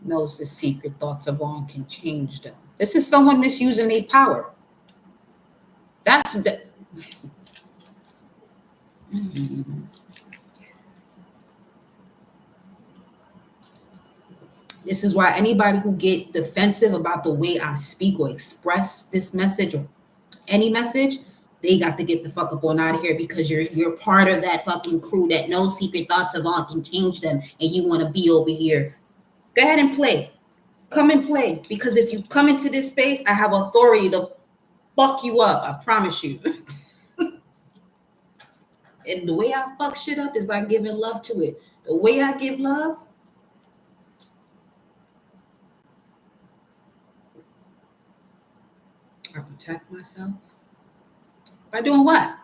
Knows the secret thoughts of all can change them. This is someone misusing their power. That's the. This is why anybody who get defensive about the way I speak or express this message or any message, they got to get the fuck up on out of here, because you're part of that fucking crew that no secret thoughts of all can change them, and you want to be over here. Go ahead and play. Come and play, because if you come into this space, I have authority to fuck you up. I promise you. And the way I fuck shit up is by giving love to it. The way I give love, I protect myself. By doing what?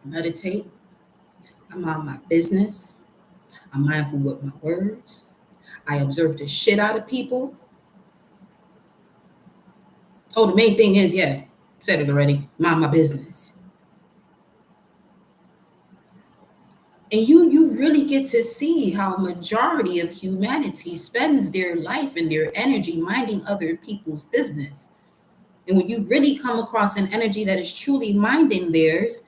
I meditate. I mind my business. I'm mindful with my words. I observe the shit out of people. Oh, the main thing is, yeah, said it already. Mind my business. And you really get to see how a majority of humanity spends their life and their energy minding other people's business. And when you really come across an energy that is truly minding theirs,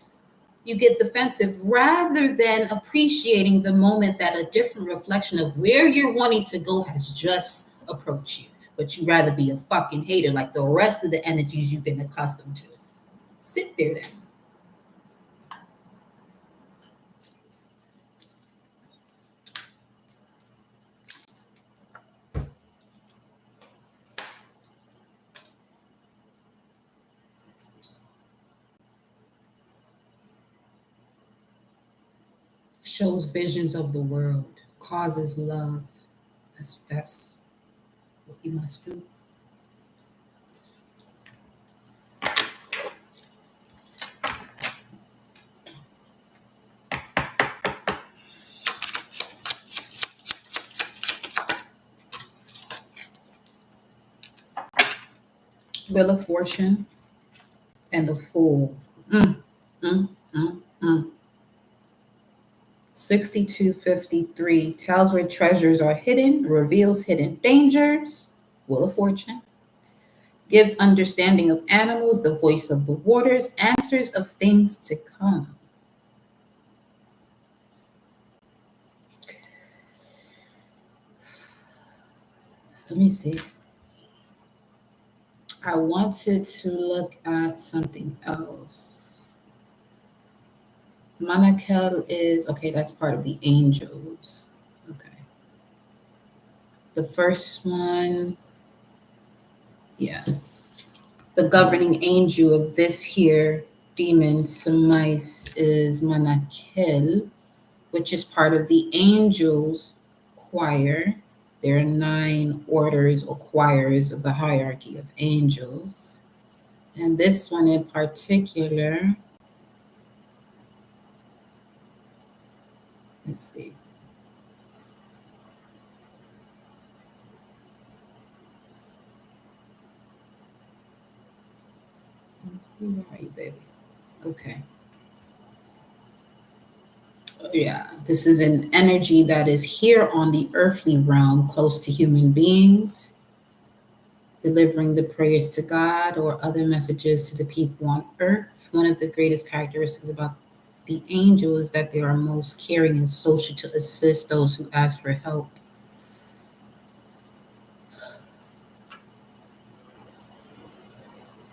you get defensive rather than appreciating the moment that a different reflection of where you're wanting to go has just approached you. But you rather be a fucking hater like the rest of the energies you've been accustomed to. Sit there then. Shows visions of the world, causes love. That's what you must do. Wheel of Fortune and the Fool. Mm, mm, mm, mm. 6253 tells where treasures are hidden, reveals hidden dangers. Wheel of Fortune. Gives understanding of animals, the voice of the waters, answers of things to come. Let me see. I wanted to look at something else. Manakel is, okay, that's part of the angels. Okay. The first one, yeah. The governing angel of this here demon, Semais, is Manakel, which is part of the angels choir. There are 9 orders or choirs of the hierarchy of angels. And this one in particular, let's see. Let's see, where are you, baby? Okay. Yeah, this is an energy that is here on the earthly realm, close to human beings, delivering the prayers to God or other messages to the people on earth. One of the greatest characteristics about the angel is that they are most caring and social to assist those who ask for help.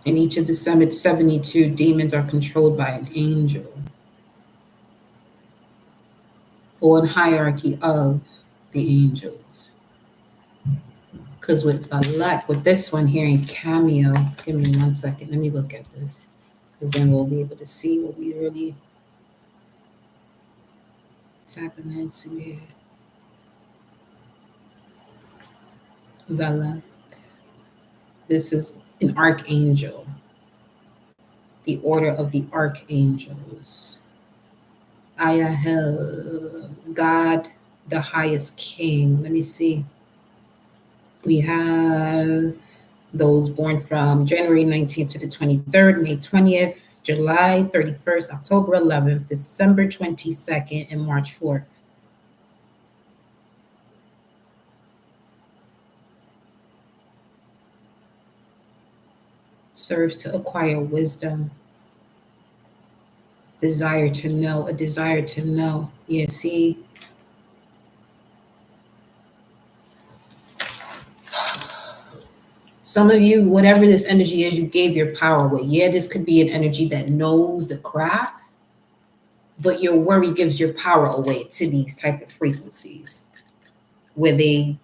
And each of the 72 demons are controlled by an angel or in hierarchy of the angels. Because with Balak, with this one here in Cameo, give me 1 second, let me look at this. Because then we'll be able to see what we really tapping into here. Balak. This is an archangel, the order of the archangels. Ayahel, God, the highest king. Let me see. We have those born from January 19th to the 23rd, May 20th, July 31st, October 11th, December 22nd, and March 4th. Serves to acquire wisdom, desire to know, a desire to know. Yeah, see, some of you, whatever this energy is, you gave your power away. Yeah, this could be an energy that knows the craft, but your worry gives your power away to these type of frequencies where they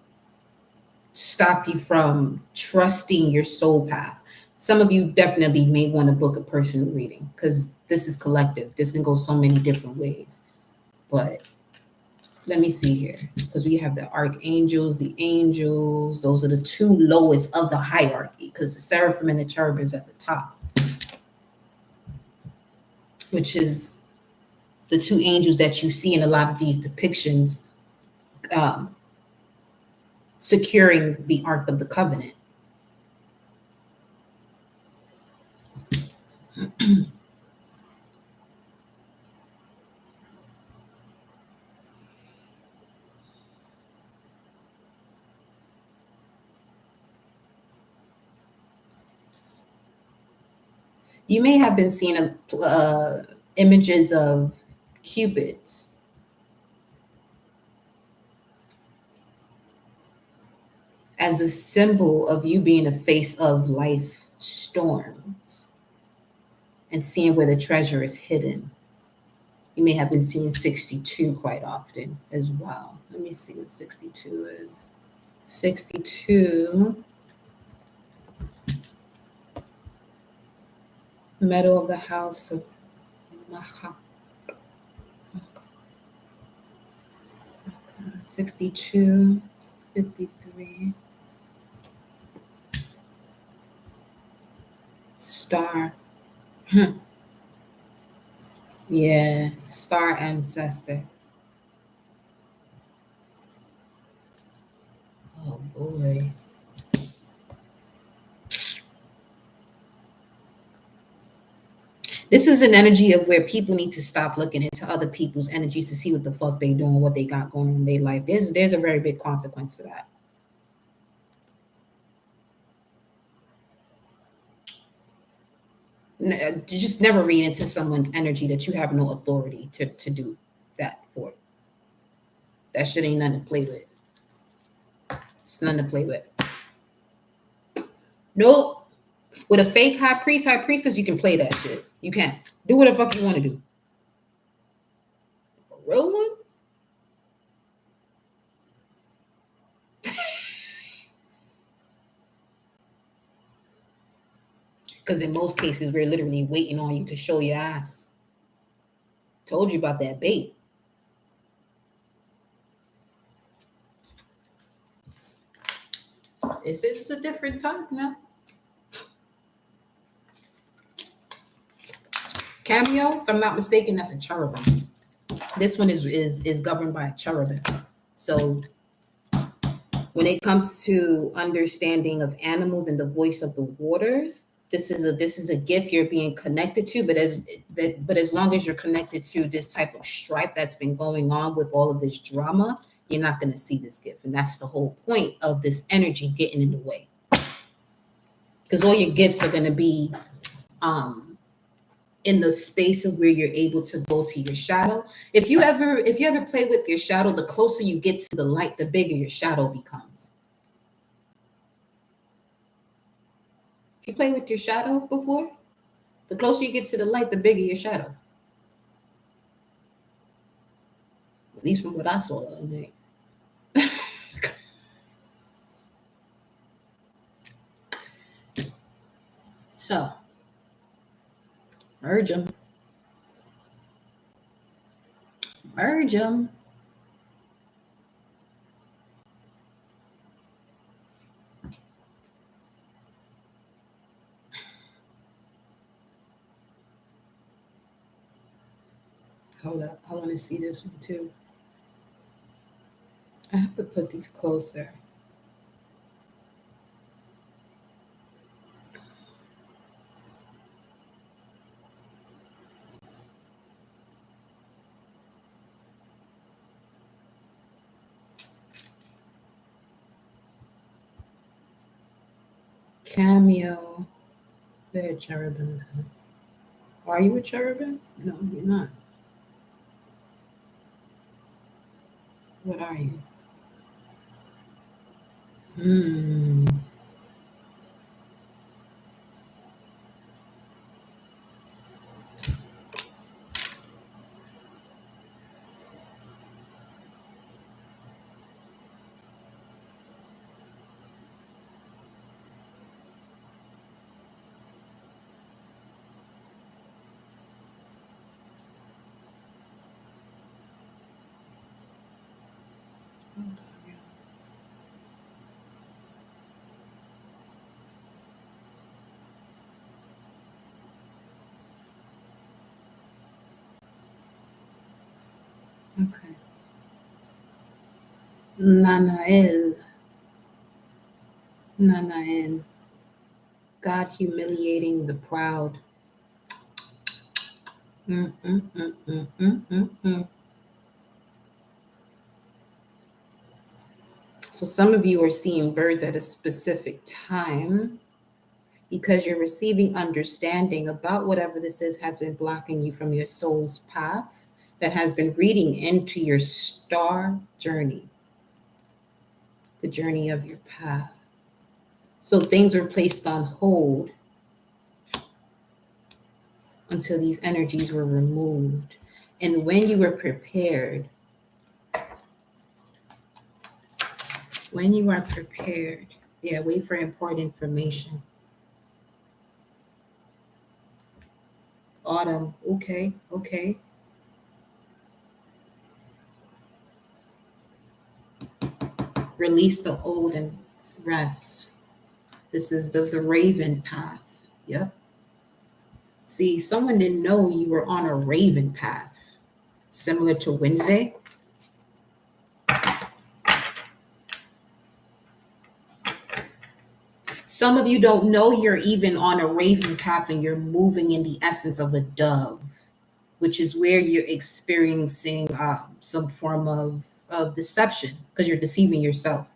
stop you from trusting your soul path. Some of you definitely may want to book a personal reading because this is collective. This can go so many different ways. But let me see here, because we have the archangels, the angels. Those are the 2 lowest of the hierarchy, because the seraphim and the cherubim's at the top, which is the two angels that you see in a lot of these depictions, um, securing the Ark of the Covenant. You may have been seeing images of cupids as a symbol of you being a face of life storms and seeing where the treasure is hidden. You may have been seeing 62 quite often as well. Let me see what 62 is. 62, metal of the house of Maha. 62, 53. Star. Yeah, star ancestor. Oh boy. This is an energy of where people need to stop looking into other people's energies to see what the fuck they doing, what they got going on in their life. There's a very big consequence for that. Just never read into someone's energy that you have no authority to do that for. That shit ain't nothing to play with. It's nothing to play with. Nope. With a fake high priest, high priestess, you can play that shit. You can do what the fuck you want to do. A real one? Because in most cases, we're literally waiting on you to show your ass. Told you about that bait. It's a different time now. Cameo, if I'm not mistaken, that's a cherubim. This one is governed by a cherubim. So when it comes to understanding of animals and the voice of the waters, this is a gift you're being connected to. But as long as you're connected to this type of strife that's been going on with all of this drama, you're not going to see this gift, and that's the whole point of this energy getting in the way. Because all your gifts are going to be in the space of where you're able to go to your shadow. If you ever play with your shadow, the closer you get to the light, the bigger your shadow becomes. If you play with your shadow before, the closer you get to the light, the bigger your shadow. At least from what I saw the other day. So, merge them. Merge them. Hold up. I want to see this one too. I have to put these closer. Cameo. Where cherubim is it? Are you a cherubim? No, you're not. What are you? Okay. Nanael. Nanael. God humiliating the proud. Mm, mm, mm, mm, mm, mm, mm. So some of you are seeing birds at a specific time because you're receiving understanding about whatever this is has been blocking you from your soul's path, that has been reading into your star journey, the journey of your path. So things were placed on hold until these energies were removed. And when you were prepared, yeah, wait for important information. Autumn, okay, okay. Release the old and rest. This is the raven path. Yep. See, someone didn't know you were on a raven path, similar to Wednesday. Some of you don't know you're even on a raven path and you're moving in the essence of a dove, which is where you're experiencing some form of deception because you're deceiving yourself.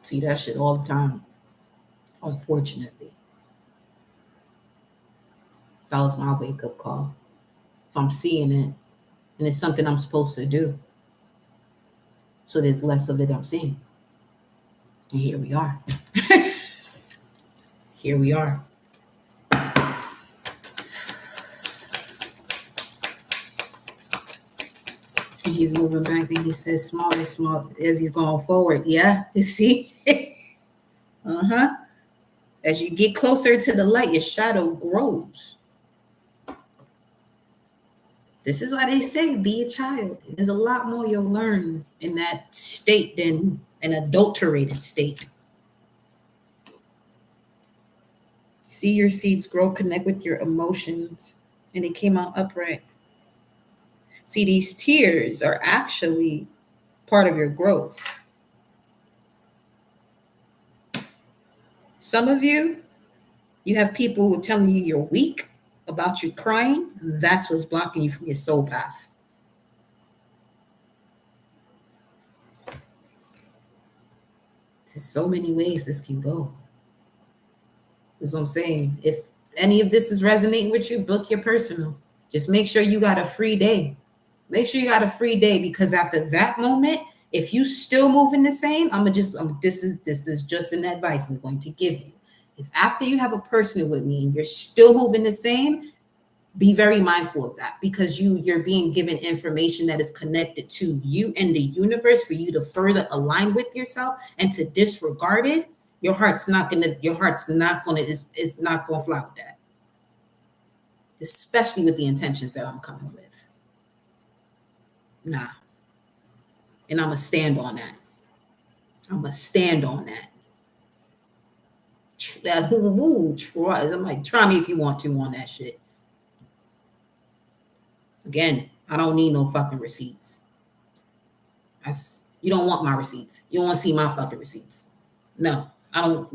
See that shit all the time, unfortunately. That was my wake up call. If I'm seeing it and it's something I'm supposed to do, so there's less of it I'm seeing. And here we are. Here we are. And he's moving back and he says smaller, small as he's going forward. Yeah, you see? Uh-huh. As you get closer to the light, your shadow grows. This is why they say be a child. There's a lot more you'll learn in that state than an adulterated state. See your seeds grow, connect with your emotions, and they came out upright. See, these tears are actually part of your growth. Some of you, you have people who are telling you you're weak about you crying. That's what's blocking you from your soul path. There's so many ways this can go. That's what I'm saying. If any of this is resonating with you, book your personal. Just make sure you got a free day. Make sure you got a free day, because after that moment, if you still moving the same, this is just an advice I'm going to give you. If after you have a personal with me and you're still moving the same, be very mindful of that, because you're being given information that is connected to you and the universe for you to further align with yourself, and to disregard it, your heart's not gonna is not gonna fly with that. Especially with the intentions that I'm coming with. Nah. And I'm gonna stand on that. I'm like, try me if you want to on that shit. Again, I don't need no fucking receipts. You don't want my receipts. You don't want to see my fucking receipts. No, I don't.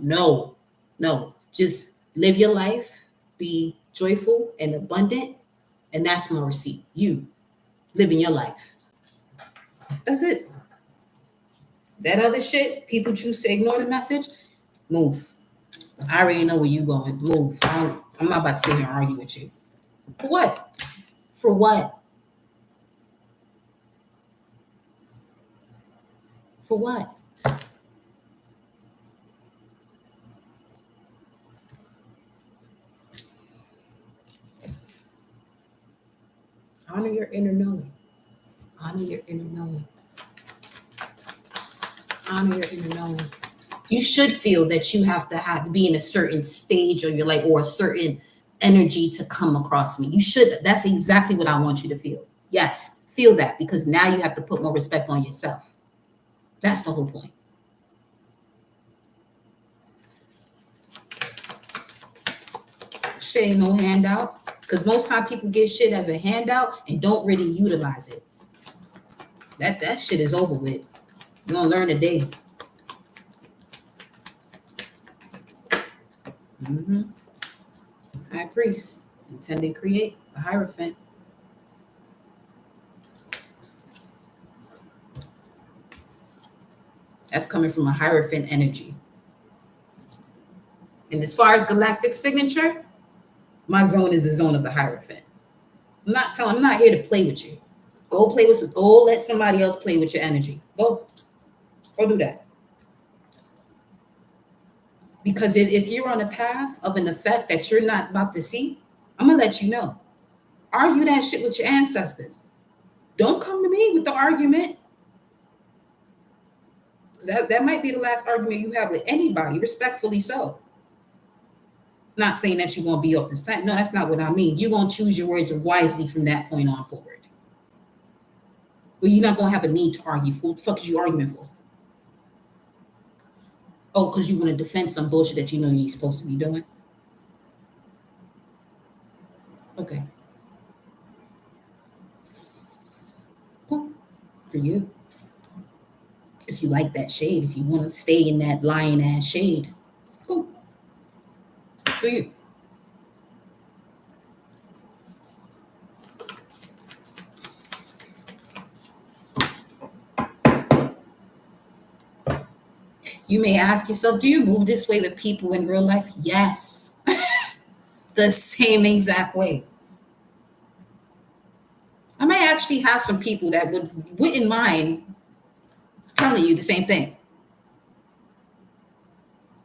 No. Just live your life, be joyful and abundant, and that's my receipt. You living your life. That's it. That other shit, people choose to ignore the message. Move. I already know where you going. Move. I'm not about to sit here and argue with you. For what? For what? For what? Honor your inner knowing. Honor your inner knowing. Honor your inner knowing. You should feel that you have to be in a certain stage of your life or a certain energy to come across me. You should. That's exactly what I want you to feel. Yes, feel that, because now you have to put more respect on yourself. That's the whole point. Shit ain't no handout. Because most time people get shit as a handout and don't really utilize it. That shit is over with. You're gonna learn today. Mm-hmm. High priest, intended create, a hierophant. That's coming from a hierophant energy. And as far as galactic signature, my zone is the zone of the hierophant. I'm not here to play with you. Go let somebody else play with your energy. Go do that. Because if you're on a path of an effect that you're not about to see, I'm gonna let you know. Argue that shit with your ancestors. Don't come to me with the argument. That might be the last argument you have with anybody, respectfully so. Not saying that you won't be off this planet. No, that's not what I mean. You're going to choose your words wisely from that point on forward. But you're not going to have a need to argue. What the fuck is you arguing for? Oh, because you want to defend some bullshit that you know you're supposed to be doing? Okay. Cool. For you. If you like that shade, if you want to stay in that lion ass shade, cool. For you. You may ask yourself, do you move this way with people in real life? Yes. The same exact way. I may actually have some people that wouldn't mind telling you the same thing.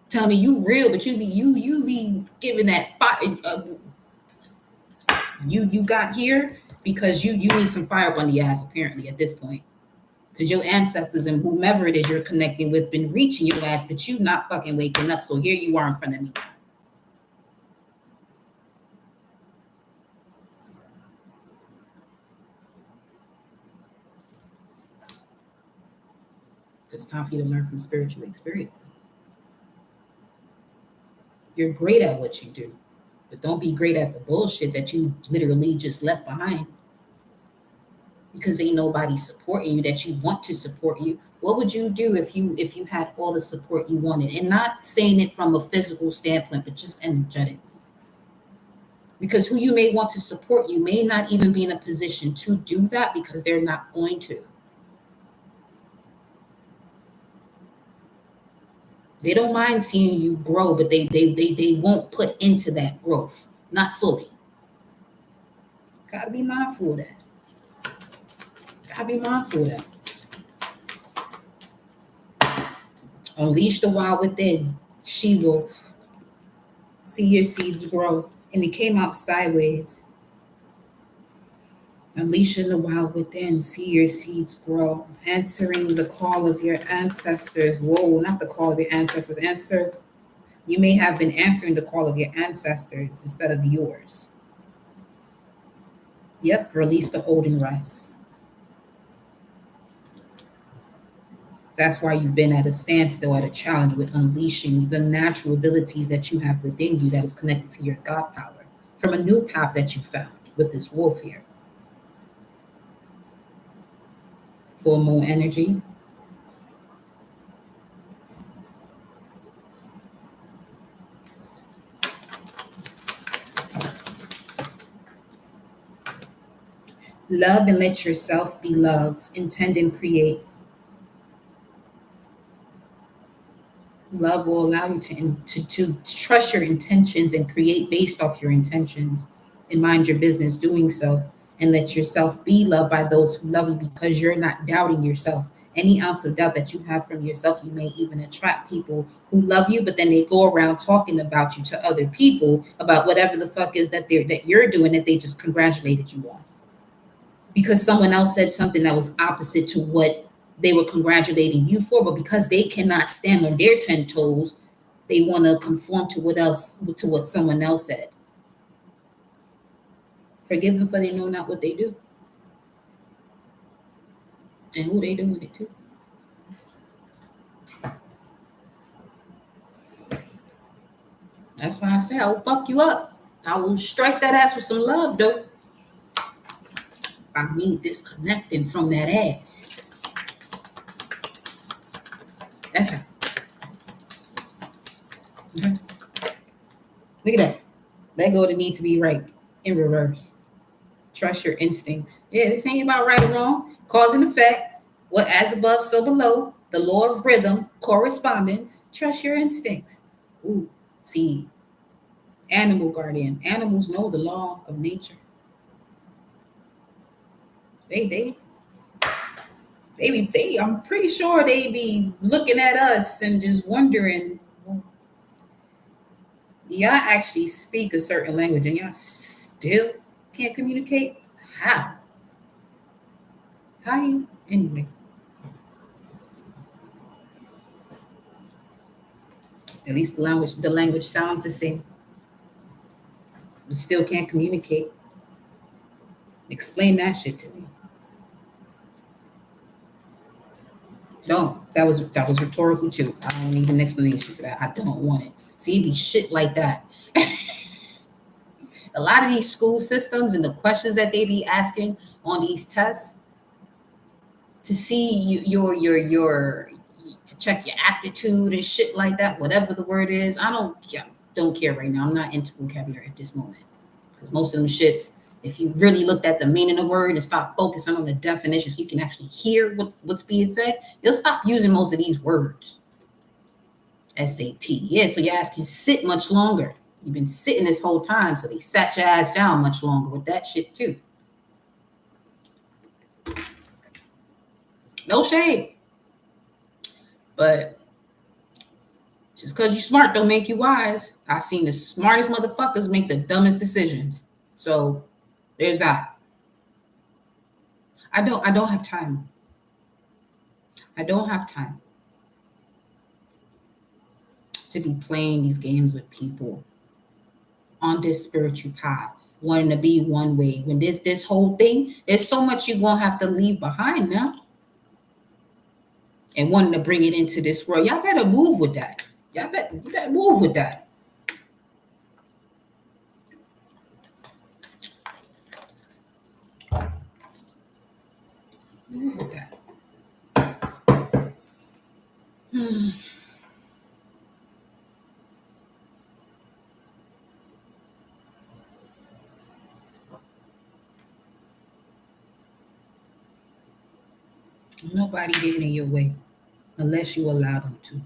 Tell me you real, but you be giving that fire. You got here because you need some fire up on your ass apparently at this point, because your ancestors and whomever it is you're connecting with been reaching your ass, but you not fucking waking up. So here you are in front of me. It's time for you to learn from spiritual experiences. You're great at what you do, but don't be great at the bullshit that you literally just left behind. Because ain't nobody supporting you that you want to support you. What would you do if you had all the support you wanted? And not saying it from a physical standpoint, but just energetically. Because who you may want to support you may not even be in a position to do that because they're not going to. They don't mind seeing you grow, but they won't put into that growth, not fully. Gotta be mindful of that. Gotta be mindful of that. Unleash the wild within, she-wolf. See your seeds grow. And it came out sideways. Unleashing the wild within, see your seeds grow. Answering the call of your ancestors. Whoa, not the call of your ancestors. You may have been answering the call of your ancestors instead of yours. Yep, release the old and rise. That's why you've been at a standstill, at a challenge with unleashing the natural abilities that you have within you that is connected to your God power from a new path that you found with this wolf here. Full moon energy. Love and let yourself be love. Intend and create. Love will allow you to trust your intentions and create based off your intentions and mind your business doing so. And let yourself be loved by those who love you because you're not doubting yourself. Any ounce of doubt that you have from yourself, you may even attract people who love you, but then they go around talking about you to other people about whatever the fuck is that you're doing that they just congratulated you on. Because someone else said something that was opposite to what they were congratulating you for, but because they cannot stand on their 10 toes, they want to conform to what someone else said. Forgive them for they know not what they do. And who they doing it to. That's why I say I will fuck you up. I will strike that ass with some love, though. I mean, disconnecting from that ass. That's how. Okay. Look at that. Let go of the need to be right in reverse. Trust your instincts. Yeah, this ain't about right or wrong. Cause and effect. What as above, so below. The law of rhythm, correspondence. Trust your instincts. Ooh, see, animal guardian. Animals know the law of nature. They I'm pretty sure they be looking at us and just wondering, y'all actually speak a certain language and y'all still can't communicate? How? How you anyway? At least the language sounds the same, but still can't communicate. Explain that shit to me. Don't. That was rhetorical too. I don't need an explanation for that. I don't want it. See, it be shit like that. A lot of these school systems and the questions that they be asking on these tests to see your to check your aptitude and shit like that, whatever the word is. I don't care right now. I'm not into vocabulary at this moment because most of them shits. If you really looked at the meaning of the word and stop focusing on the definition so you can actually hear what's being said, you'll stop using most of these words. SAT. Yeah, so your ass can sit much longer. You've been sitting this whole time, so they sat your ass down much longer with that shit too. No shade. But just because you're smart don't make you wise. I've seen the smartest motherfuckers make the dumbest decisions. So there's that. I don't have time. I don't have time to be playing these games with people on this spiritual path, wanting to be one way. When this whole thing, there's so much you're gonna have to leave behind now. And wanting to bring it into this world. Y'all better move with that. You better move with that. Move with that. Nobody getting in your way unless you allow them to.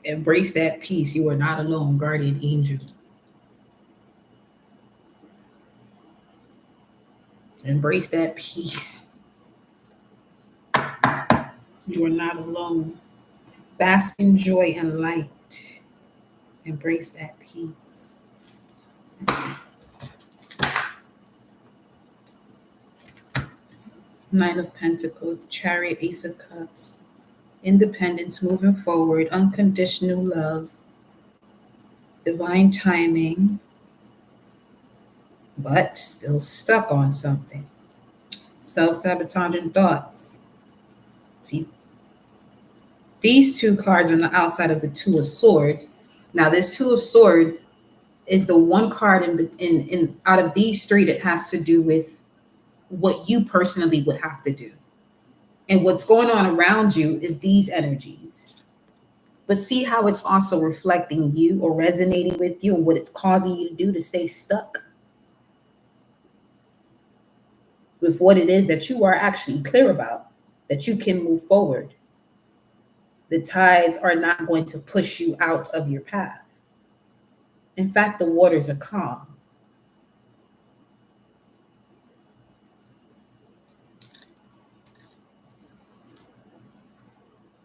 Embrace that peace. You are not alone, guardian angel. Embrace that peace. You are not alone. Bask in joy and light. Embrace that peace. Nine of Pentacles, the Chariot, Ace of Cups. Independence, moving forward, unconditional love, divine timing, but still stuck on something. Self-sabotaging thoughts. See, these two cards are on the outside of the Two of Swords. Now, this Two of Swords is the one card in out of these three that has to do with what you personally would have to do. And what's going on around you is these energies. But see how it's also reflecting you or resonating with you and what it's causing you to do to stay stuck with what it is that you are actually clear about, that you can move forward. The tides are not going to push you out of your path. In fact, the waters are calm.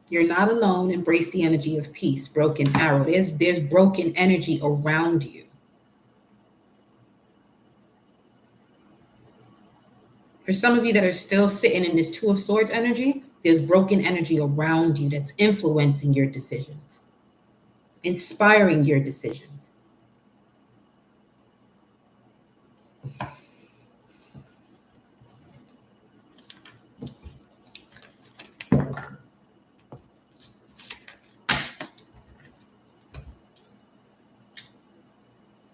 You're not alone. Embrace the energy of peace. Broken arrow. There's broken energy around you. For some of you that are still sitting in this Two of Swords energy, there's broken energy around you that's influencing your decisions, inspiring your decisions.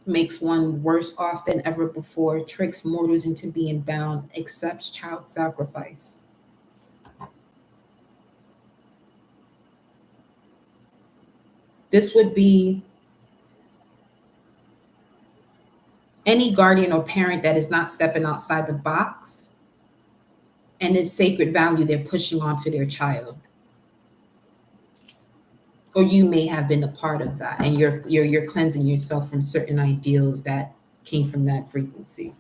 makes one worse off than ever before, tricks mortals into being bound, accepts child sacrifice. This would be any guardian or parent that is not stepping outside the box and its sacred value they're pushing onto their child. Or you may have been a part of that, and you're cleansing yourself from certain ideals that came from that frequency.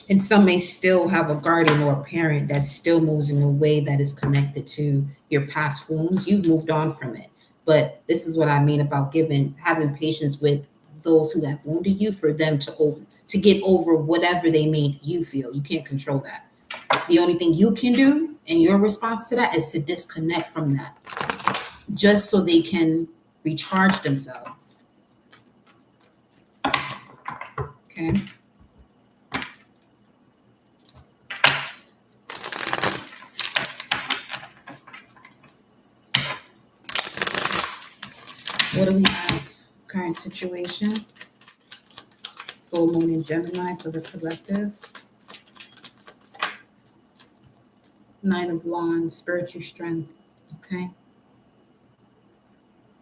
And some may still have a guardian or a parent that still moves in a way that is connected to your past wounds. You've moved on from it. But this is what I mean about having patience with those who have wounded you, for them to get over whatever they made you feel. You can't control that. The only thing you can do in your response to that is to disconnect from that, just so they can recharge themselves. Okay. What do we have? Current situation. Full moon in Gemini for the collective. Nine of Wands, spiritual strength. Okay.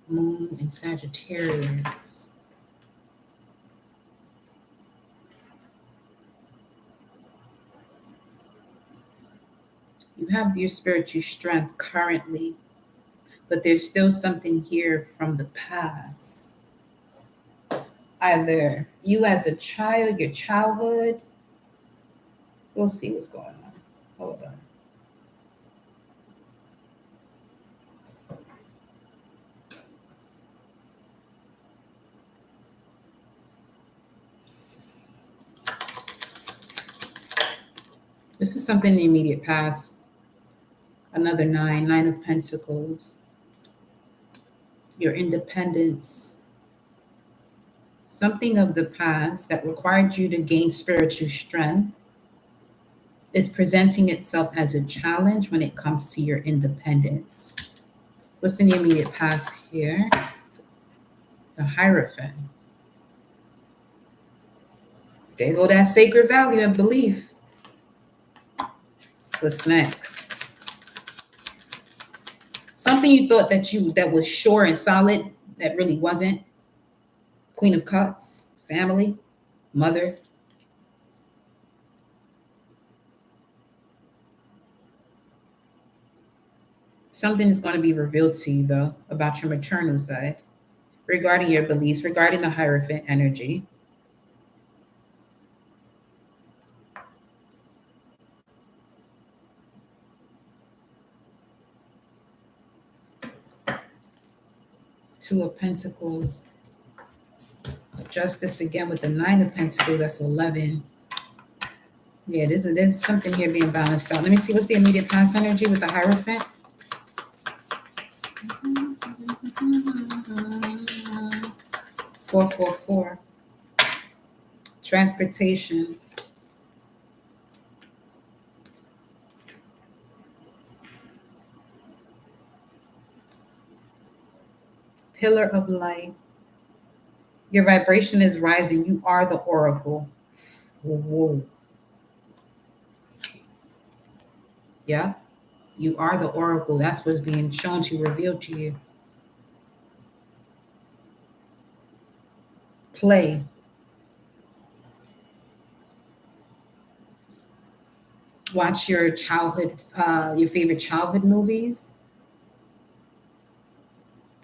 Moon in Sagittarius. You have your spiritual strength currently, but there's still something here from the past. Either you as a child, your childhood. We'll see what's going on. Hold on. This is something in the immediate past. Another nine of pentacles. Your independence. Something of the past that required you to gain spiritual strength is presenting itself as a challenge when it comes to your independence. What's in the immediate past here? The Hierophant. There go that sacred value and belief. What's next? Something you thought that was sure and solid that really wasn't. Queen of Cups, family, mother. Something is going to be revealed to you, though, about your maternal side, regarding your beliefs, regarding the Hierophant energy. Two of Pentacles. Justice again with the Nine of Pentacles. That's 11. Yeah, there's something here being balanced out. Let me see what's the immediate past energy with the Hierophant. 444. Transportation. Pillar of light. Your vibration is rising. You are the oracle. Whoa. Yeah, you are the oracle. That's what's being shown to, revealed to you. Play. Watch your your favorite childhood movies.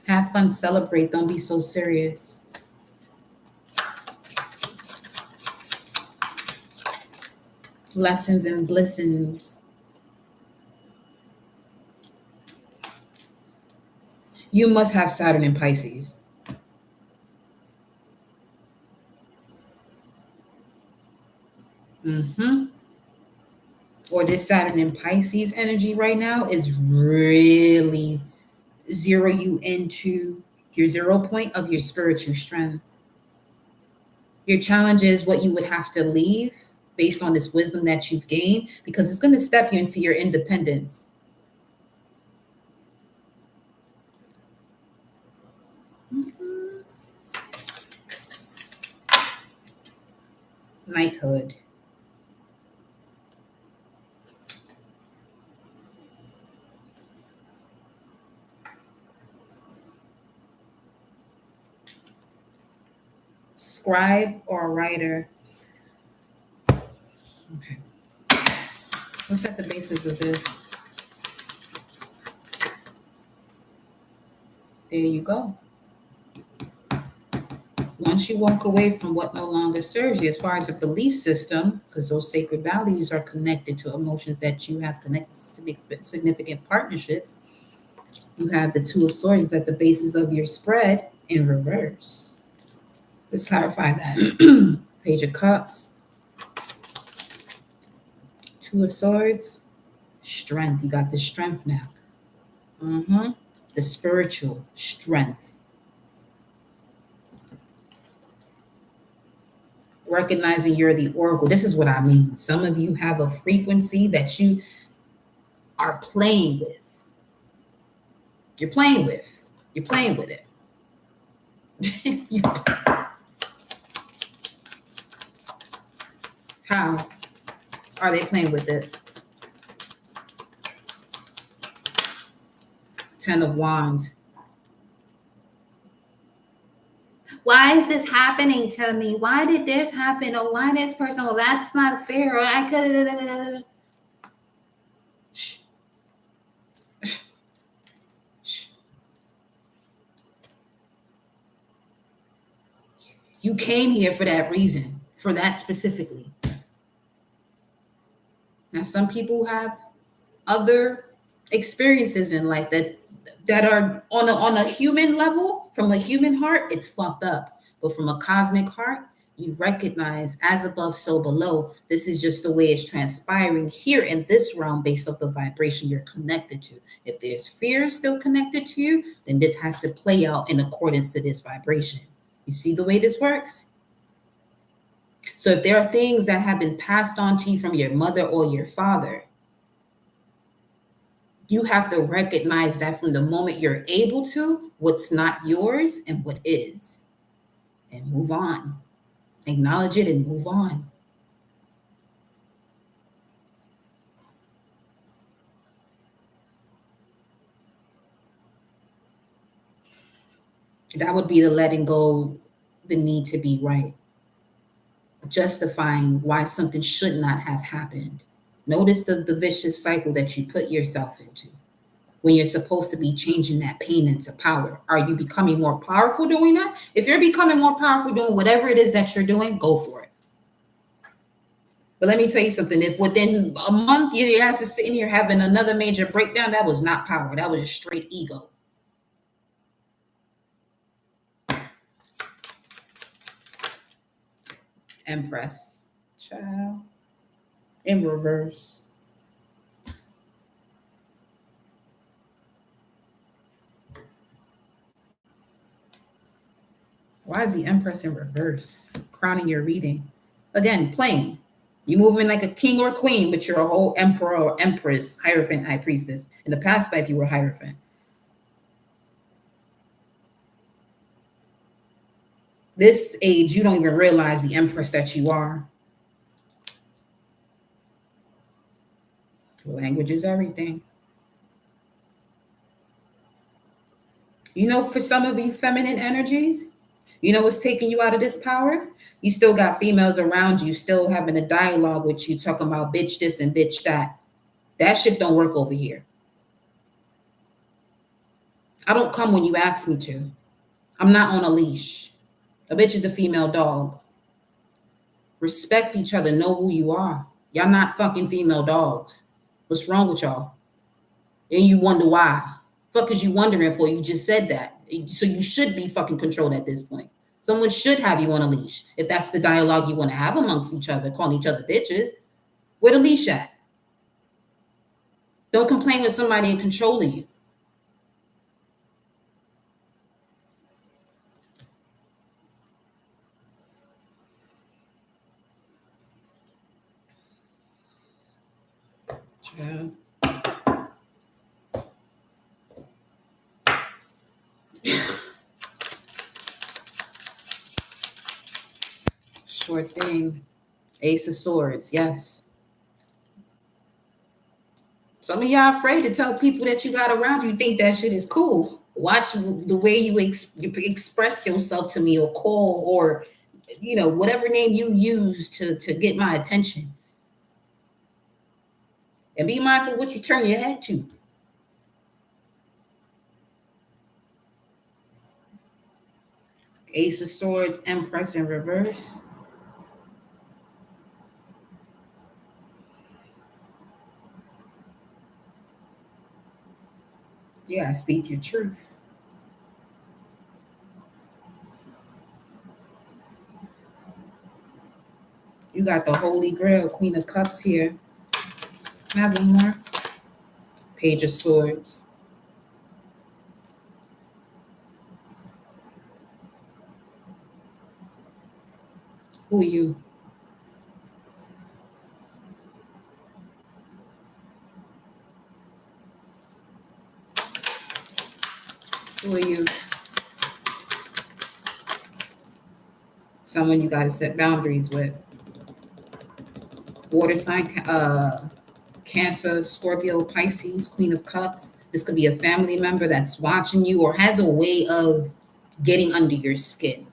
Have fun, celebrate. Don't be so serious. Lessons and blessings. You must have Saturn in Pisces. Or this Saturn in Pisces energy right now is really zero you into your 0 point of your spiritual strength. Your challenge is what you would have to leave based on this wisdom that you've gained, because it's going to step you into your independence. Knighthood. Scribe or a writer. Okay. Let's set the basis of this. There you go. Once you walk away from what no longer serves you, as far as a belief system, because those sacred values are connected to emotions that you have connected to significant partnerships, you have the Two of Swords at the basis of your spread in reverse. Let's clarify that. Page of Cups, Two of Swords, strength. You got the strength now. The spiritual strength. Recognizing you're the oracle. This is what I mean. Some of you have a frequency that you are playing with. You're playing with. You're playing with it. How are they playing with it? Ten of Wands. Why is this happening to me? Why did this happen? Or why this person? Well, that's not fair. Or I could. Shh. Shh. You came here for that reason, for that specifically. Now, some people have other experiences in life that are on a human level, from a human heart, it's fucked up. But from a cosmic heart, you recognize as above, so below. This is just the way it's transpiring here in this realm based off the vibration you're connected to. If there's fear still connected to you, then this has to play out in accordance to this vibration. You see the way this works? So if there are things that have been passed on to you from your mother or your father, you have to recognize that from the moment you're able to, what's not yours and what is, and move on. Acknowledge it and move on. That would be the letting go, the need to be right, justifying why something should not have happened. Notice the vicious cycle that you put yourself into when you're supposed to be changing that pain into power. Are you becoming more powerful doing that? If you're becoming more powerful doing whatever it is that you're doing, go for it. But let me tell you something. If within a month your ass is sitting here having another major breakdown, that was not power. That was just straight ego. Empress. Child. In reverse. Why is the Empress in reverse? Crowning your reading. Again, plain. You moving like a king or queen, but you're a whole emperor or empress, Hierophant, high priestess. In the past life, you were Hierophant. This age, you don't even realize the empress that you are. Language is everything. You know, for some of you feminine energies, you know what's taking you out of this power? You still got females around you, still having a dialogue with you, talking about bitch this and bitch that. That shit don't work over here. I don't come when you ask me to. I'm not on a leash. A bitch is a female dog. Respect each other. Know who you are. Y'all not fucking female dogs. What's wrong with y'all? And you wonder why. Fuck is you wondering for? You just said that. So you should be fucking controlled at this point. Someone should have you on a leash. If that's the dialogue you want to have amongst each other, calling each other bitches, where the leash at? Don't complain when somebody in control of you. Sure thing. Ace of Swords, yes. Some of y'all afraid to tell people that you got around you. You think that shit is cool. Watch the way you express yourself to me, or call, or whatever name you use to get my attention. And be mindful what you turn your head to. Ace of Swords, Empress in reverse. Yeah, speak your truth. You got the Holy Grail, Queen of Cups here. Have one more. Page of Swords. Who are you? Who are you? Someone you got to set boundaries with. Water sign, Cancer, Scorpio, Pisces, Queen of Cups. This could be a family member that's watching you or has a way of getting under your skin.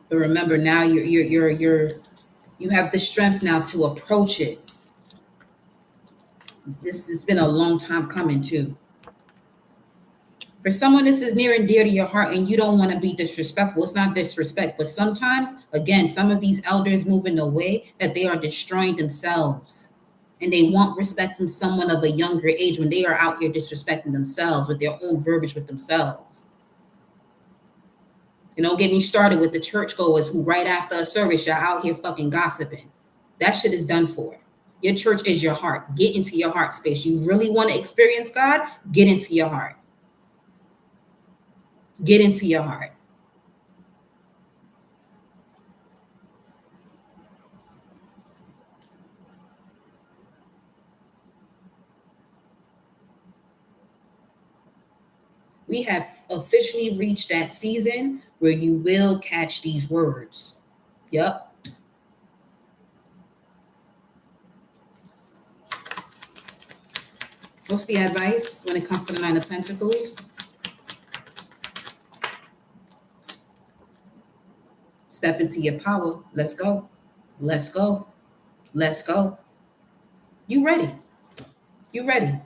But remember, now you have the strength now to approach it. This has been a long time coming too. For someone, this is near and dear to your heart, and you don't want to be disrespectful. It's not disrespect, but sometimes, again, some of these elders move in a way that they are destroying themselves, and they want respect from someone of a younger age when they are out here disrespecting themselves with their own verbiage with themselves. And don't get me started with the churchgoers who, right after a service, you're out here fucking gossiping. That shit is done for. Your church is your heart. Get into your heart space. You really want to experience God? Get into your heart. Get into your heart. We have officially reached that season where you will catch these words. Yep. What's the advice when it comes to the Nine of Pentacles? Step into your power. Let's go. Let's go. Let's go. You ready? You ready?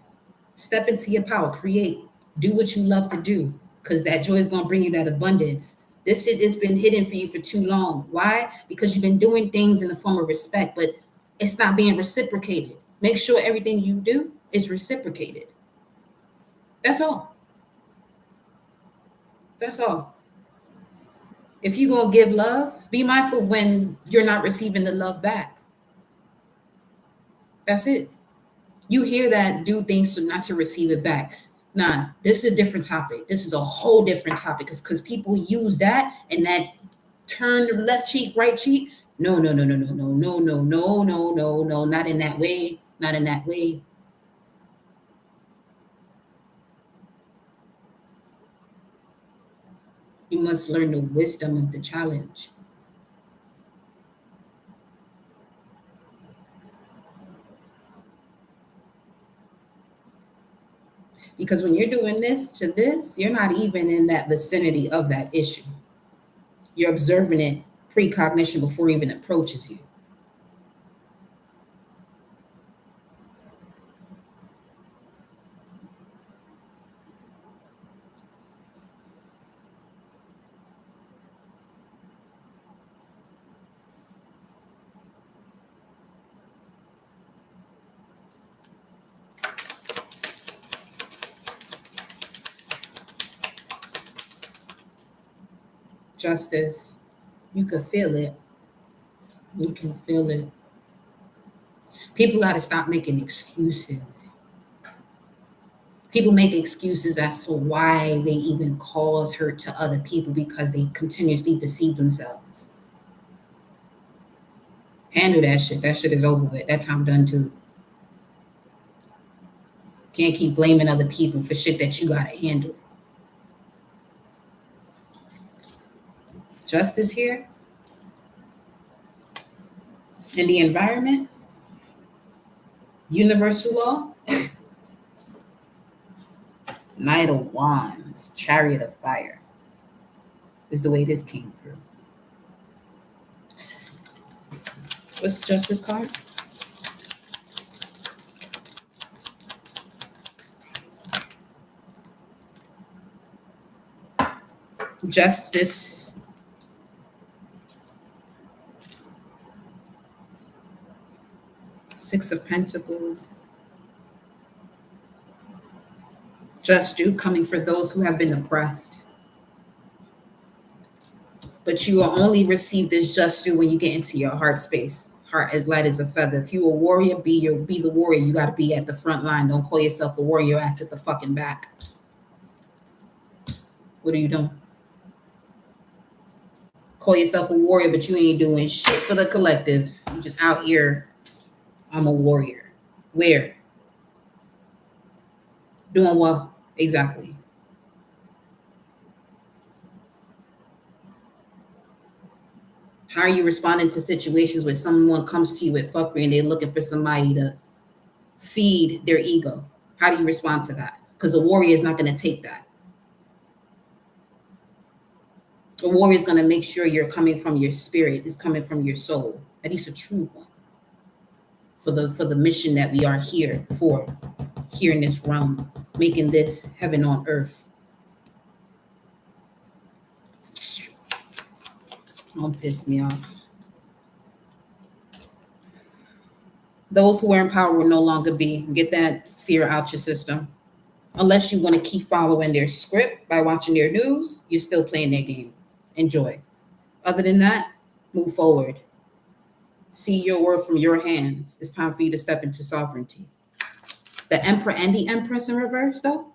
Step into your power. Create. Do what you love to do, because that joy is going to bring you that abundance. This shit has been hidden for you for too long. Why? Because you've been doing things in the form of respect, but it's not being reciprocated. Make sure everything you do is reciprocated. That's all. That's all. If you're going to give love, be mindful when you're not receiving the love back. That's it. You hear that, do things so not to receive it back. Nah, this is a different topic. This is a whole different topic, because people use that and that turn the left cheek, right cheek. No, no, no, no, no, no, no, no, no, no, no, no, not in that way. Not in that way. You must learn the wisdom of the challenge. Because when you're doing this to this, you're not even in that vicinity of that issue. You're observing it precognition before it even approaches you. Justice, you can feel it. You can feel it. People got to stop making excuses. People make excuses as to why they even cause hurt to other people, because they continuously deceive themselves. Handle that shit. That shit is over with. That time done too. Can't keep blaming other people for shit that you got to handle. Justice here in the environment, universal law, Knight of Wands, Chariot of Fire is the way this came through. What's the Justice card? Justice. Six of Pentacles. Just due coming for those who have been oppressed. But you will only receive this just due when you get into your heart space. Heart as light as a feather. If you a warrior, be the warrior. You got to be at the front line. Don't call yourself a warrior. Your ass at the fucking back. What are you doing? Call yourself a warrior, but you ain't doing shit for the collective. You just out here. I'm a warrior. Where? Doing what? Exactly. How are you responding to situations where someone comes to you with fuckery and they're looking for somebody to feed their ego? How do you respond to that? Because a warrior is not going to take that. A warrior is going to make sure you're coming from your spirit, is coming from your soul. At least a true one. For the mission that we are here for, here in this realm, making this heaven on earth. Don't piss me off. Those who are in power will no longer be. Get that fear out your system. Unless you want to keep following their script by watching their news, you're still playing their game. Enjoy. Other than that, move forward. See your world from your hands. It's time for you to step into sovereignty. The Emperor and the Empress in reverse, though.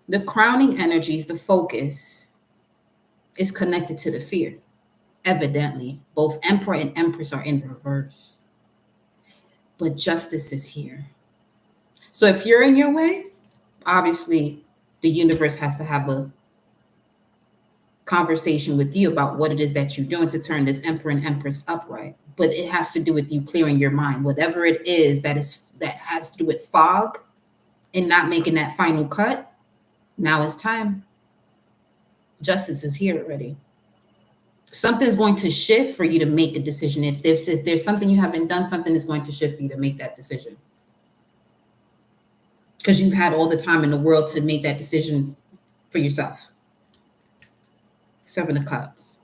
The crowning energies, the focus, is connected to the fear. Evidently, both Emperor and Empress are in reverse. But justice is here. So if you're in your way, obviously the universe has to have a conversation with you about what it is that you're doing to turn this Emperor and Empress upright. But it has to do with you clearing your mind. Whatever it is that has to do with fog and not making that final cut. Now it's time. Justice is here already. Something's going to shift for you to make a decision. If there's something you haven't done, something is going to shift for you to make that decision. Because you've had all the time in the world to make that decision for yourself. Seven of Cups.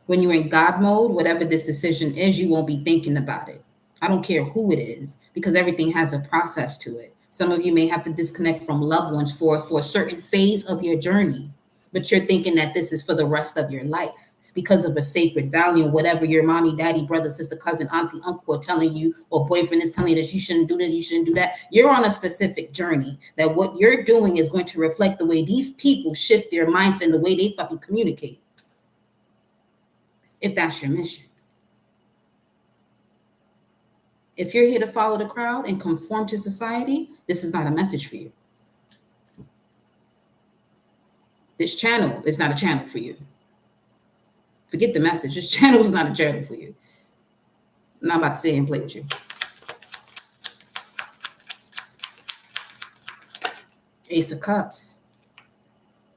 When you're in God mode, whatever this decision is, you won't be thinking about it. I don't care who it is, because everything has a process to it. Some of you may have to disconnect from loved ones for a certain phase of your journey, but you're thinking that this is for the rest of your life because of a sacred value, whatever your mommy, daddy, brother, sister, cousin, auntie, uncle are telling you, or boyfriend is telling you that you shouldn't do this, you shouldn't do that. You're on a specific journey that what you're doing is going to reflect the way these people shift their mindset and the way they fucking communicate. If that's your mission. If you're here to follow the crowd and conform to society, this is not a message for you. This channel is not a channel for you. Forget the message. This channel is not a channel for you. I'm not about to sit and play with you. Ace of Cups.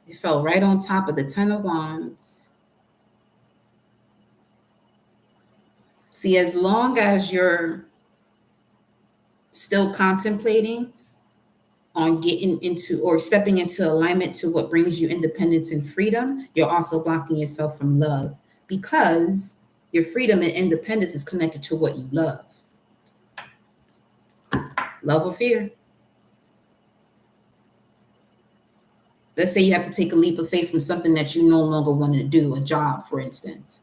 It fell right on top of the Ten of Wands. See, as long as you're still contemplating on getting into or stepping into alignment to what brings you independence and freedom, you're also blocking yourself from love, because your freedom and independence is connected to what you love. Love or fear. Let's say you have to take a leap of faith from something that you no longer wanted to do, a job, for instance.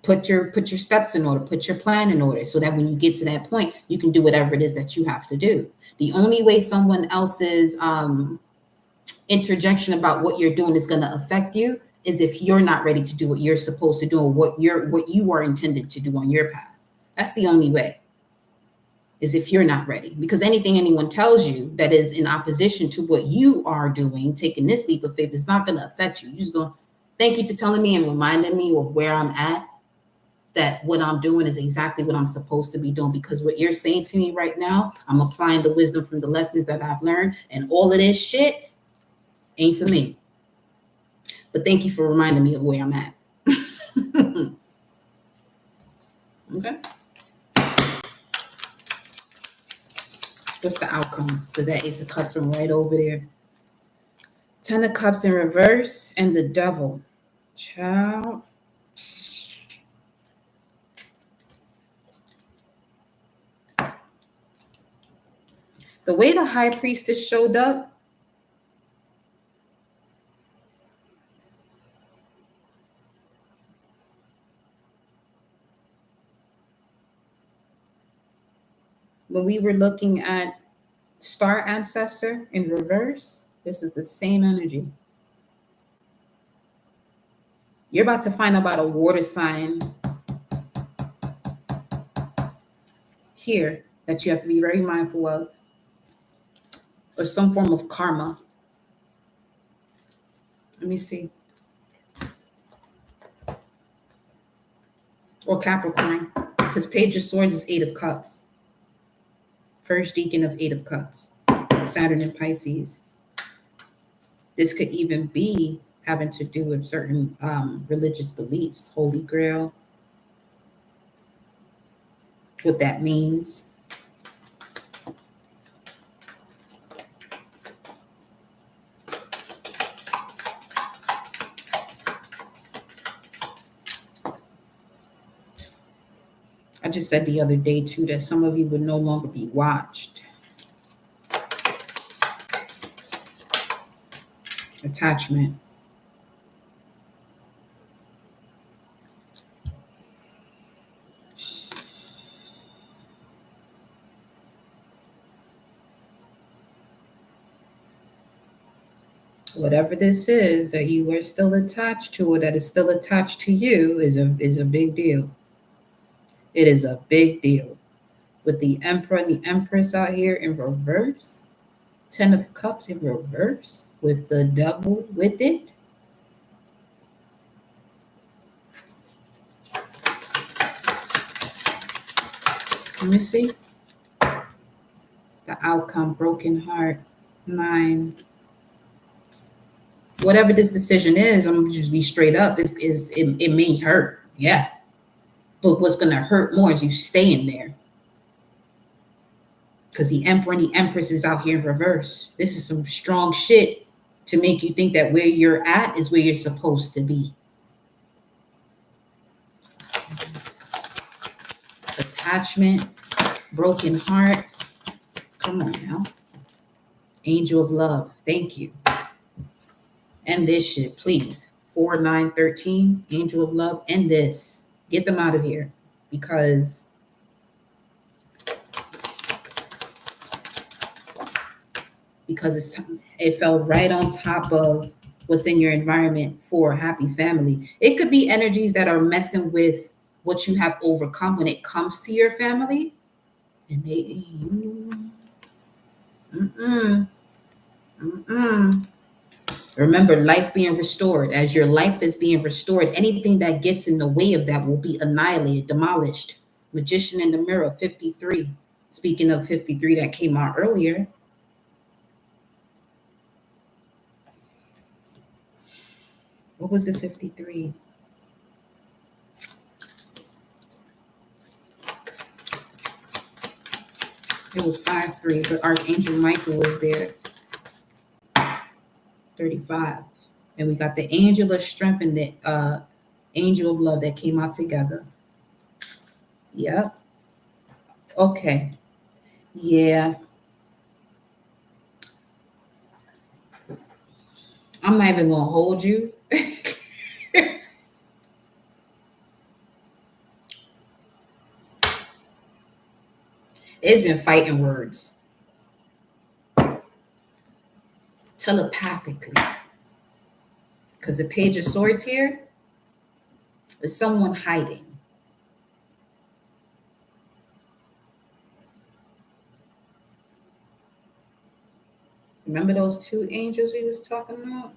Put your steps in order, put your plan in order, so that when you get to that point, you can do whatever it is that you have to do. The only way someone else's interjection about what you're doing is going to affect you is if you're not ready to do what you're supposed to do or what you are intended to do on your path. That's the only way, is if you're not ready. Because anything anyone tells you that is in opposition to what you are doing, taking this leap of faith, is not going to affect you. You're just going, thank you for telling me and reminding me of where I'm at, that what I'm doing is exactly what I'm supposed to be doing. Because what you're saying to me right now, I'm applying the wisdom from the lessons that I've learned, and all of this shit ain't for me. But thank you for reminding me of where I'm at. Okay. What's the outcome? Because that Ace of Cups went right over there. 10 of Cups in reverse and the Devil. Child. The way the High Priestess showed up, when we were looking at Star Ancestor in reverse, this is the same energy. You're about to find out about a water sign here that you have to be very mindful of, or some form of karma. Let me see. Or Capricorn, because Page of Swords is 8 of Cups. First deacon of 8 of Cups. Saturn in Pisces. This could even be having to do with certain religious beliefs, Holy Grail, what that means. I just said the other day, too, that some of you would no longer be watched. Attachment. Whatever this is that you are still attached to, or that is still attached to you, is a big deal. It is a big deal. With the Emperor and the Empress out here in reverse, 10 of Cups in reverse, with the Devil with it. Let me see. The outcome, broken heart, 9. Whatever this decision is, I'm gonna just be straight up, it may hurt, yeah. But what's gonna hurt more is you staying there. Because the Emperor and the Empress is out here in reverse. This is some strong shit to make you think that where you're at is where you're supposed to be. Attachment, broken heart. Come on now. Angel of love. Thank you. End this shit, please. 4, 9, 13. Angel of love. End this. Get them out of here. Because it fell right on top of what's in your environment for a happy family. It could be energies that are messing with what you have overcome when it comes to your family. And they, remember, life being restored. As your life is being restored, anything that gets in the way of that will be annihilated, demolished. Magician in the Mirror, 53. Speaking of 53 that came out earlier. What was the 53? It was 5-3, but Archangel Michael was there. 35. And we got the Angel of Strength and the Angel of Love that came out together. Yep. Okay. Yeah. I'm not even going to hold you. It's been fighting words. Telepathically. Because the Page of Swords here is someone hiding. Remember those two angels we was talking about?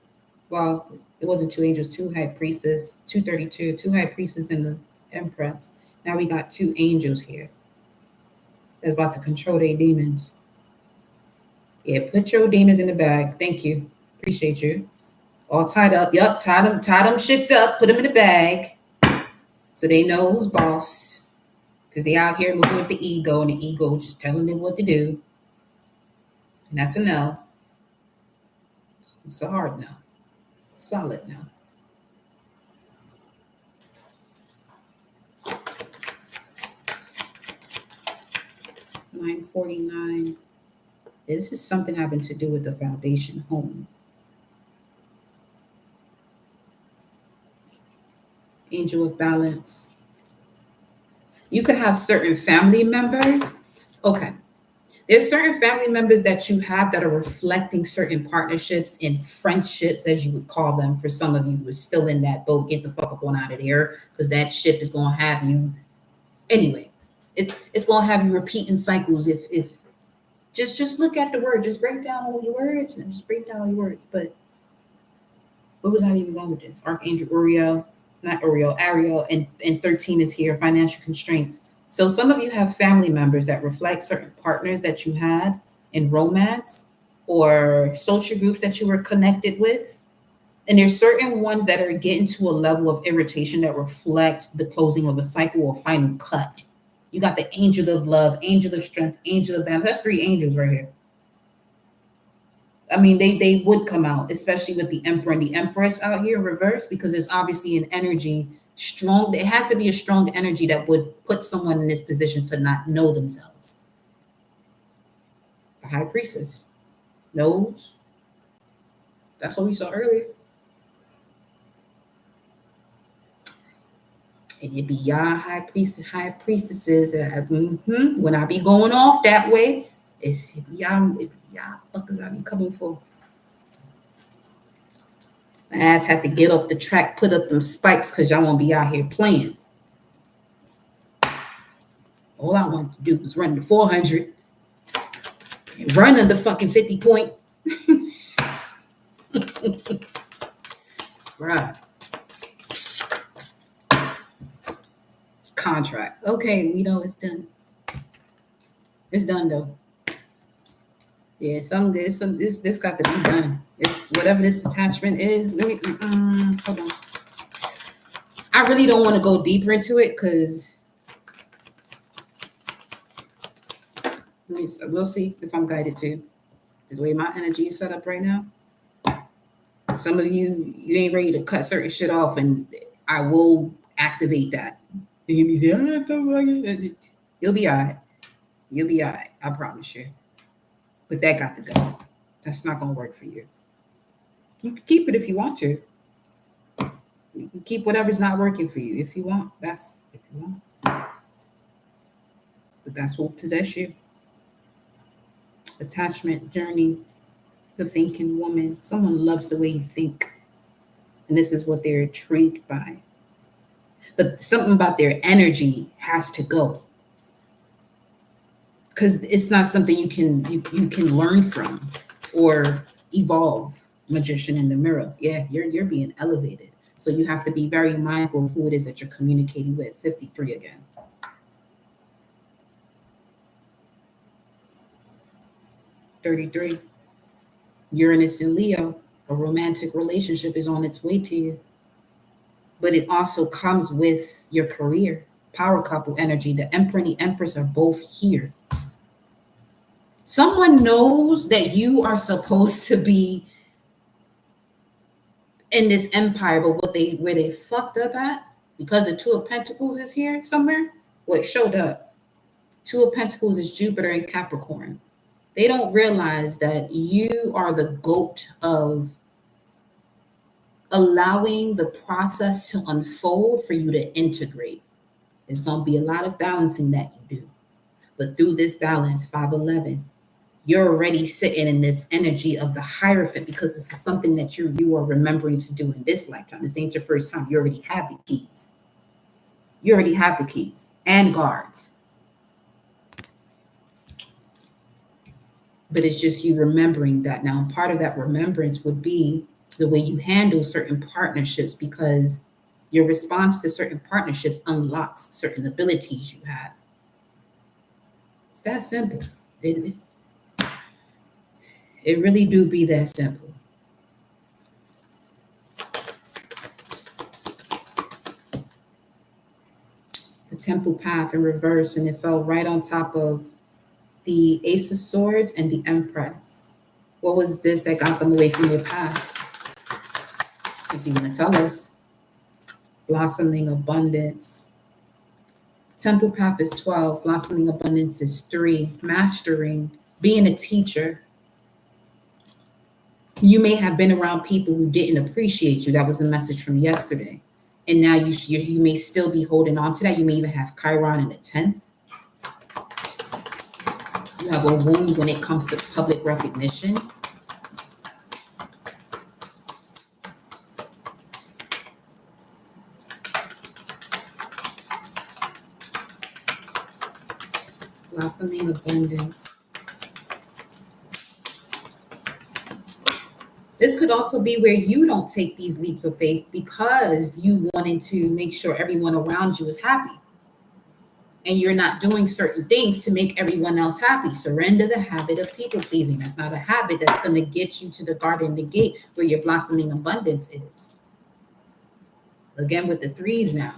Well, it wasn't two angels, two high priestess, 232, two high priestess and the empress. Now we got two angels here that's about to control their demons. Yeah, put your demons in the bag. Thank you. Appreciate you. All tied up. Yup, tie them shits up, put them in the bag so they know who's boss. Because they out here moving with the ego, and the ego just telling them what to do. And that's a no. It's a hard no. Solid no. $9.49. This is something having to do with the foundation home. Angel of Balance. You could have certain family members. Okay. There's certain family members that you have that are reflecting certain partnerships and friendships, as you would call them. For some of you who are still in that boat, get the fuck up on out of there, because that ship is going to have you. Anyway, it's going to have you repeating cycles. If just look at the word, just break down all your words, and just break down all your words. But what was I even going with this? Archangel Uriel, not Uriel, Ariel, and 13 is here, financial constraints. So some of you have family members that reflect certain partners that you had in romance or social groups that you were connected with. And there's certain ones that are getting to a level of irritation that reflect the closing of a cycle or final cut. You got the angel of love, angel of strength, angel of balance. That's three angels right here. I mean, they would come out, especially with the emperor and the empress out here in reverse, because it's obviously an energy strong. It has to be a strong energy that would put someone in this position to not know themselves. The high priestess knows. That's what we saw earlier. And it'd be y'all high priestesses that when I be going off that way, it's y'all fuckers I be coming for. My ass had to get off the track, put up them spikes, because y'all won't be out here playing. All I wanted to do was run the 400 and run under fucking 50 point. Right. Contract. Okay, we know it's done. It's done though. Yeah, this got to be done. It's whatever this attachment is. Let me hold on. I really don't want to go deeper into it because we'll see if I'm guided to. The way my energy is set up right now. Some of you ain't ready to cut certain shit off, and I will activate that. And you'll be saying, you'll be all right. You'll be all right. I promise you. But that got to go. That's not going to work for you. You can keep it if you want to. You can keep whatever's not working for you if you want. That's if you want. But that's what will possess you. Attachment, journey, the thinking woman. Someone loves the way you think. And this is what they're intrigued by. But something about their energy has to go. Because it's not something you can learn from or evolve. Magician in the mirror. Yeah, you're being elevated. So you have to be very mindful of who it is that you're communicating with. 53 again. $33. Uranus and Leo. A romantic relationship is on its way to you. But it also comes with your career. Power couple energy. The Emperor and the Empress are both here. Someone knows that you are supposed to be in this empire, but where they fucked up at, because the Two of Pentacles is here somewhere. Well, it showed up. Two of Pentacles is Jupiter and Capricorn. They don't realize that you are the goat of allowing the process to unfold for you to integrate. There's going to be a lot of balancing that you do. But through this balance, 511, You're already sitting in this energy of the Hierophant because this is something that you are remembering to do in this lifetime. This ain't your first time. You already have the keys. You already have the keys and guards. But it's just you remembering that now. Part of that remembrance would be the way you handle certain partnerships, because your response to certain partnerships unlocks certain abilities you have. It's that simple. It really do be that simple. The temple path in reverse, and it fell right on top of the Ace of Swords and the Empress. What was this that got them away from your path? Because you're going to tell us. Blossoming abundance. Temple path is 12. Blossoming abundance is 3. Mastering. Being a teacher. You may have been around people who didn't appreciate you. That was the message from yesterday. And now you may still be holding on to that. You may even have Chiron in the 10th. You have a wound when it comes to public recognition. Blossoming abundance. This could also be where you don't take these leaps of faith because you wanted to make sure everyone around you is happy. And you're not doing certain things to make everyone else happy. Surrender the habit of people pleasing. That's not a habit that's going to get you to the garden, the gate where your blossoming abundance is. Again, with the 3s now.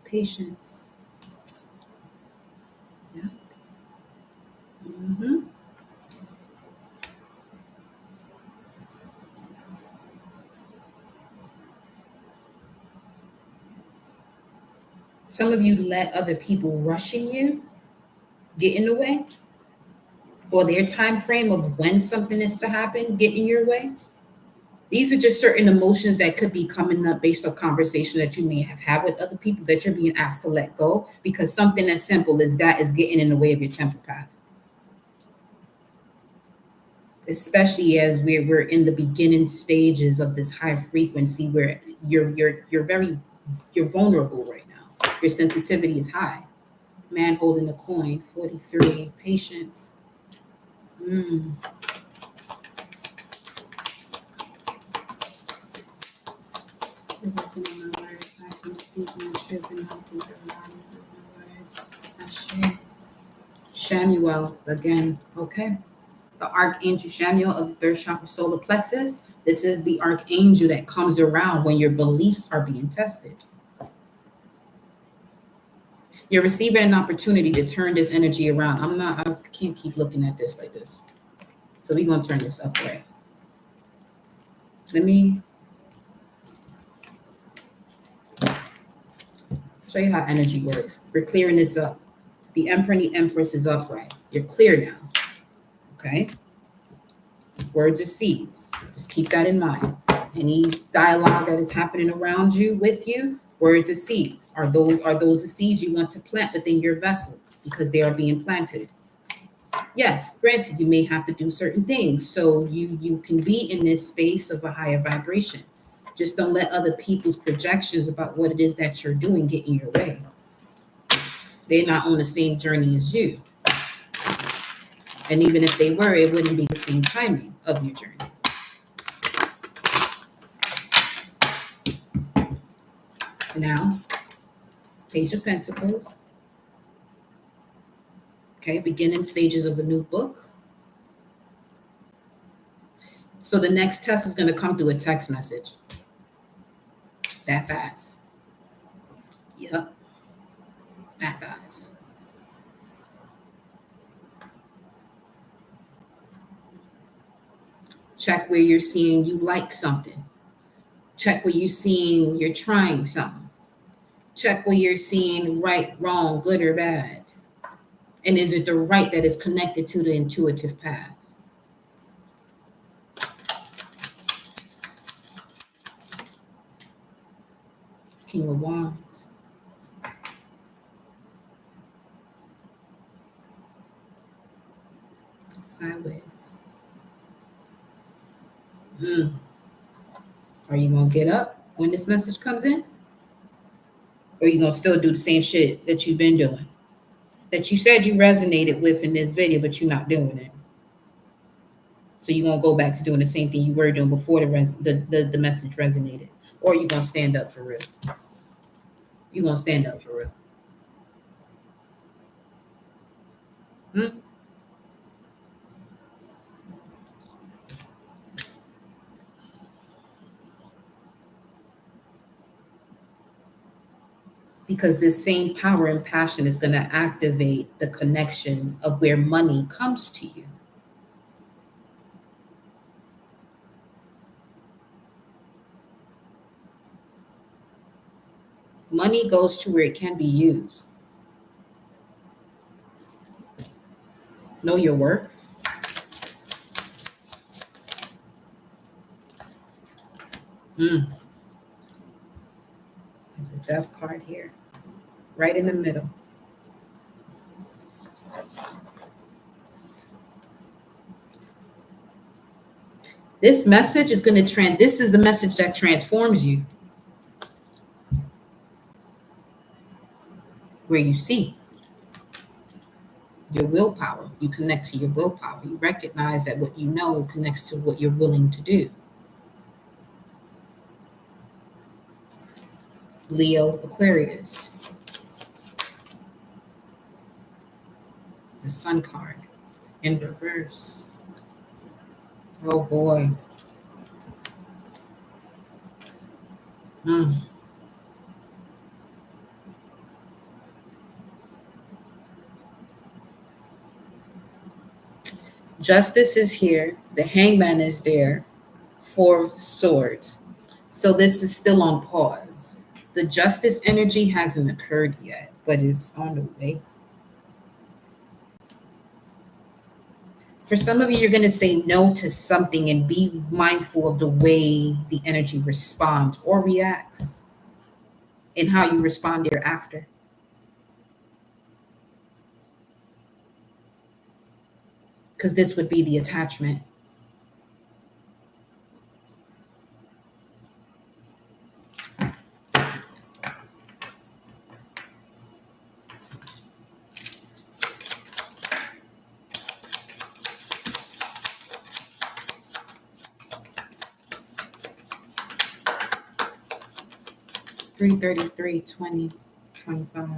Patience. Yeah. Some of you let other people rushing you get in the way, or their time frame of when something is to happen get in your way. These are just certain emotions that could be coming up based on conversation that you may have had with other people that you're being asked to let go, because something as simple as that is getting in the way of your temple path. Especially as we're in the beginning stages of this high frequency where you're vulnerable right now. Your sensitivity is high. Man holding a coin, 43, patience. Shamuel again, okay. The Archangel Shamuel of the third chakra solar plexus. This is the archangel that comes around when your beliefs are being tested. You're receiving an opportunity to turn this energy around. I can't keep looking at this like this. So we're going to turn this upright. Let me show you how energy works. We're clearing this up. The Emperor and the Empress is upright. You're clear now. Okay? Words are seeds. Just keep that in mind. Any dialogue that is happening around you, with you, words are seeds. Are those the seeds you want to plant within your vessel because they are being planted? Yes, granted, you may have to do certain things so you can be in this space of a higher vibration. Just don't let other people's projections about what it is that you're doing get in your way. They're not on the same journey as you. And even if they were, it wouldn't be the same timing of your journey. Now, Page of Pentacles. Okay, beginning stages of a new book. So the next test is going to come through a text message. That fast. Yep. That fast. Check where you're seeing you like something. Check where you're seeing you're trying something. Check where you're seeing right, wrong, good or bad. And is it the right that is connected to the intuitive path? King of Wands. Sideways. Are you going to get up when this message comes in? Or are you going to still do the same shit that you've been doing? That you said you resonated with in this video, but you're not doing it. So you're going to go back to doing the same thing you were doing before the message resonated. Or you're going to stand up for real. You're going to stand up for real. Because this same power and passion is going to activate the connection of where money comes to you. Money goes to where it can be used. Know your worth. The Death card here, right in the middle. This message is going to this is the message that transforms you. Where you see your willpower, you connect to your willpower. You recognize that what you know connects to what you're willing to do. Leo, Aquarius. The Sun card in reverse. Oh boy. Justice is here. The Hangman is there. Four of Swords. So this is still on pause. The Justice energy hasn't occurred yet, but it's on the way. For some of you, you're going to say no to something and be mindful of the way the energy responds or reacts and how you respond thereafter. Because this would be the attachment. Three 33, 20, 25.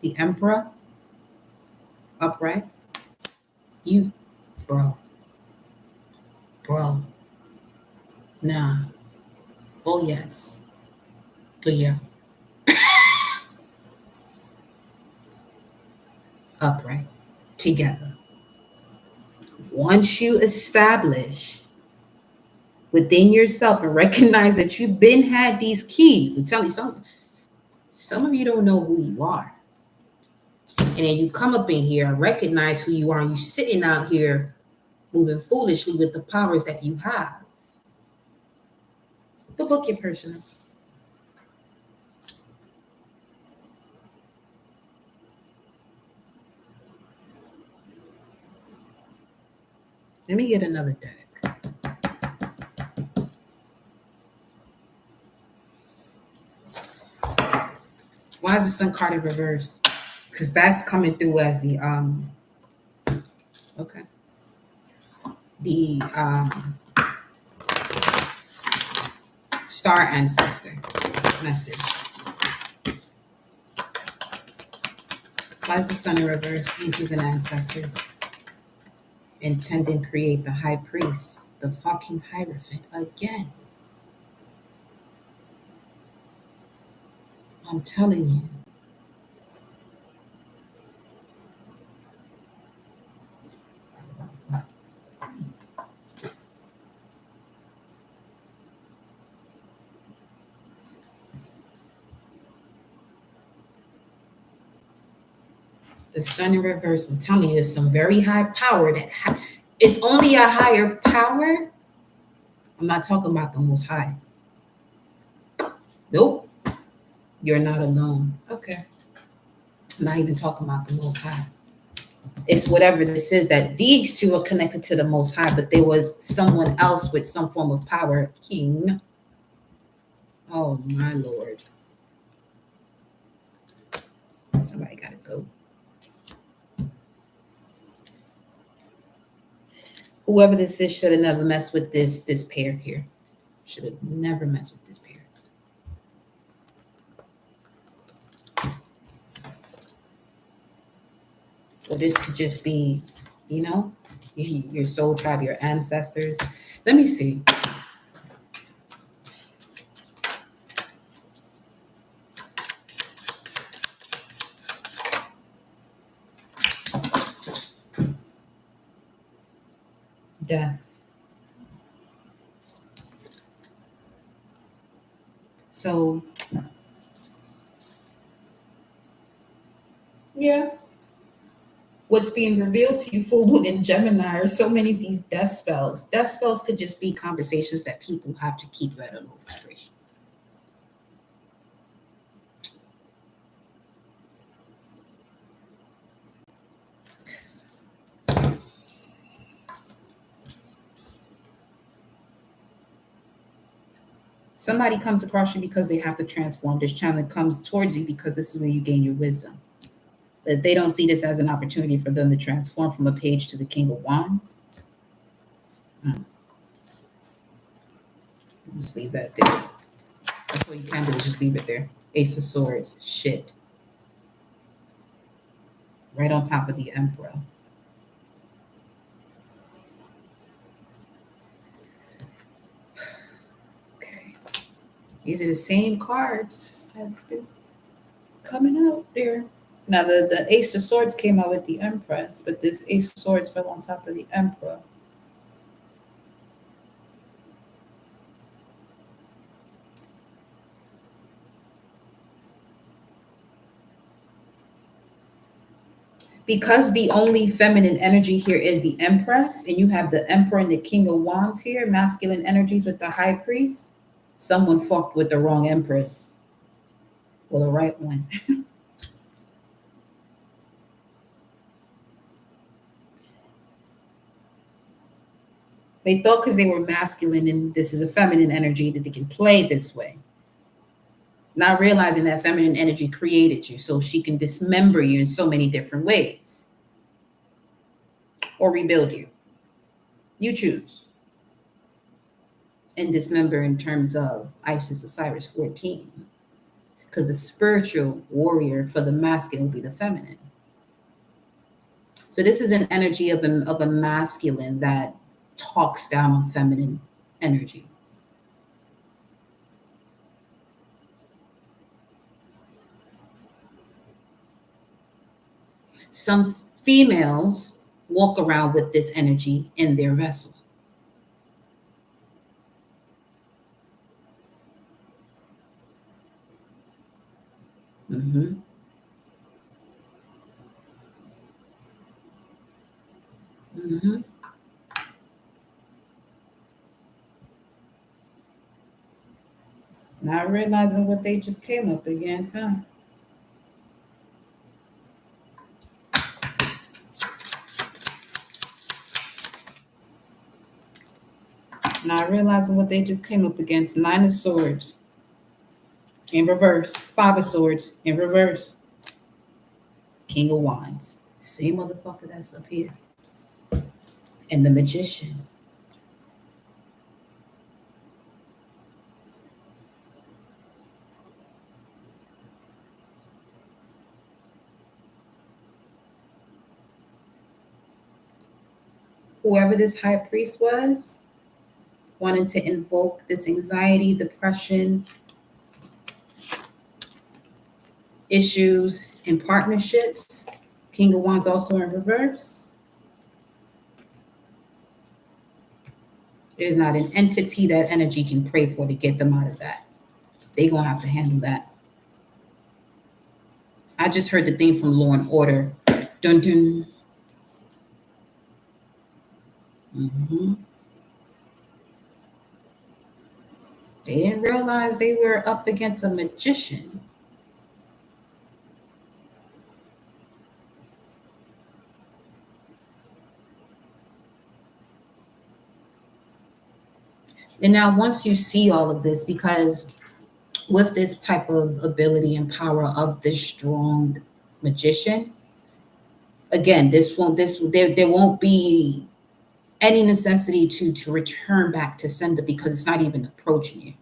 The Emperor, upright. You, bro. Nah. Oh, yes. But yeah. Upright. Together. Once you establish within yourself and recognize that you've been had these keys, I'm telling you something. Some of you don't know who you are. And then you come up in here and recognize who you are, and you're sitting out here moving foolishly with the powers that you have. The book your personal. Let me get another deck. Why is the Sun card in reverse? Because that's coming through as the okay. The Star Ancestor message. Why is the Sun in reverse? Angels and ancestors. Intending create the High Priest, the fucking Hierophant again. I'm telling you. The Sun in reverse, I'm telling you, there's some very high power that it's only a higher power. I'm not talking about the Most High. Nope. You're not alone. Okay. I'm not even talking about the Most High. It's whatever this is that these two are connected to the Most High, but there was someone else with some form of power, king. Oh my Lord. Somebody gotta go. Whoever this is should have never messed with this pair here. Should have never messed with this pair. Or this could just be, you know, your soul tribe, your ancestors. Let me see. Death. So, yeah. What's being revealed to you, full moon and Gemini, are so many of these death spells. Death spells could just be conversations that people have to keep at a low vibration. Somebody comes across you because they have to transform. This channel comes towards you because this is where you gain your wisdom. But they don't see this as an opportunity for them to transform from a page to the King of Wands. Just leave that there. That's what you can do, is just leave it there. Ace of Swords. Shit. Right on top of the Emperor. Okay. These are the same cards that's been coming out there. Now, the Ace of Swords came out with the Empress, but this Ace of Swords fell on top of the Emperor. Because the only feminine energy here is the Empress, and you have the Emperor and the King of Wands here, masculine energies with the High Priest, someone fucked with the wrong Empress. Well, the right one. They thought because they were masculine and this is a feminine energy that they can play this way. Not realizing that feminine energy created you, so she can dismember you in so many different ways or rebuild you. You choose. And dismember in terms of Isis Osiris 14, because the spiritual warrior for the masculine will be the feminine. So this is an energy of a masculine that talks down on feminine energy. Some females walk around with this energy in their vessel. Mm-hmm. Mm-hmm. Not realizing what they just came up against, huh? Not realizing what they just came up against. Nine of Swords in reverse. Five of Swords in reverse. King of Wands. Same motherfucker that's up here. And the Magician. Whoever this high priest was, wanted to invoke this anxiety, depression, issues in partnerships. King of Wands also in reverse. There's not an entity that energy can pray for to get them out of that. They're going to have to handle that. I just heard the theme from Law and Order. Dun dun. Mm-hmm. They didn't realize they were up against a magician. And now, once you see all of this, because with this type of ability and power of this strong magician, again, there won't be any necessity to return back to sender because it's not even approaching you.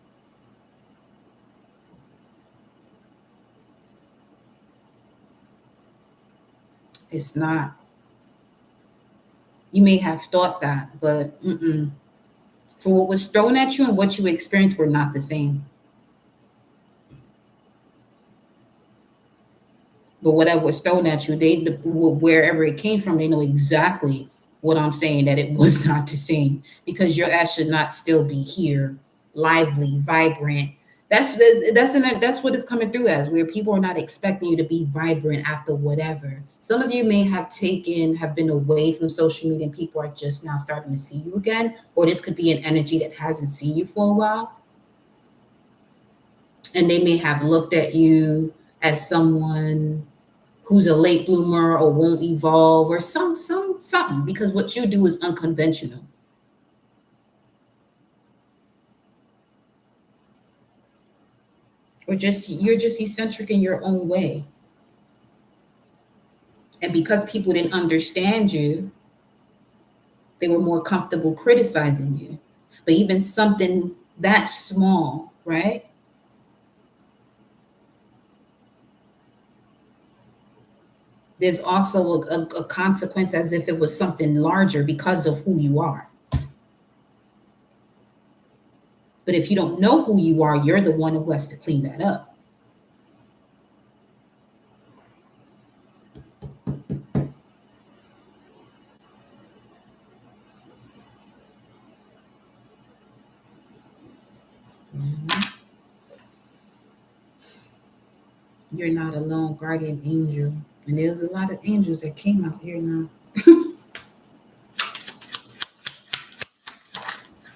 It's not. You may have thought that, but for what was thrown at you and what you experienced were not the same. But whatever was thrown at you, wherever it came from, they know exactly what I'm saying, that it was not the same, because your ass should not still be here, lively, vibrant. That's what it's coming through as, where people are not expecting you to be vibrant after whatever. Some of you may have been away from social media and people are just now starting to see you again, or this could be an energy that hasn't seen you for a while. And they may have looked at you as someone who's a late bloomer or won't evolve or something, because what you do is unconventional. Or you're just eccentric in your own way. And because people didn't understand you, they were more comfortable criticizing you. But even something that small, right? There's also a consequence as if it was something larger because of who you are. But if you don't know who you are, you're the one who has to clean that up. You're not alone, guardian angel. And there's a lot of angels that came out here now.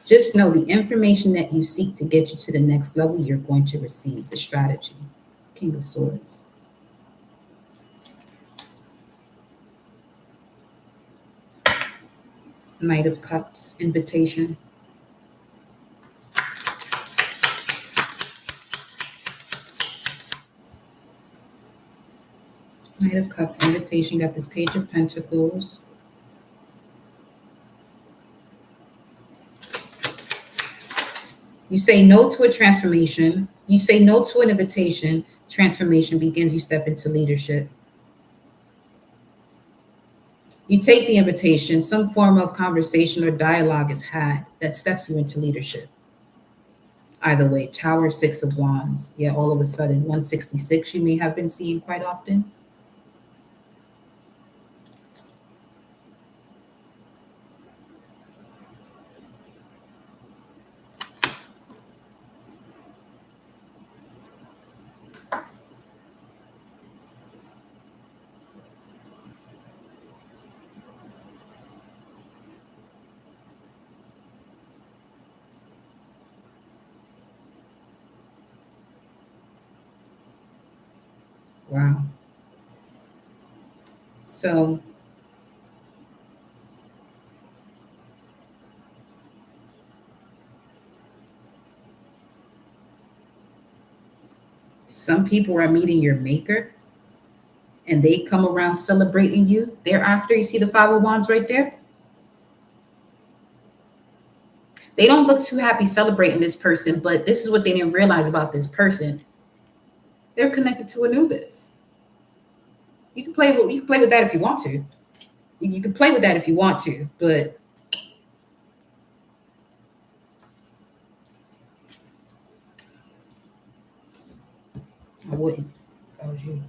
Just know the information that you seek to get you to the next level, you're going to receive the strategy. King of Swords. Knight of Cups, invitation. Knight of Cups, invitation. Got this Page of Pentacles. You say no to a transformation. You say no to an invitation. Transformation begins. You step into leadership. You take the invitation. Some form of conversation or dialogue is had that steps you into leadership. Either way, Tower, Six of Wands. Yeah, all of a sudden, 166 you may have been seeing quite often. Wow. So some people are meeting your maker and they come around celebrating you thereafter. You see the Five of Wands right there? They don't look too happy celebrating this person, but this is what they didn't realize about this person. They're connected to Anubis. You can play with that if you want to. You can play with that if you want to, but I wouldn't if I was you.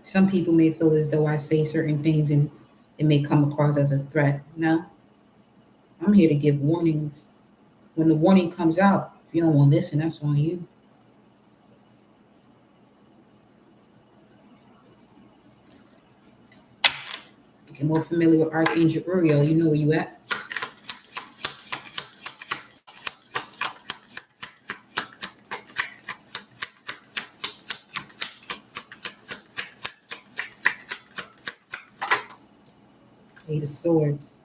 Some people may feel as though I say certain things and it may come across as a threat. No, I'm here to give warnings. When the warning comes out, if you don't want to listen, that's on you. If you're more familiar with Archangel Uriel, you know where you at. Eight of Swords.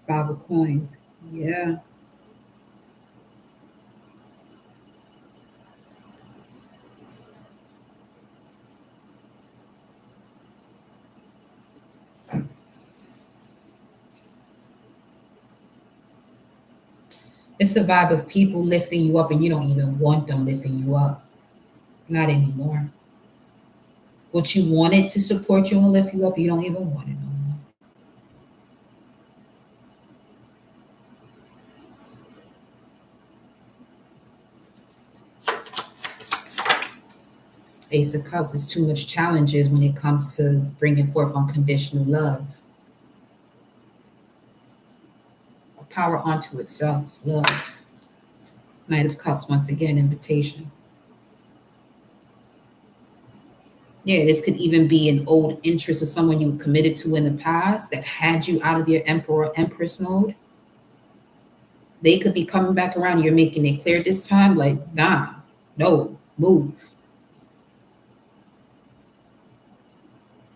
Five of Coins. Yeah. It's a vibe of people lifting you up and you don't even want them lifting you up. Not anymore. What you wanted to support you and lift you up, you don't even want it no more. Ace of Cups is too much challenges when it comes to bringing forth unconditional love. Power onto itself, love. Knight of Cups, once again, invitation. Yeah, this could even be an old interest of someone you were committed to in the past that had you out of your emperor empress mode. They could be coming back around. You're making it clear this time, like, nah, no, move.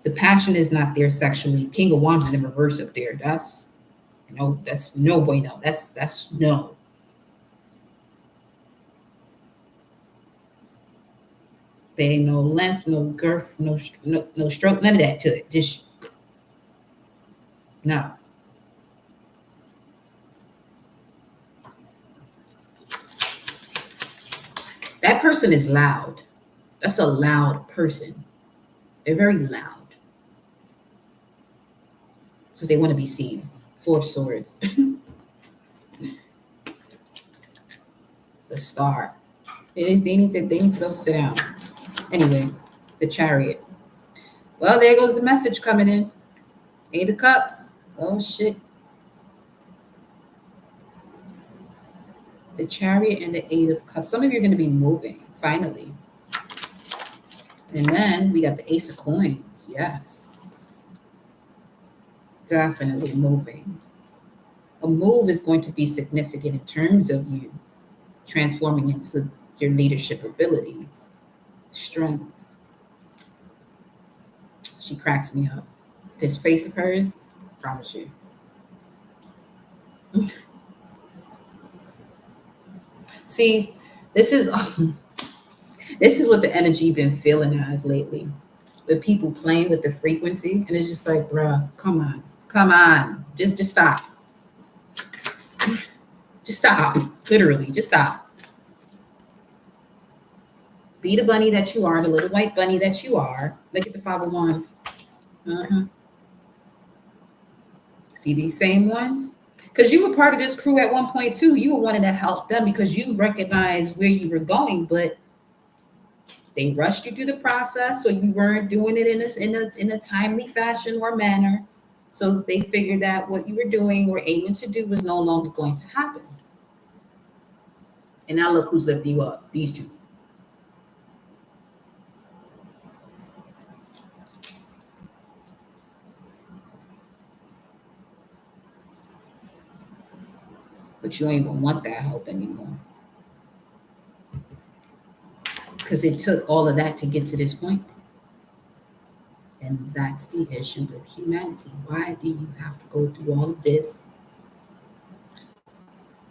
The passion is not there sexually. King of Wands is in reverse up there. That's that's no bueno. That's no. There ain't no length, no girth, no stroke, none of that to it. Just no. That person is loud. That's a loud person. They're very loud because they want to be seen. Four of Swords. The Star. They need to go sit down. Anyway, the Chariot. Well, there goes the message coming in. Eight of Cups. Oh shit. The Chariot and the Eight of Cups. Some of you are going to be moving finally. And then we got the Ace of Coins. Yes. Definitely moving. A move is going to be significant in terms of you transforming into your leadership abilities. Strength. She cracks me up. This face of hers, I promise you. See, this is this is what the energy been feeling as lately. With people playing with the frequency, and it's just like, bruh, come on, just stop, just stop, literally, just stop. Be the bunny that you are, the little white bunny that you are. Look at the Five of Wands. See these same ones? Because you were part of this crew at one point too. You were wanting to help them because you recognized where you were going, but they rushed you through the process, so you weren't doing it in a timely fashion or manner. So they figured that what you were doing or aiming to do was no longer going to happen. And now look who's lifting you up. These two. But you don't even want that help anymore. Because it took all of that to get to this point. And that's the issue with humanity. Why do you have to go through all of this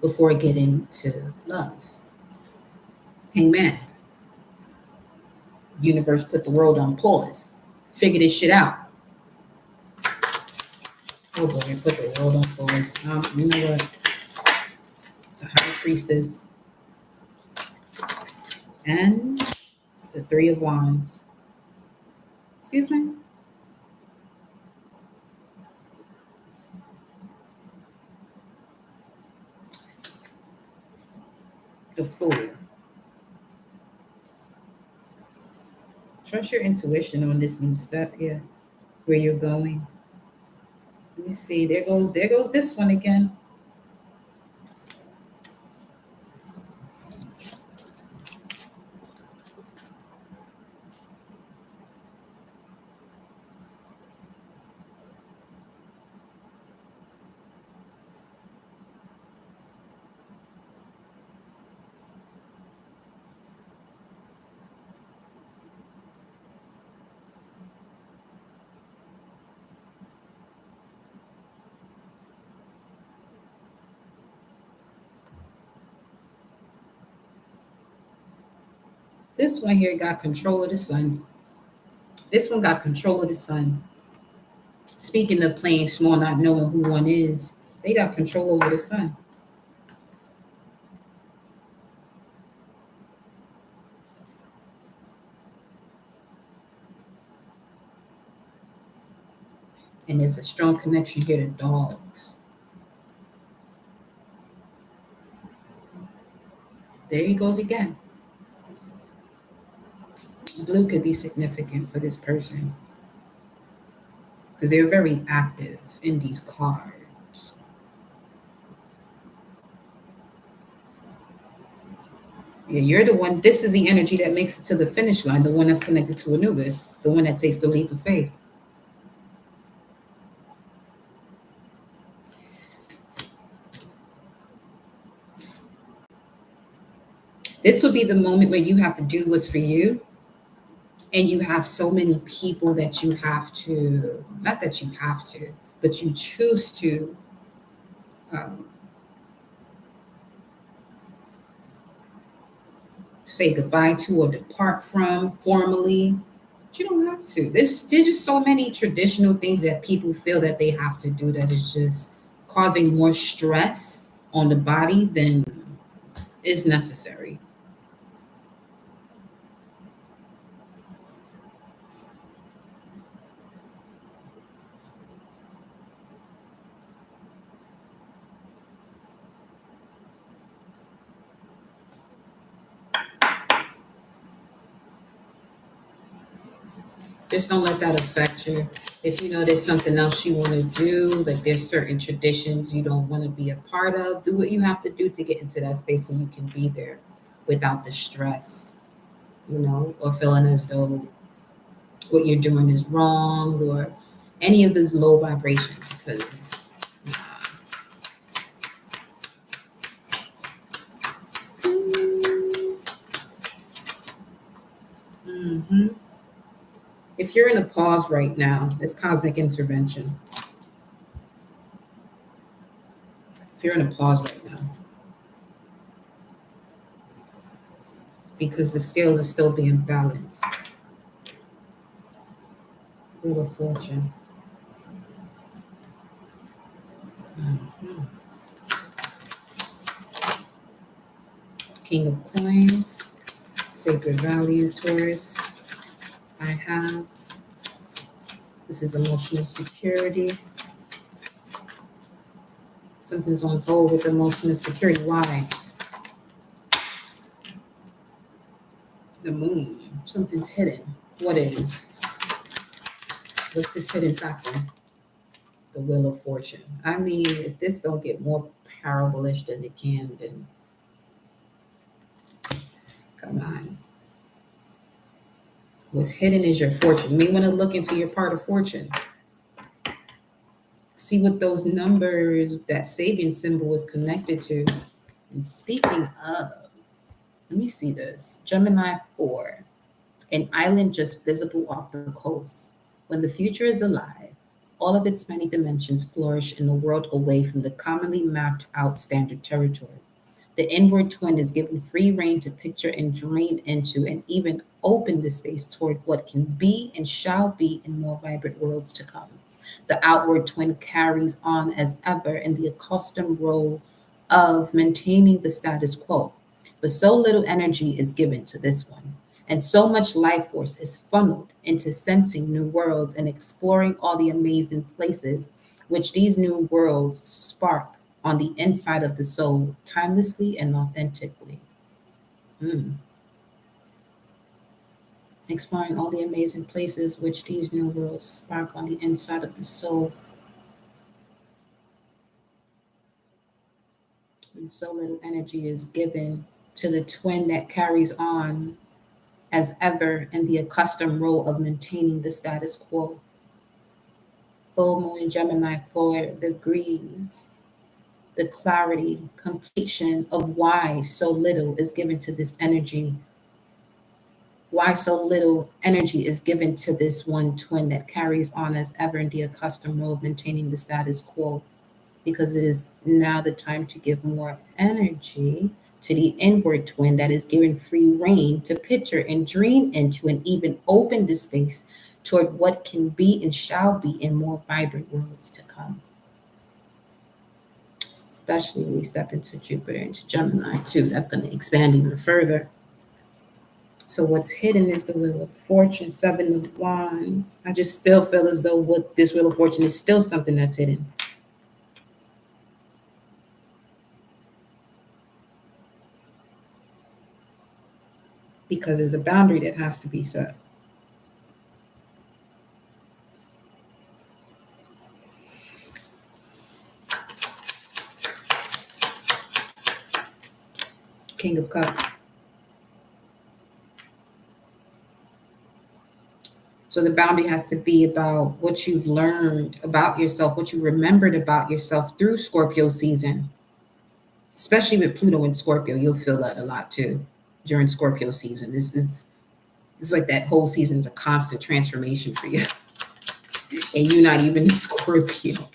before getting to love? Hangman. Universe put the world on pause. Figure this shit out. Oh boy, put the world on pause. You know what? The High Priestess. And the Three of Wands. Excuse me? The Fool. Trust your intuition on this new step here, where you're going. Let me see. There goes this one again. This one here got control of the sun. This one got control of the sun. Speaking of playing small, not knowing who one is, they got control over the sun. And there's a strong connection here to dogs. There he goes again. Blue could be significant for this person because they're very active in these cards. Yeah, you're the one. This is the energy that makes it to the finish line, the one that's connected to Anubis, the one that takes the leap of faith. This will be the moment where you have to do what's for you. And you have so many people that you have to, not that you have to, but you choose to um, say goodbye to or depart from formally. But you don't have to. There's just so many traditional things that people feel that they have to do that is just causing more stress on the body than is necessary. Just don't let that affect you. If you know there's something else you want to do, like there's certain traditions you don't want to be a part of, do what you have to do to get into that space so you can be there without the stress, or feeling as though what you're doing is wrong or any of these low vibrations because hmm if you're in a pause right now, it's cosmic intervention. If you're in a pause right now, because the scales are still being balanced. Wheel of Fortune. Mhm. King of Coins, Sacred Value, Taurus. I have. This is emotional security. Something's on hold with emotional security. Why? The Moon. Something's hidden. What is? What's this hidden factor? The Wheel of Fortune. I mean, if this don't get more parabolish than it can, then come on. What's hidden is your fortune. You may want to look into your part of fortune. See what those numbers, that Sabian symbol is connected to. And speaking of, let me see this. Gemini 4, an island just visible off the coast. When the future is alive, all of its many dimensions flourish in a world away from the commonly mapped out standard territory. The inward twin is given free rein to picture and dream into and even open the space toward what can be and shall be in more vibrant worlds to come. The outward twin carries on as ever in the accustomed role of maintaining the status quo. But so little energy is given to this one, and so much life force is funneled into sensing new worlds and exploring all the amazing places which these new worlds spark on the inside of the soul, timelessly and authentically. Mm. Exploring all the amazing places which these new worlds spark on the inside of the soul. And so little energy is given to the twin that carries on as ever in the accustomed role of maintaining the status quo. Full moon in Gemini for the greens, the clarity, completion of why so little is given to this energy. Why so little energy is given to this one twin that carries on as ever in the accustomed role of maintaining the status quo, because it is now the time to give more energy to the inward twin that is given free rein to picture and dream into and even open the space toward what can be and shall be in more vibrant worlds to come. Especially when we step into Jupiter, into Gemini too. That's going to expand even further. So what's hidden is the Wheel of Fortune, Seven of Wands. I just still feel as though what this Wheel of Fortune is still something that's hidden. Because there's a boundary that has to be set. King of Cups. So the boundary has to be about what you've learned about yourself, what you remembered about yourself through Scorpio season. Especially with Pluto and Scorpio, you'll feel that a lot too during Scorpio season. This is like that whole season is a constant transformation for you. And you're not even a Scorpio.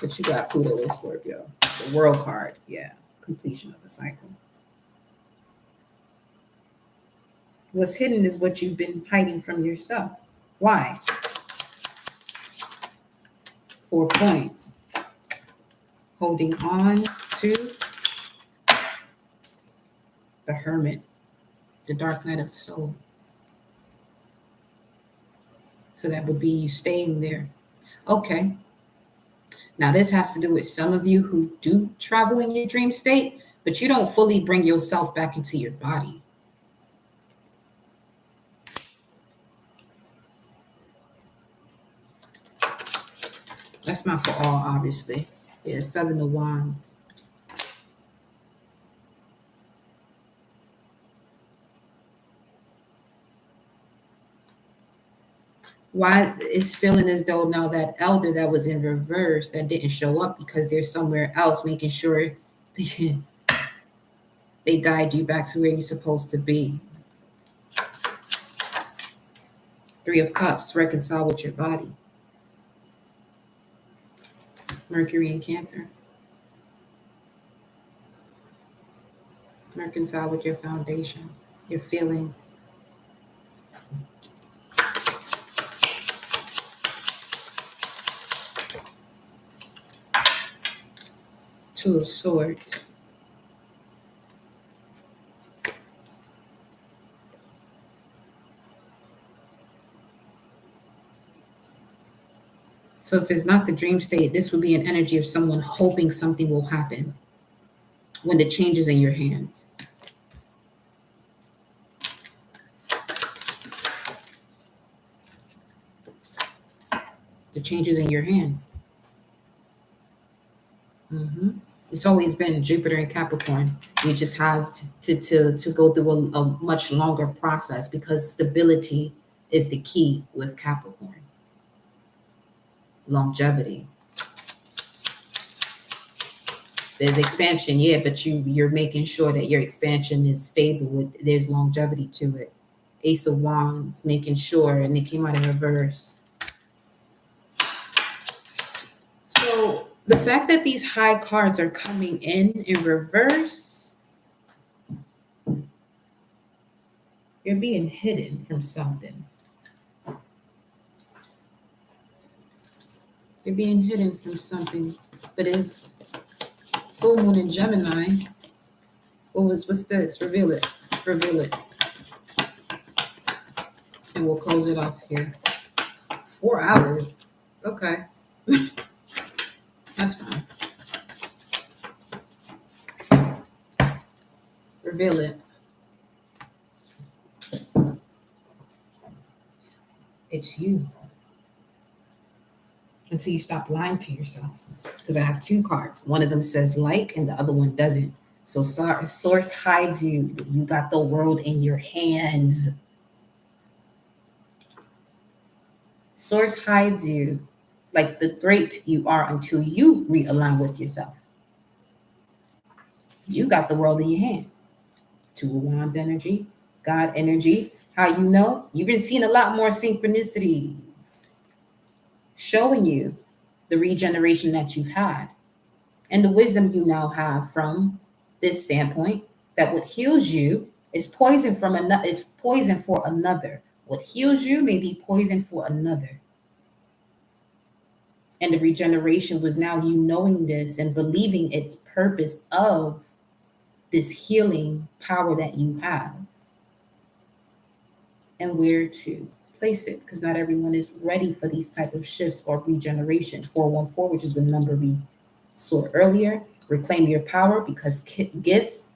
But you got Pluto and Scorpio. The World card, yeah. Completion of a cycle. What's hidden is what you've been hiding from yourself. Why? 4 points. Holding on to the Hermit, the dark night of the soul. So that would be you staying there. Okay. Now this has to do with some of you who do travel in your dream state, but you don't fully bring yourself back into your body. That's not for all, obviously. Yeah, Seven of Wands. Why it's feeling as though now that elder that was in reverse that didn't show up because they're somewhere else, making sure they guide you back to where you're supposed to be. Three of Cups, reconcile with your body. Mercury in Cancer. Reconcile with your foundation, your feelings. Two of Swords. So if it's not the dream state, this would be an energy of someone hoping something will happen when the change is in your hands. The change is in your hands. It's always been Jupiter and Capricorn. You just have to go through a much longer process because stability is the key with Capricorn. Longevity. There's expansion, yeah, but you're making sure that your expansion is stable. There's longevity to it. Ace of Wands, making sure, and it came out in reverse. So the fact that these high cards are coming in reverse, you're being hidden from something. You're being hidden from something, but it's full moon in Gemini. What's this? Reveal it. Reveal it. And we'll close it off here. 4 hours. Okay. That's fine. Reveal it. It's you. Until you stop lying to yourself. Because I have 2 cards. One of them says like and the other one doesn't. So Source hides you. You got the world in your hands. Source hides you like the great you are until you realign with yourself. You got the world in your hands. 2 of Wands energy, God energy. How you know? You've been seeing a lot more synchronicities showing you the regeneration that you've had and the wisdom you now have from this standpoint, that what heals you is poison from another, is poison for another. What heals you may be poison for another. And the regeneration was now you knowing this and believing its purpose of this healing power that you have, and where to place it, because not everyone is ready for these type of shifts or regeneration. 414, which is the number we saw earlier. Reclaim your power, because gifts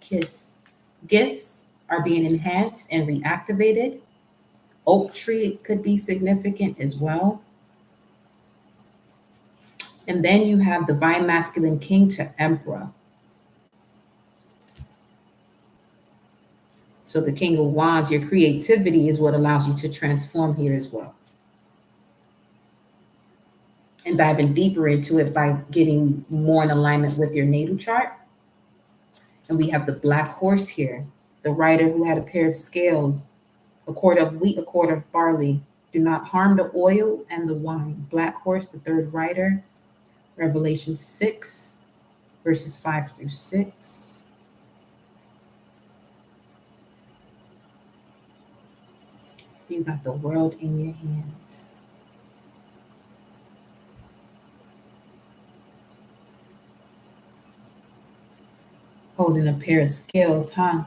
are being enhanced and reactivated. Oak tree could be significant as well. And then you have divine masculine king to emperor. So the king of wands, your creativity is what allows you to transform here as well. And diving deeper into it by getting more in alignment with your natal chart. And we have the black horse here, the rider who had a pair of scales, a quart of wheat, a quart of barley. Do not harm the oil and the wine. Black horse, the third rider, Revelation 6, verses 5 through 6. You got the world in your hands. Holding a pair of scales, huh?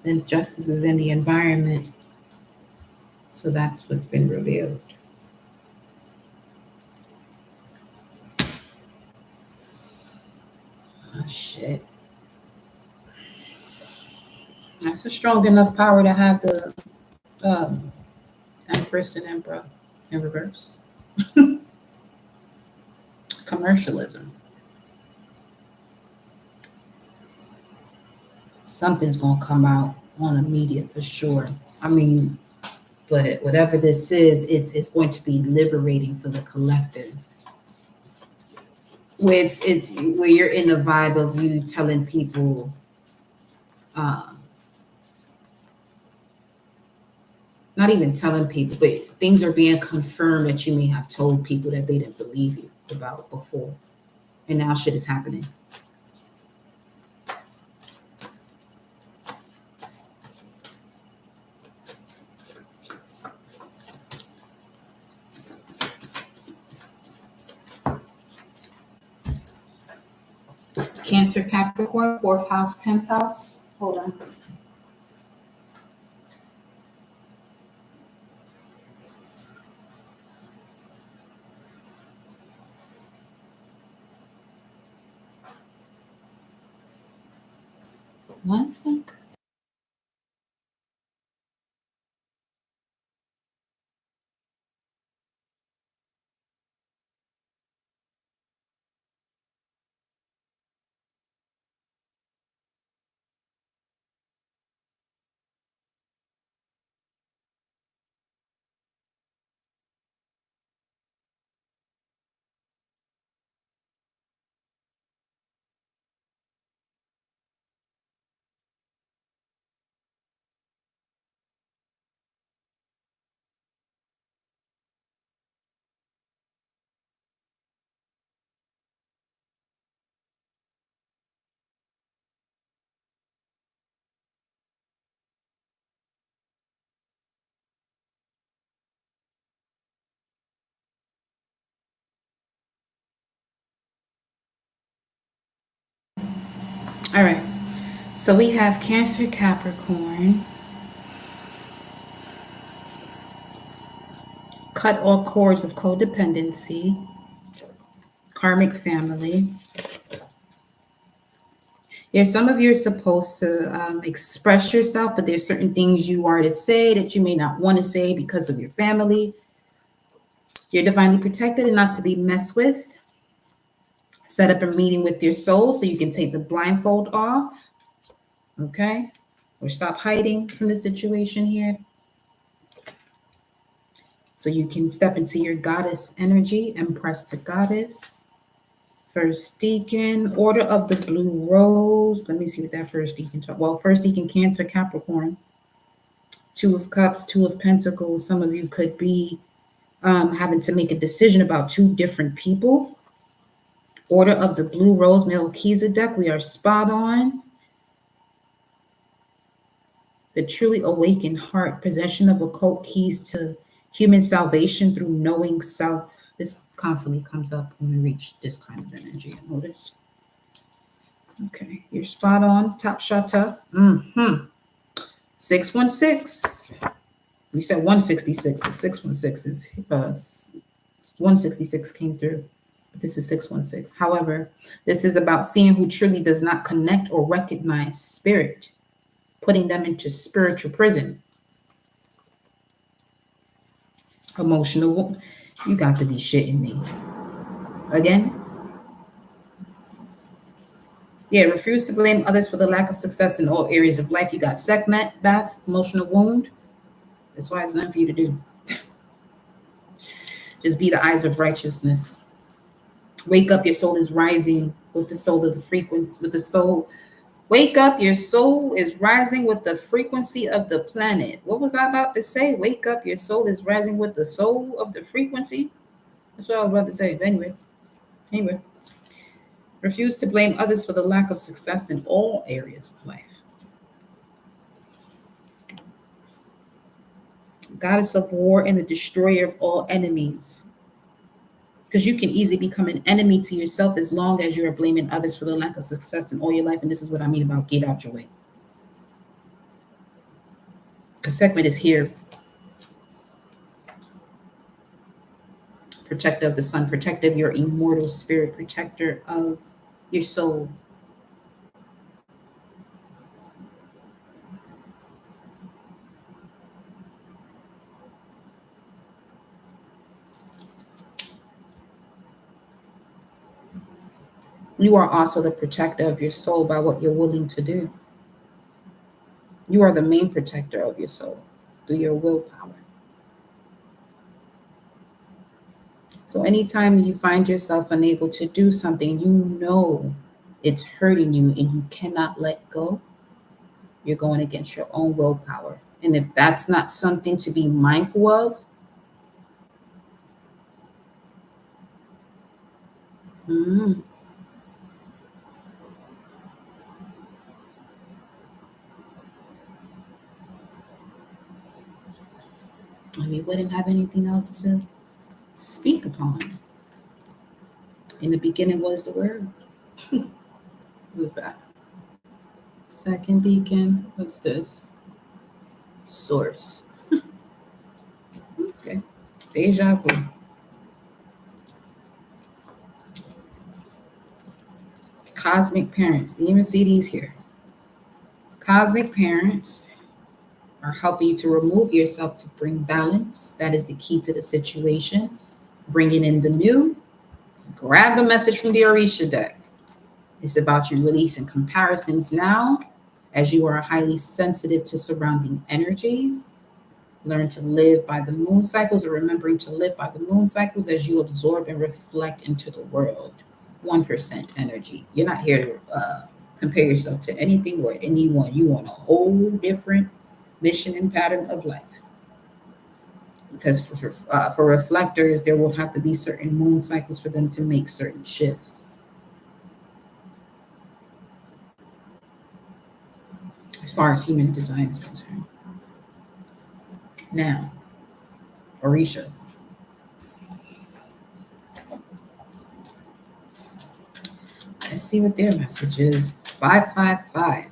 Then justice is in the environment. So that's what's been revealed. Oh, shit. That's a strong enough power to have the Empress and Emperor in reverse. Commercialism. Something's going to come out on the media for sure. I mean, but whatever this is, it's going to be liberating for the collective. Where it's where you're in the vibe of you telling people, not even telling people, but things are being confirmed that you may have told people that they didn't believe you about before, and now shit is happening. Cancer, Capricorn, 4th house, 10th house. Hold on. One sec. All right. So we have Cancer, Capricorn. Cut all cords of codependency. Karmic family. Yeah, some of you are supposed to express yourself, but there's certain things you are to say that you may not want to say because of your family. You're divinely protected and not to be messed with. Set up a meeting with your soul so you can take the blindfold off. Okay? Or stop hiding from the situation here. So you can step into your goddess energy, Empress to Goddess. First Deacon, Order of the Blue Rose. Let me see what that First Deacon talk. Well, First Deacon, Cancer, Capricorn. 2 of Cups, 2 of Pentacles. Some of you could be having to make a decision about 2 different people. Order of the Blue Rose, Melchizedek. We are spot on. The truly awakened heart, possession of occult keys to human salvation through knowing self. This constantly comes up when we reach this kind of energy. I noticed. Okay, you're spot on. Top shata. 616. We said 166, but 616 is 166 came through. But this is 616. However, this is about seeing who truly does not connect or recognize spirit, putting them into spiritual prison. Emotional. You got to be shitting me. Again? Yeah, refuse to blame others for the lack of success in all areas of life. You got segment, bass, emotional wound. That's why it's nothing for you to do. Just be the eyes of righteousness. Wake up, your soul is rising with the soul of the frequency, with the soul. Wake up, your soul is rising with the frequency of the planet. What was I about to say? Wake up, your soul is rising with the soul of the frequency. That's what I was about to say. But anyway. Refuse to blame others for the lack of success in all areas of life. Goddess of war and the destroyer of all enemies. Because you can easily become an enemy to yourself as long as you are blaming others for the lack of success in all your life. And this is what I mean about get out your way. The segment is here. Protector of the sun, protector of your immortal spirit, protector of your soul. You are also the protector of your soul by what you're willing to do. You are the main protector of your soul through your willpower. So anytime you find yourself unable to do something, you know it's hurting you and you cannot let go, you're going against your own willpower. And if that's not something to be mindful of, we wouldn't have anything else to speak upon. In the beginning was the word. What was that? Second beacon. What's this? Source. Okay. Deja vu. Cosmic parents. Do you even see these here? Cosmic parents are helping you to remove yourself to bring balance. That is the key to the situation. Bringing in the new. Grab the message from the Orisha deck. It's about you releasing comparisons now, as you are highly sensitive to surrounding energies. Learn to live by the moon cycles, or remembering to live by the moon cycles as you absorb and reflect into the world. 1% energy. You're not here to compare yourself to anything or anyone. You want a whole different mission and pattern of life. Because for reflectors, there will have to be certain moon cycles for them to make certain shifts. As far as human design is concerned. Now, Orishas. Let's see what their message is. 555.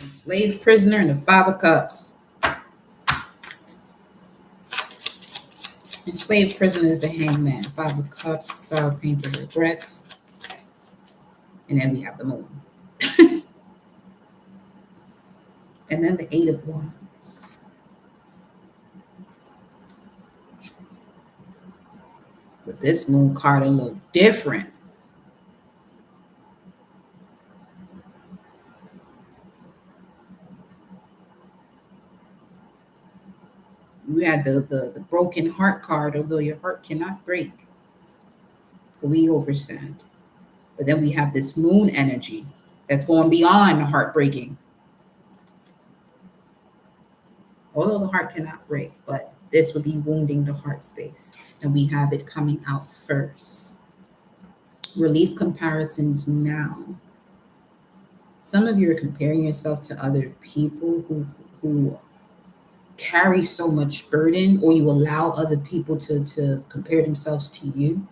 Enslaved prisoner and the 5 of Cups. Enslaved prisoner is the hangman. 5 of Cups, sour pains and regrets. And then we have the moon. And then the 8 of Wands. But this moon card a little different. You had the broken heart card, although your heart cannot break. We overstand. But then we have this moon energy that's going beyond heartbreaking. Although the heart cannot break, but this would be wounding the heart space. And we have it coming out first. Release comparisons now. Some of you are comparing yourself to other people who carry so much burden, or you allow other people to compare themselves to you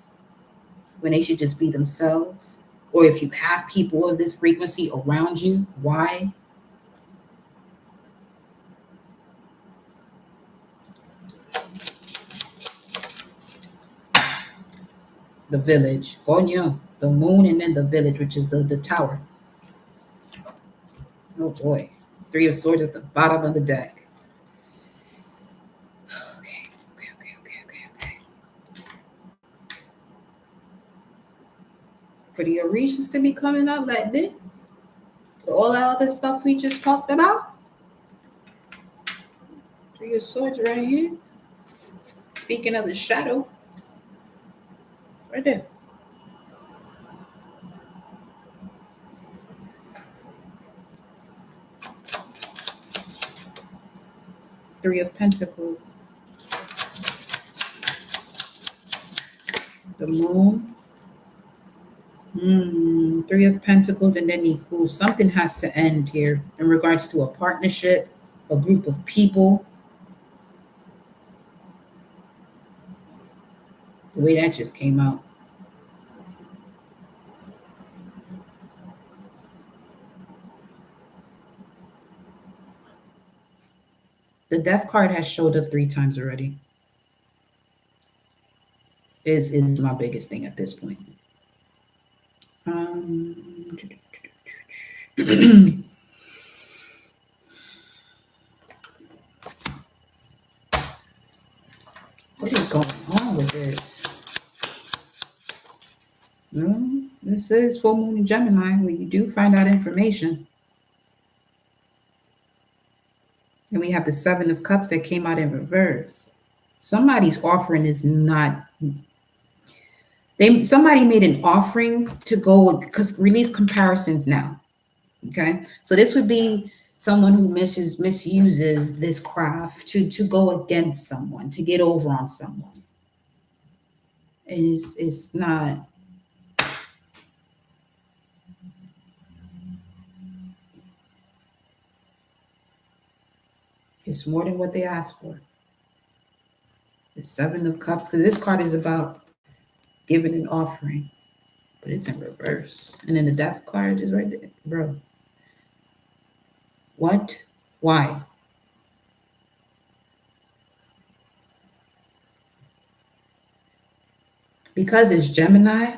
when they should just be themselves. Or if you have people of this frequency around you, why? The village. Gonyo, the moon, and then the village, which is the tower. Oh boy. Three of Swords at the bottom of the deck. Okay. For the Orishas to be coming out like this, for all that other stuff we just talked about. Three of Swords right here. Speaking of the shadow, right there. Three of Pentacles. The moon. Three of Pentacles and then equals. Something has to end here in regards to a partnership, a group of people. The way that just came out. The Death card has showed up 3 times already. Is my biggest thing at this point. What is going on with this? This is full moon in Gemini, where you do find out information. And we have the Seven of Cups that came out in reverse. Somebody's offering is not. Somebody made an offering to go because release comparisons now. Okay, so this would be someone who misuses this craft to go against someone, to get over on someone. It's not. It's more than what they asked for. The Seven of Cups, because this card is about giving an offering, but it's in reverse. And then the Death card is right there, bro. What? Why? Because it's Gemini,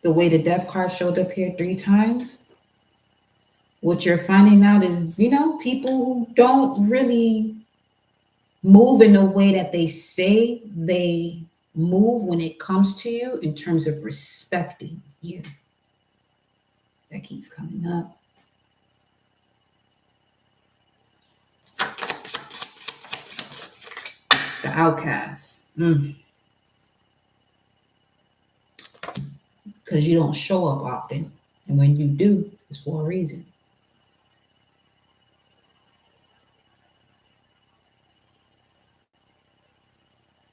the way the Death card showed up here 3 times, what you're finding out is, people who don't really move in the way that they say they move when it comes to you in terms of respecting you. That keeps coming up. The outcast. Because you don't show up often. And when you do, it's for a reason.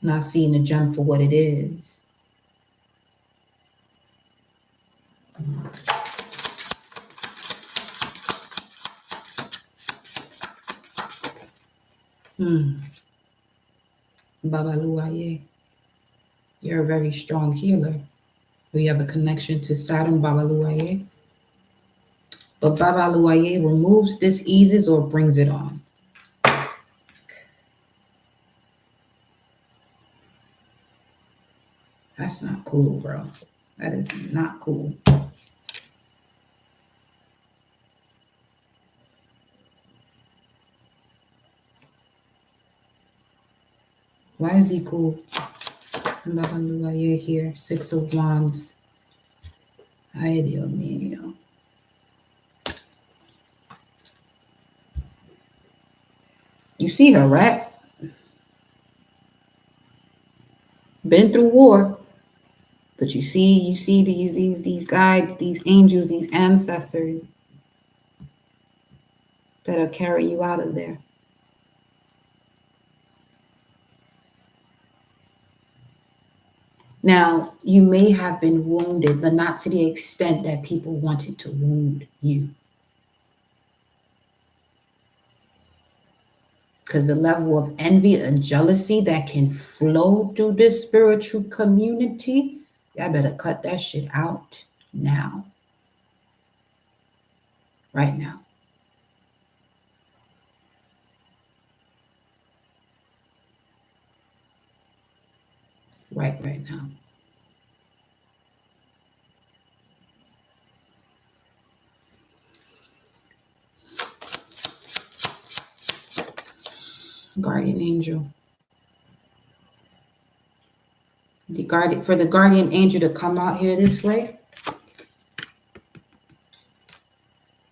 Not seeing the gem for what it is. Babaluaye. You're a very strong healer. We have a connection to Saturn, Babaluaye. But Babaluaye removes, diseases, or brings it on. That's not cool, bro. That is not cool. Why is he cool? Here, 6 of Wands. Ay, Dios mío. You see her, right? Been through war. But you see these guides, these angels, these ancestors that'll carry you out of there. Now, you may have been wounded, but not to the extent that people wanted to wound you. Because the level of envy and jealousy that can flow through this spiritual community, y'all better cut that shit out now. Right now. Right now. Guardian angel. For the guardian angel to come out here this way,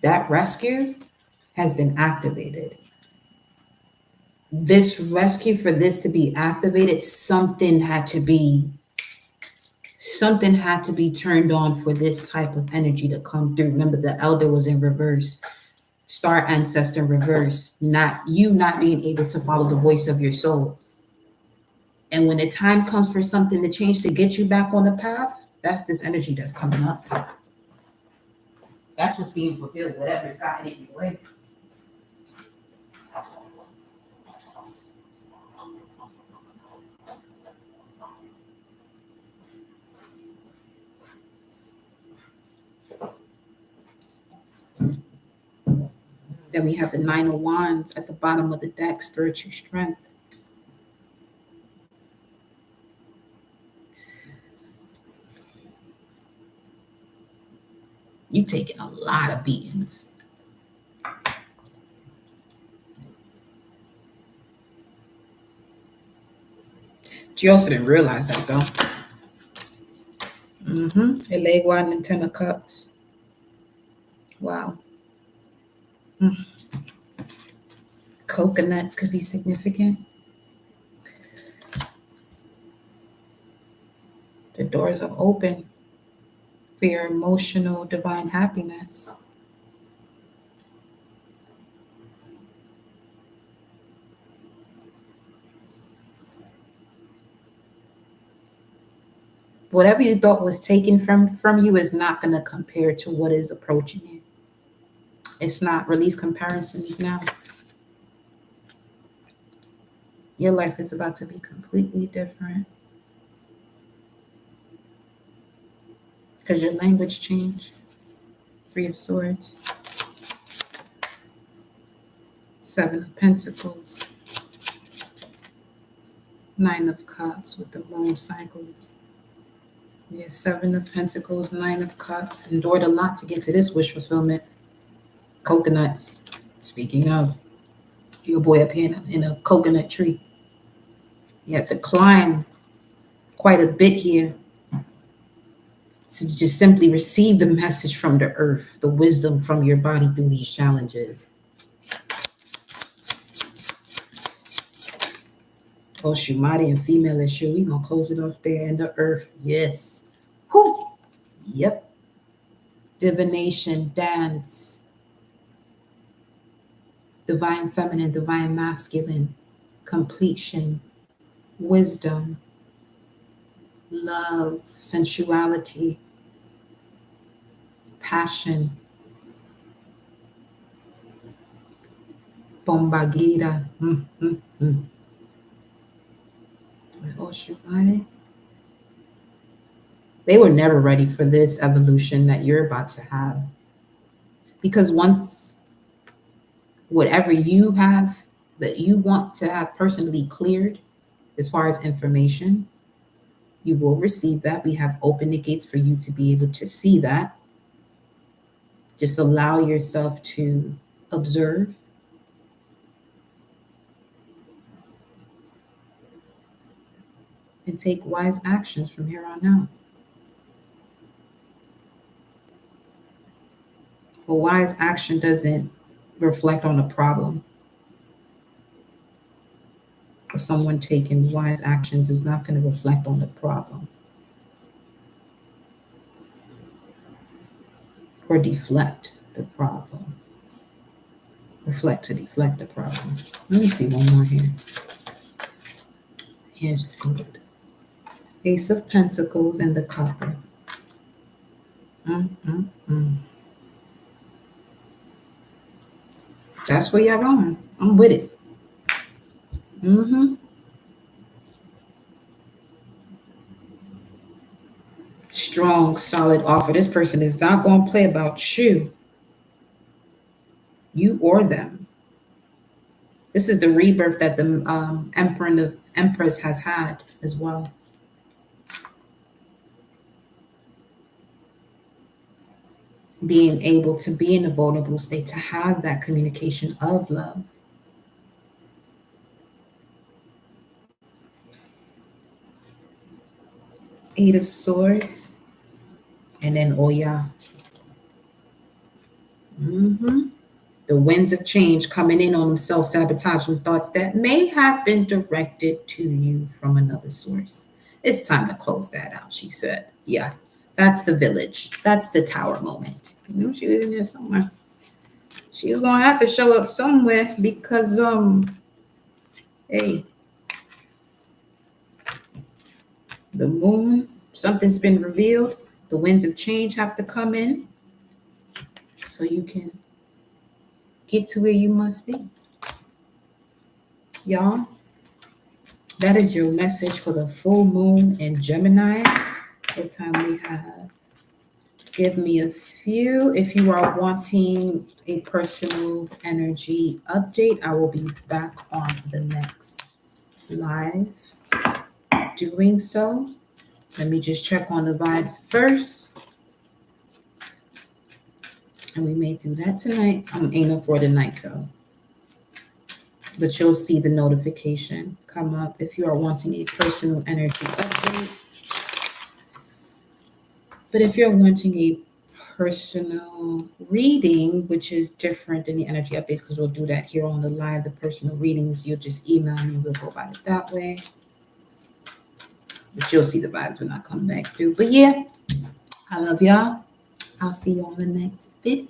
that rescue has been activated. This rescue, for this to be activated, something had to be turned on for this type of energy to come through. Remember, the elder was in reverse, star ancestor in reverse, not being able to follow the voice of your soul. And when the time comes for something to change to get you back on the path, that's this energy that's coming up. That's what's being fulfilled, whatever's gotten in your way. Then we have the Nine of Wands at the bottom of the deck, spiritual strength. You taking a lot of beatings. You also didn't realize that, though. A leg wide and 10 of cups. Wow. Coconuts could be significant. The doors are open for your emotional divine happiness. Whatever you thought was taken from you is not going to compare to what is approaching you. It's not. Release comparisons now. Your life is about to be completely different. Because your language changed. 3 of Swords. 7 of Pentacles. 9 of Cups with the moon cycles. Yeah, 7 of Pentacles, 9 of Cups. Endured a lot to get to this wish fulfillment. Coconuts. Speaking of, your boy up here in a coconut tree. You have to climb quite a bit here to just simply receive the message from the earth, the wisdom from your body through these challenges. Oh, Shumari and female issue. We're going to close it off there in the earth. Yes. Whew. Yep. Divination, dance. Divine feminine, divine masculine. Completion. Wisdom. Love. Sensuality. Passion. Bombagira. They were never ready for this evolution that you're about to have. Because once whatever you have that you want to have personally cleared as far as information, you will receive that. We have opened the gates for you to be able to see that. Just allow yourself to observe. And take wise actions from here on out. A wise action doesn't reflect on a problem. Or someone taking wise actions is not going to reflect on the problem. Or deflect the problem. Reflect to deflect the problem. Let me see one more here. Here's just good. Ace of Pentacles and the Copper. That's where y'all going. I'm with it. Strong, solid offer. This person is not going to play about you or them. This is the rebirth that the Emperor and the Empress has had as well. Being able to be in a vulnerable state, to have that communication of love. Eight of Swords. And then Oya. The winds of change coming in on them self-sabotaging thoughts that may have been directed to you from another source. It's time to close that out, she said. Yeah, that's the village. That's the tower moment. You knew she was in there somewhere. She was going to have to show up somewhere because, hey, the moon, something's been revealed. The winds of change have to come in so you can get to where you must be. Y'all, that is your message for the full moon in Gemini. What time we have? Give me a few. If you are wanting a personal energy update, I will be back on the next live doing so. Let me just check on the vibes first. And we may do that tonight. I'm aiming for the night though. But you'll see the notification come up if you are wanting a personal energy update. But if you're wanting a personal reading, which is different than the energy updates, because we'll do that here on the live, the personal readings, you'll just email me, we'll go about it that way. But you'll see the vibes when I come back through. But yeah, I love y'all. I'll see you on the next video.